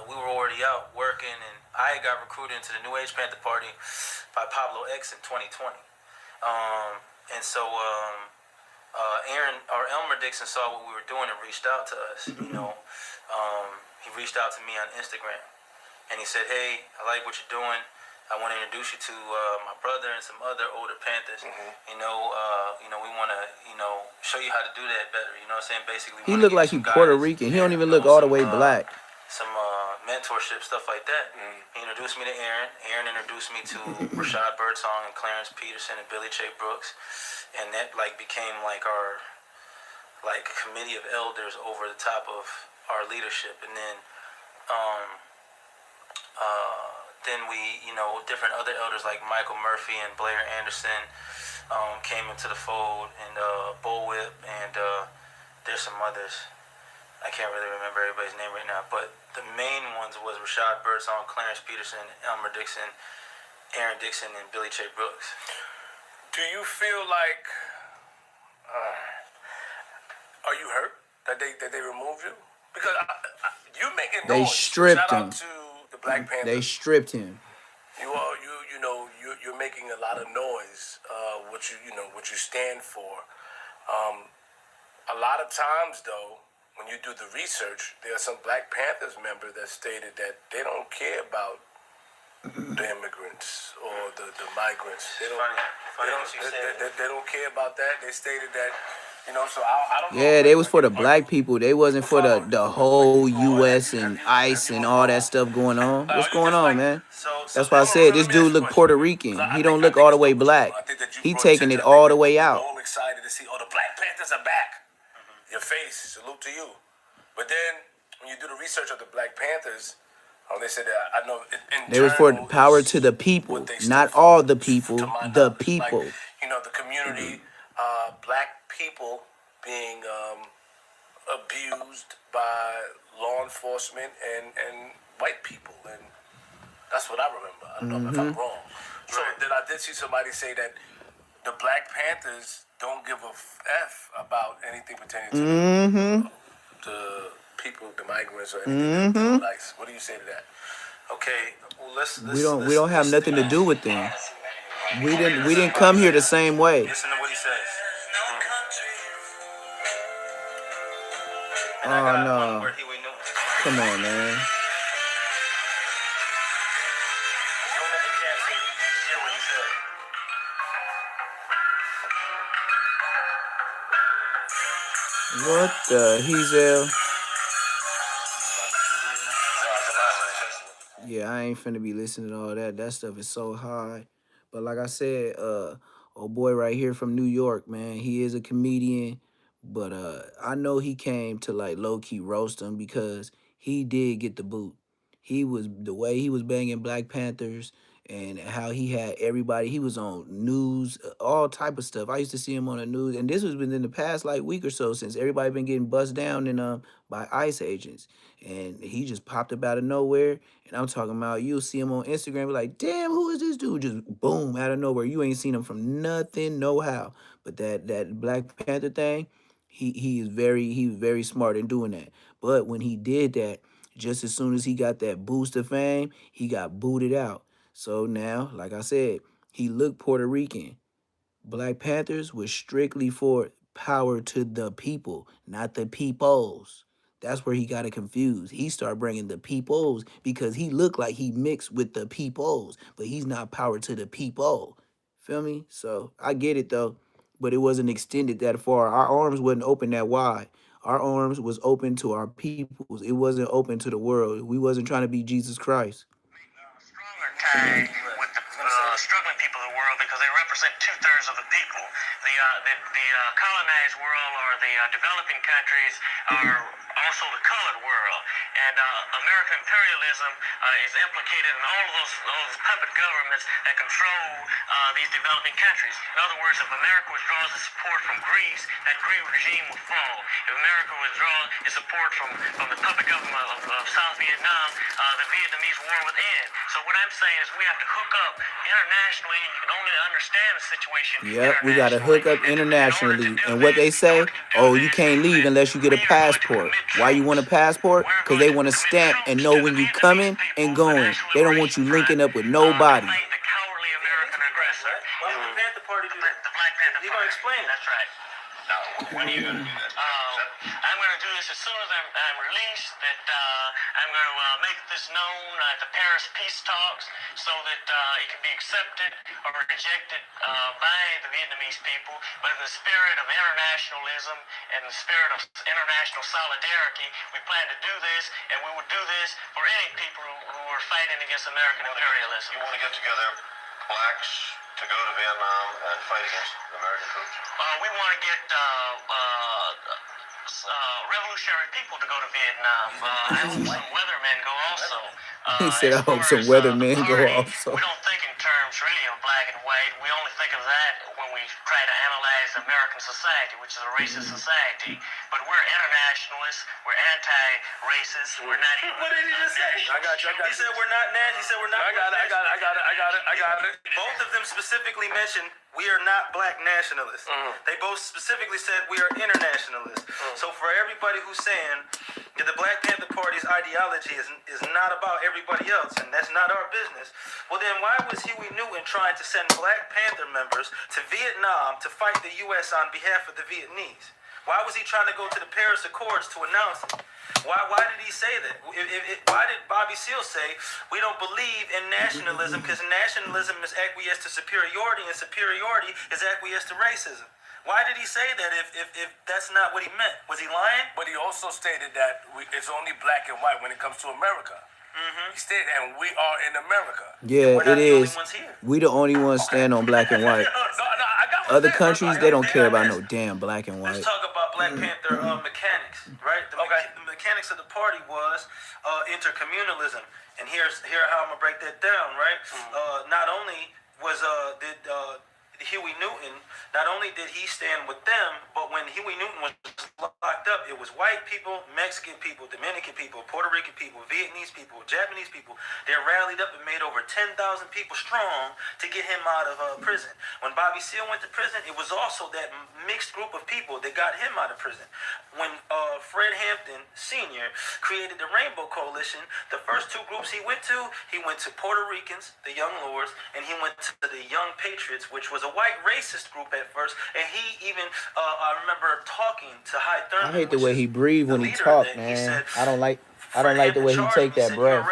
we were already out working, and I got recruited into the New Age Panther Party by Pablo X in 2020. And so Aaron or Elmer Dixon saw what we were doing and reached out to us. He reached out to me on Instagram, and he said, "Hey, I like what you're doing. I want to introduce you to my brother and some other older Panthers. We want to, show you how to do that better. You know what I'm saying? Basically, he looked like he's Puerto Rican. He don't even look all the way black. Some mentorship, stuff like that." He introduced me to Aaron. Aaron introduced me to Rashad Birdsong and Clarence Peterson and Billy J. Brooks, and that became our committee of elders over the top of our leadership. And then we, different other elders like Michael Murphy and Blair Anderson came into the fold, and Bullwhip, and there's some others. I can't really remember everybody's name right now, but the main ones was Rashad Birdsong, Clarence Peterson, Elmer Dixon, Aaron Dixon, and Billy J. Brooks. Do you feel like are you hurt that they removed you? Because you making noise. They stripped Shout him. out to the Black Panthers. They stripped him. You're making a lot of noise. What you stand for. A lot of times, though, when you do the research, there are some Black Panthers members that stated that they don't care about the immigrants or the migrants. They don't care about that. They stated that, so I don't know. Yeah, they was for the black people. They wasn't for the whole U.S. and ICE and all that stuff going on. What's going on, man? That's why I said this dude look Puerto Rican. He don't look all the way black. He taking it all the way out. All excited to see, the Black Panthers are back. Your face, salute to you. But then when you do the research of the Black Panthers, they said that I know they was for power to the people, not all the people, the people. The community, Black people being abused by law enforcement and white people, and that's what I remember. I don't know if I'm wrong. So then I did see somebody say that the Black Panthers don't give a F about anything pertaining to the people, the migrants, or anything. What do you say to that? Okay, well, we don't have nothing to do with them. We didn't come here the same way. Listen to what he says. Oh no! Come on, man. What the hell? Yeah, I ain't finna be listening to all that. That stuff is so high. But like I said, old boy right here from New York, man, he is a comedian. But I know he came to like low key roast him because he did get the boot. He was the way he was banging Black Panthers and how he had everybody. He was on news, all type of stuff. I used to see him on the news, and this was within the past like week or so since everybody been getting bust down and by ICE agents, and he just popped up out of nowhere. And I'm talking about you'll see him on Instagram, be like, damn, who is this dude? Just boom out of nowhere. You ain't seen him from nothing, no how. But that Black Panther thing, he was very smart in doing that. But when he did that, just as soon as he got that boost of fame, he got booted out. So now, like I said, he looked Puerto Rican. Black Panthers was strictly for power to the people, not the peoples. That's where he got it confused. He started bringing the peoples because he looked like he mixed with the peoples, but he's not power to the people. Feel me? So I get it though, but it wasn't extended that far. Our arms wasn't open that wide. Our arms was open to our peoples. It wasn't open to the world. We wasn't trying to be Jesus Christ. Tie with the struggling people of the world because they represent 2/3 of the people. The colonized world or the developing countries are also the colored world, and American imperialism is implicated in all of those puppet governments that control these developing countries. In other words, if America withdraws its support from Greece, that Greek regime will fall. If America withdraws its support from the puppet government of South Vietnam, the Vietnamese war would end. So what I'm saying is we have to hook up internationally. You can only understand the situation. Yep, we got to hook up internationally. And what they say, oh, you can't leave unless you get a passport. Why you want a passport? Because they want to stamp and know when you coming and going. They don't want you linking up with nobody. The cowardly American aggressor. Why would the Panther Party do that? The Black Panther You gonna explain it? That's right. Now, when are you going to do that? I'm going to do this as soon as I'm released. That I'm going to make this known at the Paris peace talks so that it can be accepted or rejected by the Vietnamese people. But in the spirit of internationalism and the spirit of international solidarity, we plan to do this, and we will do this for any people who are fighting against American imperialism. You want to get together blacks to go to Vietnam and fight against American troops? We want to get revolutionary people to go to Vietnam. I hope some weathermen go also. He said, I As hope far some as, weathermen the go party, also. We don't think in terms really of black and white. We only think of that when we try to analyze American society, which is a racist society. But we're internationalists. We're anti-racist. We're not even. What did he just say? I got you. He said we're not net. He said we're not. I got it. Both of them specifically mentioned we are not black nationalists. They both specifically said we are internationalists. So for everybody who's saying that the Black Panther Party's ideology is not about everybody else and that's not our business, well then why was Huey Newton trying to send Black Panther members to Vietnam to fight the U.S. on behalf of the Vietnamese? Why was he trying to go to the Paris Accords to announce it? Why did he say that? Why did Bobby Seale say we don't believe in nationalism because nationalism is acquiesce to superiority and superiority is acquiesce to racism? Why did he say that if that's not what he meant? Was he lying? But he also stated that it's only black and white when it comes to America. He stated, and we are in America. Yeah, We're not it the only is. ones here. We the only ones stand on black and white. I got Other countries, they don't care about no damn black and Let's white. talk about Black Panther mechanics, right? The mechanics of the party was intercommunalism, and here how I'm gonna break that down, right? Not only did Huey Newton, not only did he stand with them, but when Huey Newton was locked up, it was white people, Mexican people, Dominican people, Puerto Rican people, Vietnamese people, Japanese people. They rallied up and made over 10,000 people strong to get him out of prison. When Bobby Seale went to prison, it was also that mixed group of people that got him out of prison. When Fred Hampton Sr. created the Rainbow Coalition, the first two groups he went to Puerto Ricans, the Young Lords, and he went to the Young Patriots, which was a white racist group at first. And he even, I remember talking to High Thurman. I hate the way he breathe when he talk, man. I don't like the way he take that breath.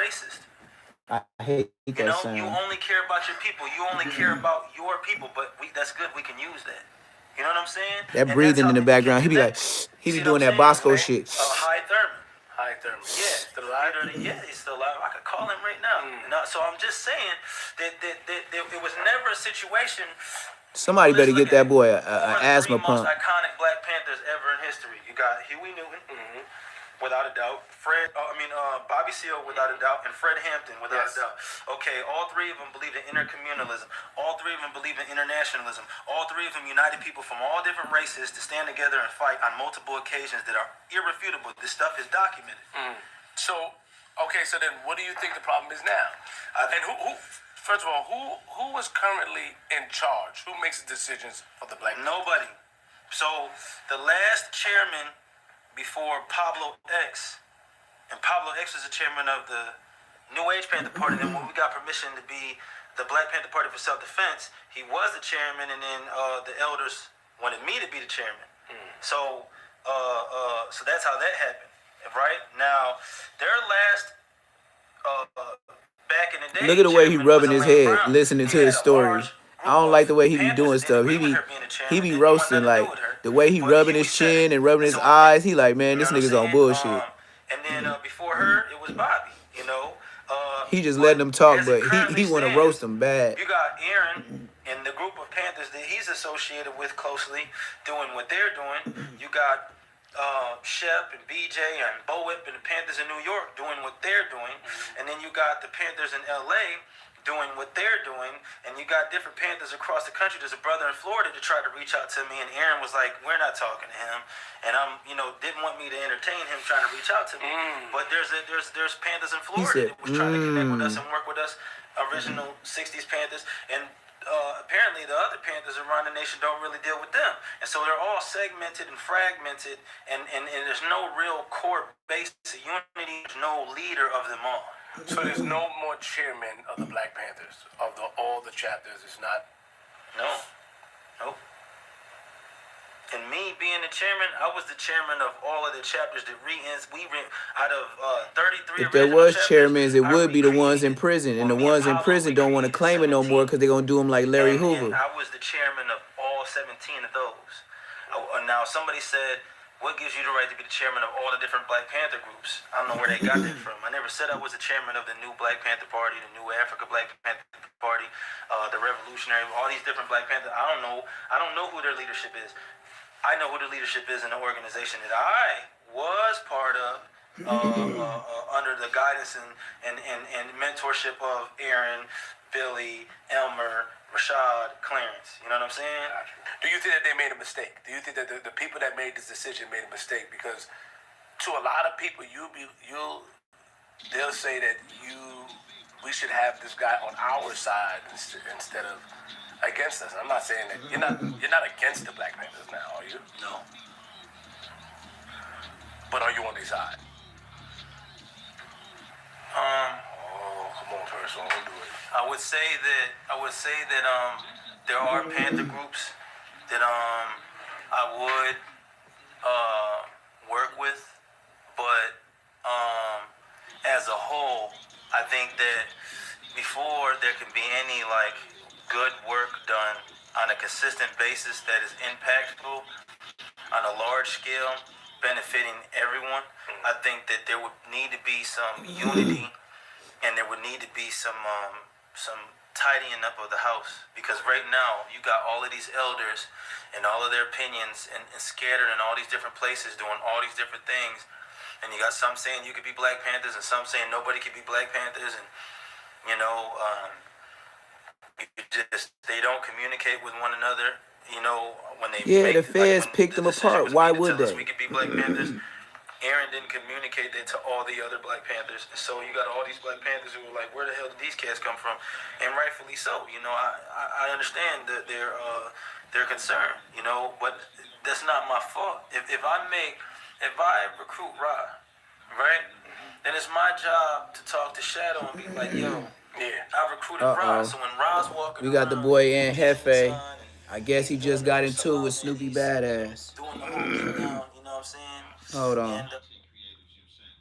I hate You that know, sound. you only care about your people. You only care about your people. But that's good. We can use that. You know what I'm saying? That breathing in the background, he be like, he be doing that Bosco shit. High Thurman. Yeah, still alive. Yeah, he's still alive. I could call him right now. So I'm just saying that it was never a situation. Somebody better get that boy Who a are the three asthma most pump. iconic Black Panthers ever in history? You got Huey Newton, without a doubt. Bobby Seale, without a doubt, and Fred Hampton, without a doubt. Okay, all three of them believed in intercommunalism. All three of them believed in internationalism. All three of them united people from all different races to stand together and fight on multiple occasions that are irrefutable. This stuff is documented. So, okay, so then what do you think the problem is now? And who first of all, who is currently in charge? Who makes the decisions for the Black Panthers? Nobody. So the last chairman before Pablo X, and Pablo X was the chairman of the New Age Panther Party. Then when we got permission to be the Black Panther Party for Self-Defense, he was the chairman, and then the elders wanted me to be the chairman. So that's how that happened. Right now, their last back in the day. Look at the way he rubbing his head, listening to his story. I don't like the way he be doing stuff. He be roasting, like the way he rubbing his chin and rubbing his eyes. He like, man, this nigga's on bullshit. And then before her, it was Bobby. He just letting them talk, but he want to roast them bad. You got Aaron and the group of Panthers that he's associated with closely doing what they're doing. You got Shep and BJ and Bo Whip and the Panthers in New York doing what they're doing, and then you got the Panthers in LA doing what they're doing, and you got different Panthers across the country. There's a brother in Florida that tried to reach out to me, and Aaron was like, we're not talking to him, and didn't want me to entertain him trying to reach out to me. But there's Panthers in Florida that was trying to connect with us and work with us, original 60s Panthers, and apparently the other Panthers around the nation don't really deal with them. And so they're all segmented and fragmented, and there's no real core base of unity, there's no leader of them all. So there's no more chairman of the Black Panthers, of all the chapters. It's not. Nope. And me being the chairman, I was the chairman of all of the chapters that out of 33. If there was chairmans, it would be the ones in prison, and the ones in prison don't want to claim it no more because they're gonna do them like Larry Hoover. And I was the chairman of all 17 of those. Now somebody said, what gives you the right to be the chairman of all the different Black Panther groups? I don't know where they got that from. I never said I was the chairman of the new Black Panther Party, the new Africa Black Panther Party, the Revolutionary, all these different Black Panthers. I don't know who their leadership is. I know who the leadership is in the organization that I was part of, under the guidance and mentorship of Aaron, Billy, Elmer, Rashad, Clarence. You know what I'm saying? Do you think that they made a mistake? Do you think that the people that made this decision made a mistake? Because to a lot of people, they'll say that we should have this guy on our side instead of against us. I'm not saying that you're not against the Black Panthers now, are you? No. But are you on their side? Come on, person, don't do it. I would say that there are Panther groups that I would work with, but as a whole, I think that before there can be any good work done on a consistent basis that is impactful on a large scale, benefiting everyone, I think that there would need to be some unity, and there would need to be some tidying up of the house, because right now you got all of these elders and all of their opinions and scattered in all these different places doing all these different things, and you got some saying you could be Black Panthers and some saying nobody could be Black Panthers, and they don't communicate with one another. When they the feds picked them apart. Why would they? We could be Black Panthers. Aaron didn't communicate that to all the other Black Panthers. So you got all these Black Panthers who were like, where the hell did these cats come from? And rightfully so. I understand their concern, but that's not my fault. If I recruit Ra, right, then it's my job to talk to Shadow and be like, yo, I recruited Ra. So when Ra's walking we got the boy in Hefe. I guess he just got into it with Snoopy Badass. doing the whole thing now, you know what I'm saying? Hold on.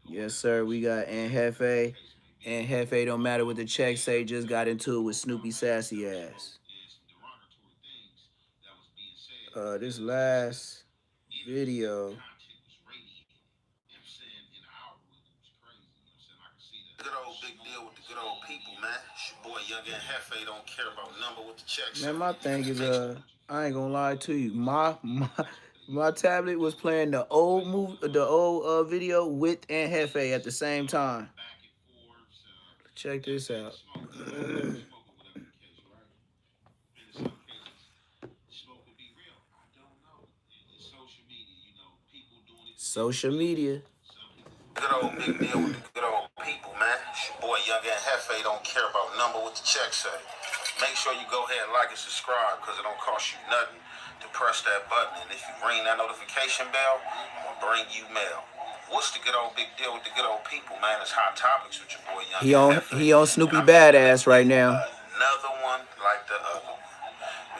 Yes, sir. We got Hefe. Hefe don't matter what the check say, just got into it with Snoopy Sassy Ass. This last video. Good old big deal with the good old people, man. It's your boy Young and Hefe. Don't care about number with the checks. Man, my thing is I ain't gonna lie to you. My tablet was playing the old video with and Hefe at the same time. Check this out. Social media. Good old big deal with the good old people, man. It's your boy Young and Hefe. Don't care about number with the check say. Make sure you go ahead and like and subscribe because it don't cost you nothing to press that button. And if you ring that notification bell, I'm gonna bring you mail. What's the good old big deal with the good old people, man? It's Hot Topics with your boy Young and Hefe. He on Snoopy Badass right now. Another one like the other.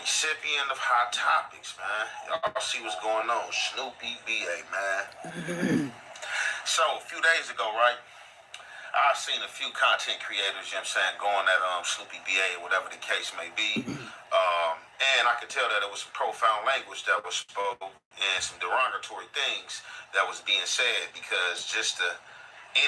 Recipient of Hot Topics, man. Y'all see what's going on. Snoopy BA, man. So, a few days ago, right, I've seen a few content creators, you know what I'm saying, going at Snoopy BA or whatever the case may be. And I could tell that it was some profound language that was spoken and some derogatory things that was being said because just the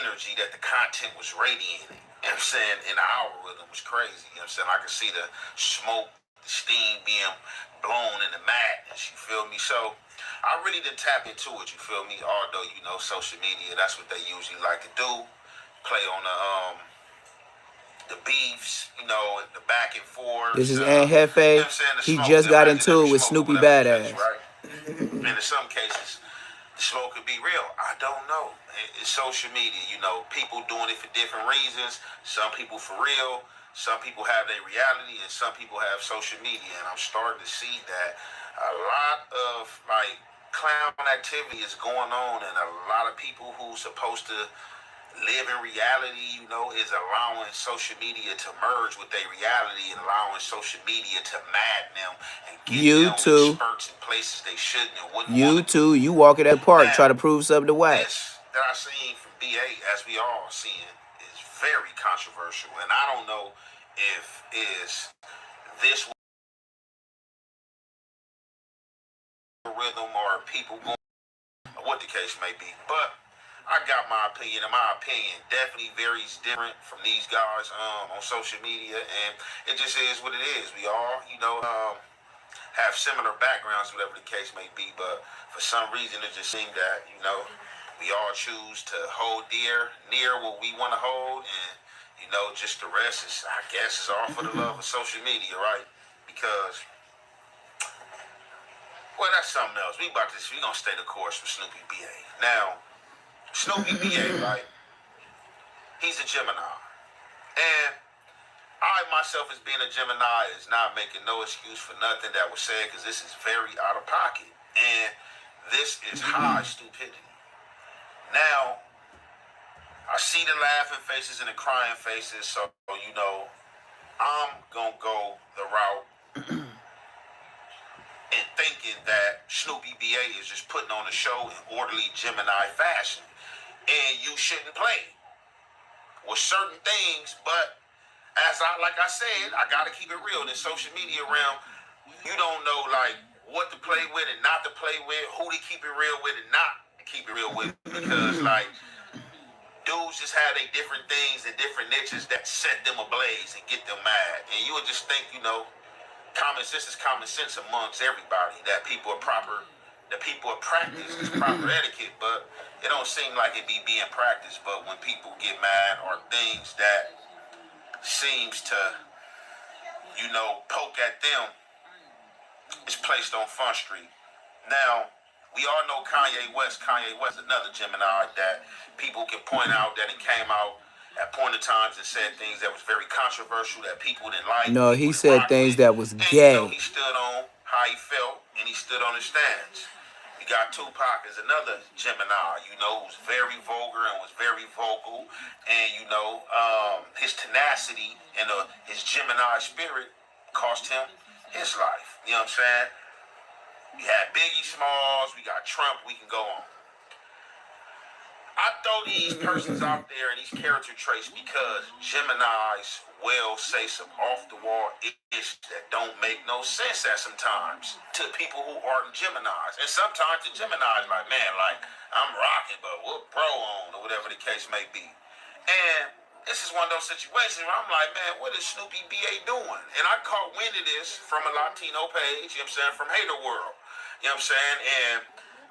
energy that the content was radiating, you know what I'm saying, in the algorithm was crazy. You know what I'm saying? I could see the smoke, the steam being blown in the madness, you feel me? So I really didn't tap into it, you feel me? Although, you know, social media, that's what they usually like to do. Play on the beefs, you know, the back and forth. This is Aunt Hefe. You know he just got into it with Snoopy Badass. Case, right? And in some cases, the smoke could be real. I don't know. It's social media, you know, people doing it for different reasons. Some people for real. Some people have their reality and some people have social media. And I'm starting to see that a lot of, like, clown activity is going on and a lot of people who's supposed to live in reality, you know, is allowing social media to merge with their reality and allowing social media to madden them and get them spurts in places they shouldn't and wouldn't want to. You walk in that park, now, try to prove something to whack. This that I seen from BA, as we all seeing, is very controversial, and I don't know if is this rhythm or people going, or what the case may be, but I got my opinion, and my opinion definitely varies different from these guys on social media, and it just is what it is. We all, you know, have similar backgrounds, whatever the case may be, but for some reason it just seemed that, you know, we all choose to hold near what we want to hold, and, you know, just the rest is, I guess, is all for the love of social media, right? Because, well, that's something else. We gonna stay the course with Snoopy BA. Now, Snoopy BA, right? He's a Gemini. And I, myself, as being a Gemini, is not making no excuse for nothing that was said because this is very out of pocket. And this is high stupidity. Now, I see the laughing faces and the crying faces, so, you know, I'm going to go the route in thinking that Snoopy BA is just putting on a show in orderly Gemini fashion. And you shouldn't play with certain things, but like I said, I gotta keep it real. In social media realm, you don't know like what to play with and not to play with, who to keep it real with and not to keep it real with, because like dudes just have their different things and different niches that set them ablaze and get them mad. And you would just think, you know, common sense is common sense amongst everybody, that people are practice is proper etiquette, but it don't seem like it be being practiced. But when people get mad or things that seems to, you know, poke at them, it's placed on Front Street. Now, we all know Kanye West, another Gemini that people can point out that it came out at point of times and said things that was very controversial that people didn't like. No, he said things that was gay. You know, he stood on how he felt and he stood on his stance. We got Tupac as another Gemini, you know, who's very vulgar and was very vocal. And, you know, his tenacity and his Gemini spirit cost him his life. You know what I'm saying? We had Biggie Smalls, we got Trump, we can go on. I throw these persons out there and these character traits because Geminis will say some off-the-wall ish that don't make no sense at sometimes to people who aren't Geminis. And sometimes the Geminis like, man, like, I'm rocking, but what bro on, or whatever the case may be. And this is one of those situations where I'm like, man, what is Snoopy B.A. doing? And I caught wind of this from a Latino page, you know what I'm saying, from Hater World. You know what I'm saying? And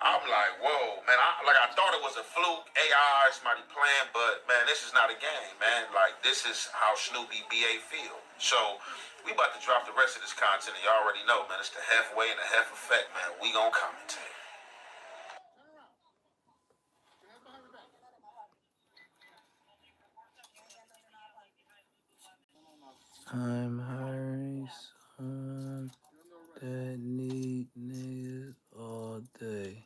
I'm like, whoa, man, I thought it was a fluke, AI, somebody playing, but man, this is not a game, man. Like, this is how Snoopy B.A. feel. So we about to drop the rest of this content, and y'all already know, man, it's the halfway and the half effect, man. We gonna commentate. I'm hiring some that need niggas all day.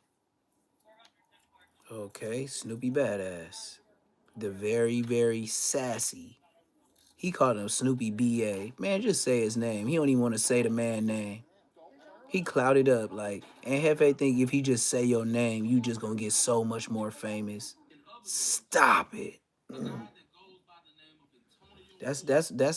Okay, Snoopy Badass. The very, very sassy. He called him Snoopy B.A. Man, just say his name. He don't even want to say the man name. He clouded up like, and Hefe think if he just say your name, you just gonna get so much more famous. Stop it. That's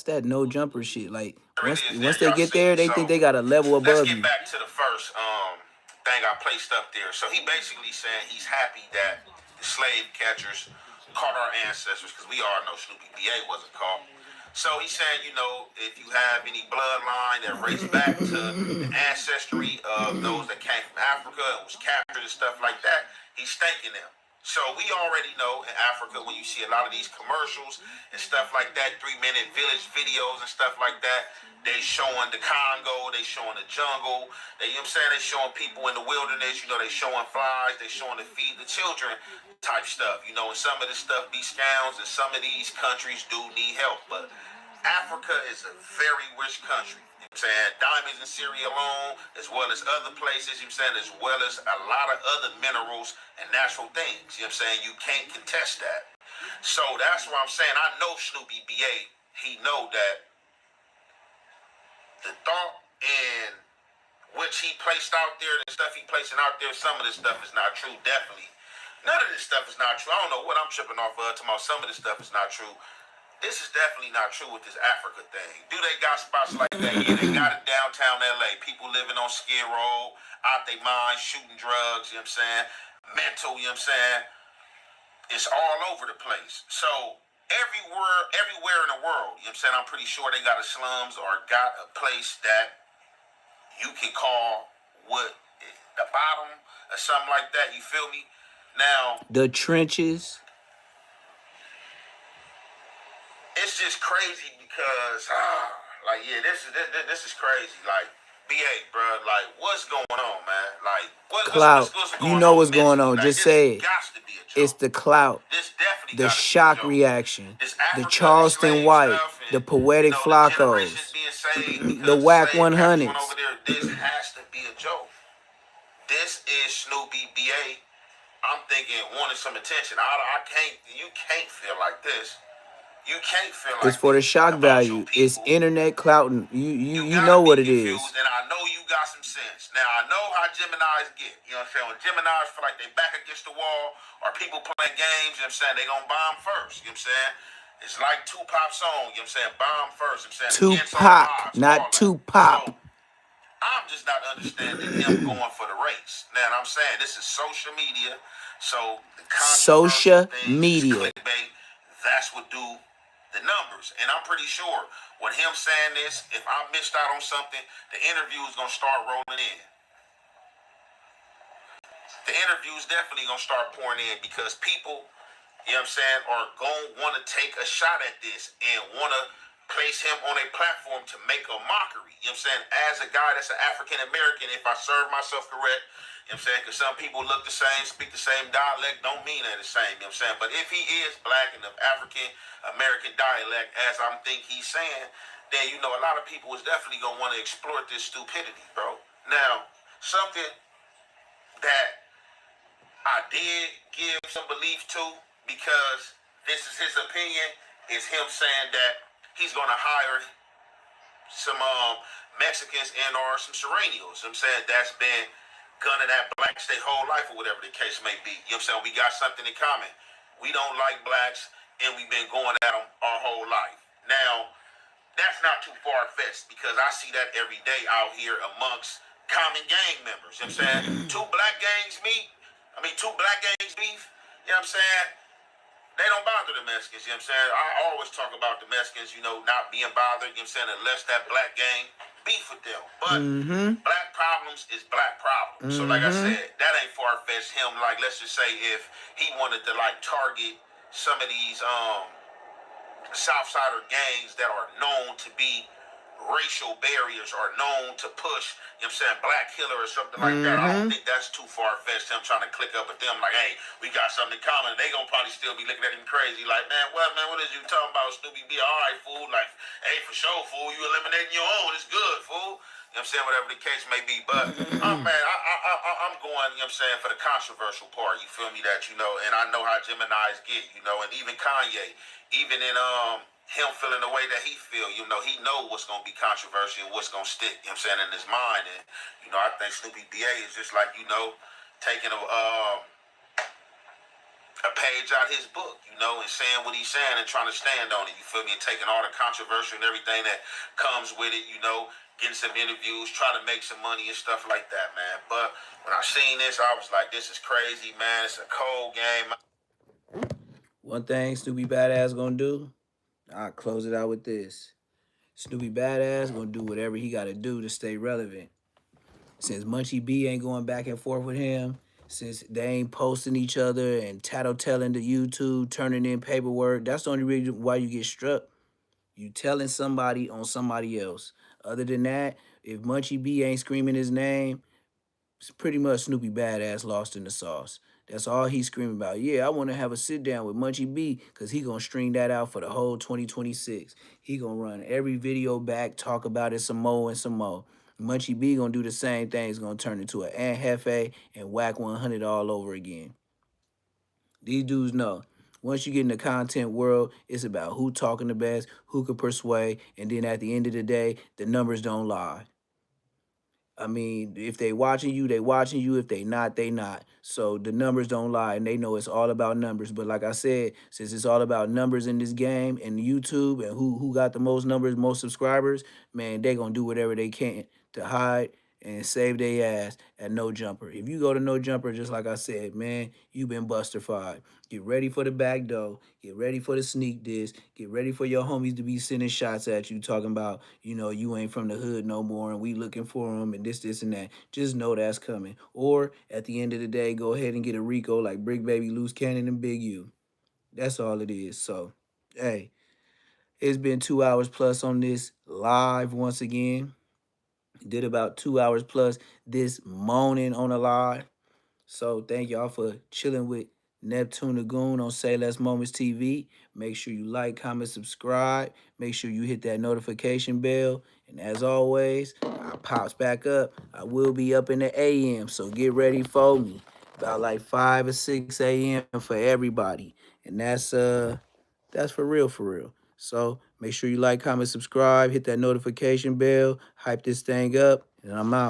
that no jumper shit. Like once they get there, they think they got a level Let's above get you. back to the first thing I placed up there. So he basically saying he's happy that the slave catchers caught our ancestors, because we all know Snoopy B.A. wasn't caught. So he's saying, you know, if you have any bloodline that race back to the ancestry of those that came from Africa and was captured and stuff like that, he's thanking them. So we already know in Africa, when you see a lot of these commercials and stuff like that, 3-minute village videos and stuff like that, they showing the Congo, they showing the jungle, they, you know what I'm saying, they showing people in the wilderness, you know, they showing flies, they showing to feed the children type stuff, you know, and some of this stuff be scams, and some of these countries do need help, but Africa is a very rich country. You know what I'm saying? Diamonds in Syria alone, as well as other places, you know what I'm saying, as well as a lot of other minerals and natural things. You know what I'm saying? You can't contest that. So that's why I'm saying I know Snoopy B.A. He know that the thought and which he placed out there, the stuff he placing out there, some of this stuff is not true, definitely. None of this stuff is not true. I don't know what I'm tripping off of, tomorrow some of this stuff is not true. This is definitely not true with this Africa thing. Do they got spots like that? Yeah, they got it downtown LA. People living on Skid Row, out their minds, shooting drugs, you know what I'm saying? Mental, you know what I'm saying? It's all over the place. So everywhere in the world, you know what I'm saying? I'm pretty sure they got a slums or got a place that you can call what, the bottom or something like that. You feel me? Now, The trenches. it's just crazy because, like, yeah, this is crazy. Like, BA, bro, like, what's going on, man? Like, Clout. what's You going know on what's going mentally? on. Like, Just this say it. gots to be a joke. It's the clout. This definitely The gotta shock be a joke. reaction. This The Africa, Charleston slave White. stuff, and, The poetic you know, the generations flacos. being saved The because whack slave catchers went 100s. over there. This has to be a joke. This is Snoopy B.A. I'm thinking wanting some attention. You can't feel like this. You can't feel It's like for the this shock about your value. people. It's internet clouting. You gotta know be what it confused, is. and I know you got some sense. Now, I know how Geminis get. You know what I'm saying? When Geminis feel like they back against the wall, or people playing games, you know what I'm saying, they gonna bomb first. You know what I'm saying? It's like Tupac's song, you know what I'm saying? Bomb first, you know what I'm saying? Against all Tupac, odds, all not that. Tupac. So, I'm just not understanding him going for the race. Now, I'm saying this is social media, so the Social controversial things, media. clickbait, that's what do the numbers. And I'm pretty sure with him saying this, if I missed out on something, the interview is going to start rolling in. The interview is definitely going to start pouring in because people, you know what I'm saying, are going to want to take a shot at this and want to place him on a platform to make a mockery. You know what I'm saying? As a guy that's an African American, if I serve myself correct, you know what I'm saying? Because some people look the same, speak the same dialect, don't mean they're the same, you know what I'm saying? But if he is black and of African American dialect, as I'm think he's saying, then, you know, a lot of people is definitely going to want to exploit this stupidity, bro. Now, something that I did give some belief to, because this is his opinion, is him saying that he's going to hire some Mexicans and or some Serranios. You know what I'm saying? That's been gunning at blacks their whole life or whatever the case may be. You know what I'm saying? We got something in common. We don't like blacks and we've been going at them our whole life. Now, that's not too far-fetched because I see that every day out here amongst common gang members. You know what I'm saying? Two black gangs beef. You know what I'm saying? They don't bother the Mexicans, you know what I'm saying? I always talk about the Mexicans, not being bothered, you know what I'm saying, unless that black gang beef with them. But black problems is black problems. So like I said, that ain't far-fetched him. Like, let's just say if he wanted to like target some of these Southsider gangs that are known to be racial barriers or known to push, you know what I'm saying, black killer or something like that. I don't think that's too far-fetched, him trying to click up with them like, hey, we got something in common. They gonna probably still be looking at him crazy like, man, what is you talking about, Snoopy? Be all right, fool. Like, hey, for sure, fool, you eliminating your own. It's good, fool. You know what I'm saying? Whatever the case may be. But, man, I'm going, you know what I'm saying, for the controversial part. You feel me? That, and I know how Geminis get, and even Kanye, even in, him feeling the way that he feel, he know what's going to be controversial and what's going to stick, you know what I'm saying, in his mind. And, I think Snoopy BA is just like, taking a page out his book, and saying what he's saying and trying to stand on it, you feel me, and taking all the controversy and everything that comes with it, getting some interviews, trying to make some money and stuff like that, man. But when I seen this, I was like, this is crazy, man. It's a cold game. One thing Snoopy Badass gonna do, I'll close it out with this. Snoopy Badass gonna do whatever he gotta do to stay relevant. Since Munchie B ain't going back and forth with him, since they ain't posting each other and tattletelling to YouTube, turning in paperwork, that's the only reason why you get struck. You telling somebody on somebody else. Other than that, if Munchie B ain't screaming his name, it's pretty much Snoopy Badass lost in the sauce. That's all he's screaming about. Yeah, I want to have a sit down with Munchie B because he going to string that out for the whole 2026. He going to run every video back, talk about it some more and some more. Munchie B going to do the same thing. He's going to turn into an Aunt Hefe and whack 100 all over again. These dudes know. Once you get in the content world, it's about who talking the best, who can persuade, and then at the end of the day, the numbers don't lie. I mean, if they watching you, they watching you. If they not, they not. So the numbers don't lie, and they know it's all about numbers. But like I said, since it's all about numbers in this game and YouTube and who got the most numbers, most subscribers, man, they gonna do whatever they can to hide and save their ass at No Jumper. If you go to No Jumper, just like I said, man, you been busterfied. Get ready for the back door. Get ready for the sneak diss. Get ready for your homies to be sending shots at you, talking about, you ain't from the hood no more and we looking for them and this, and that. Just know that's coming. Or at the end of the day, go ahead and get a Rico like Brick Baby, Loose Cannon, and Big U. That's all it is. So, hey, it's been 2 hours plus on this live once again. Did about 2 hours plus this morning on a live. So thank y'all for chilling with Neptune Lagoon on Say Less Moments TV. Make sure you like, comment, subscribe. Make sure you hit that notification bell. And as always, I pops back up. I will be up in the AM, so get ready for me. About like 5 or 6 a.m. for everybody. And that's for real, for real. So make sure you like, comment, subscribe, hit that notification bell, hype this thing up, and I'm out.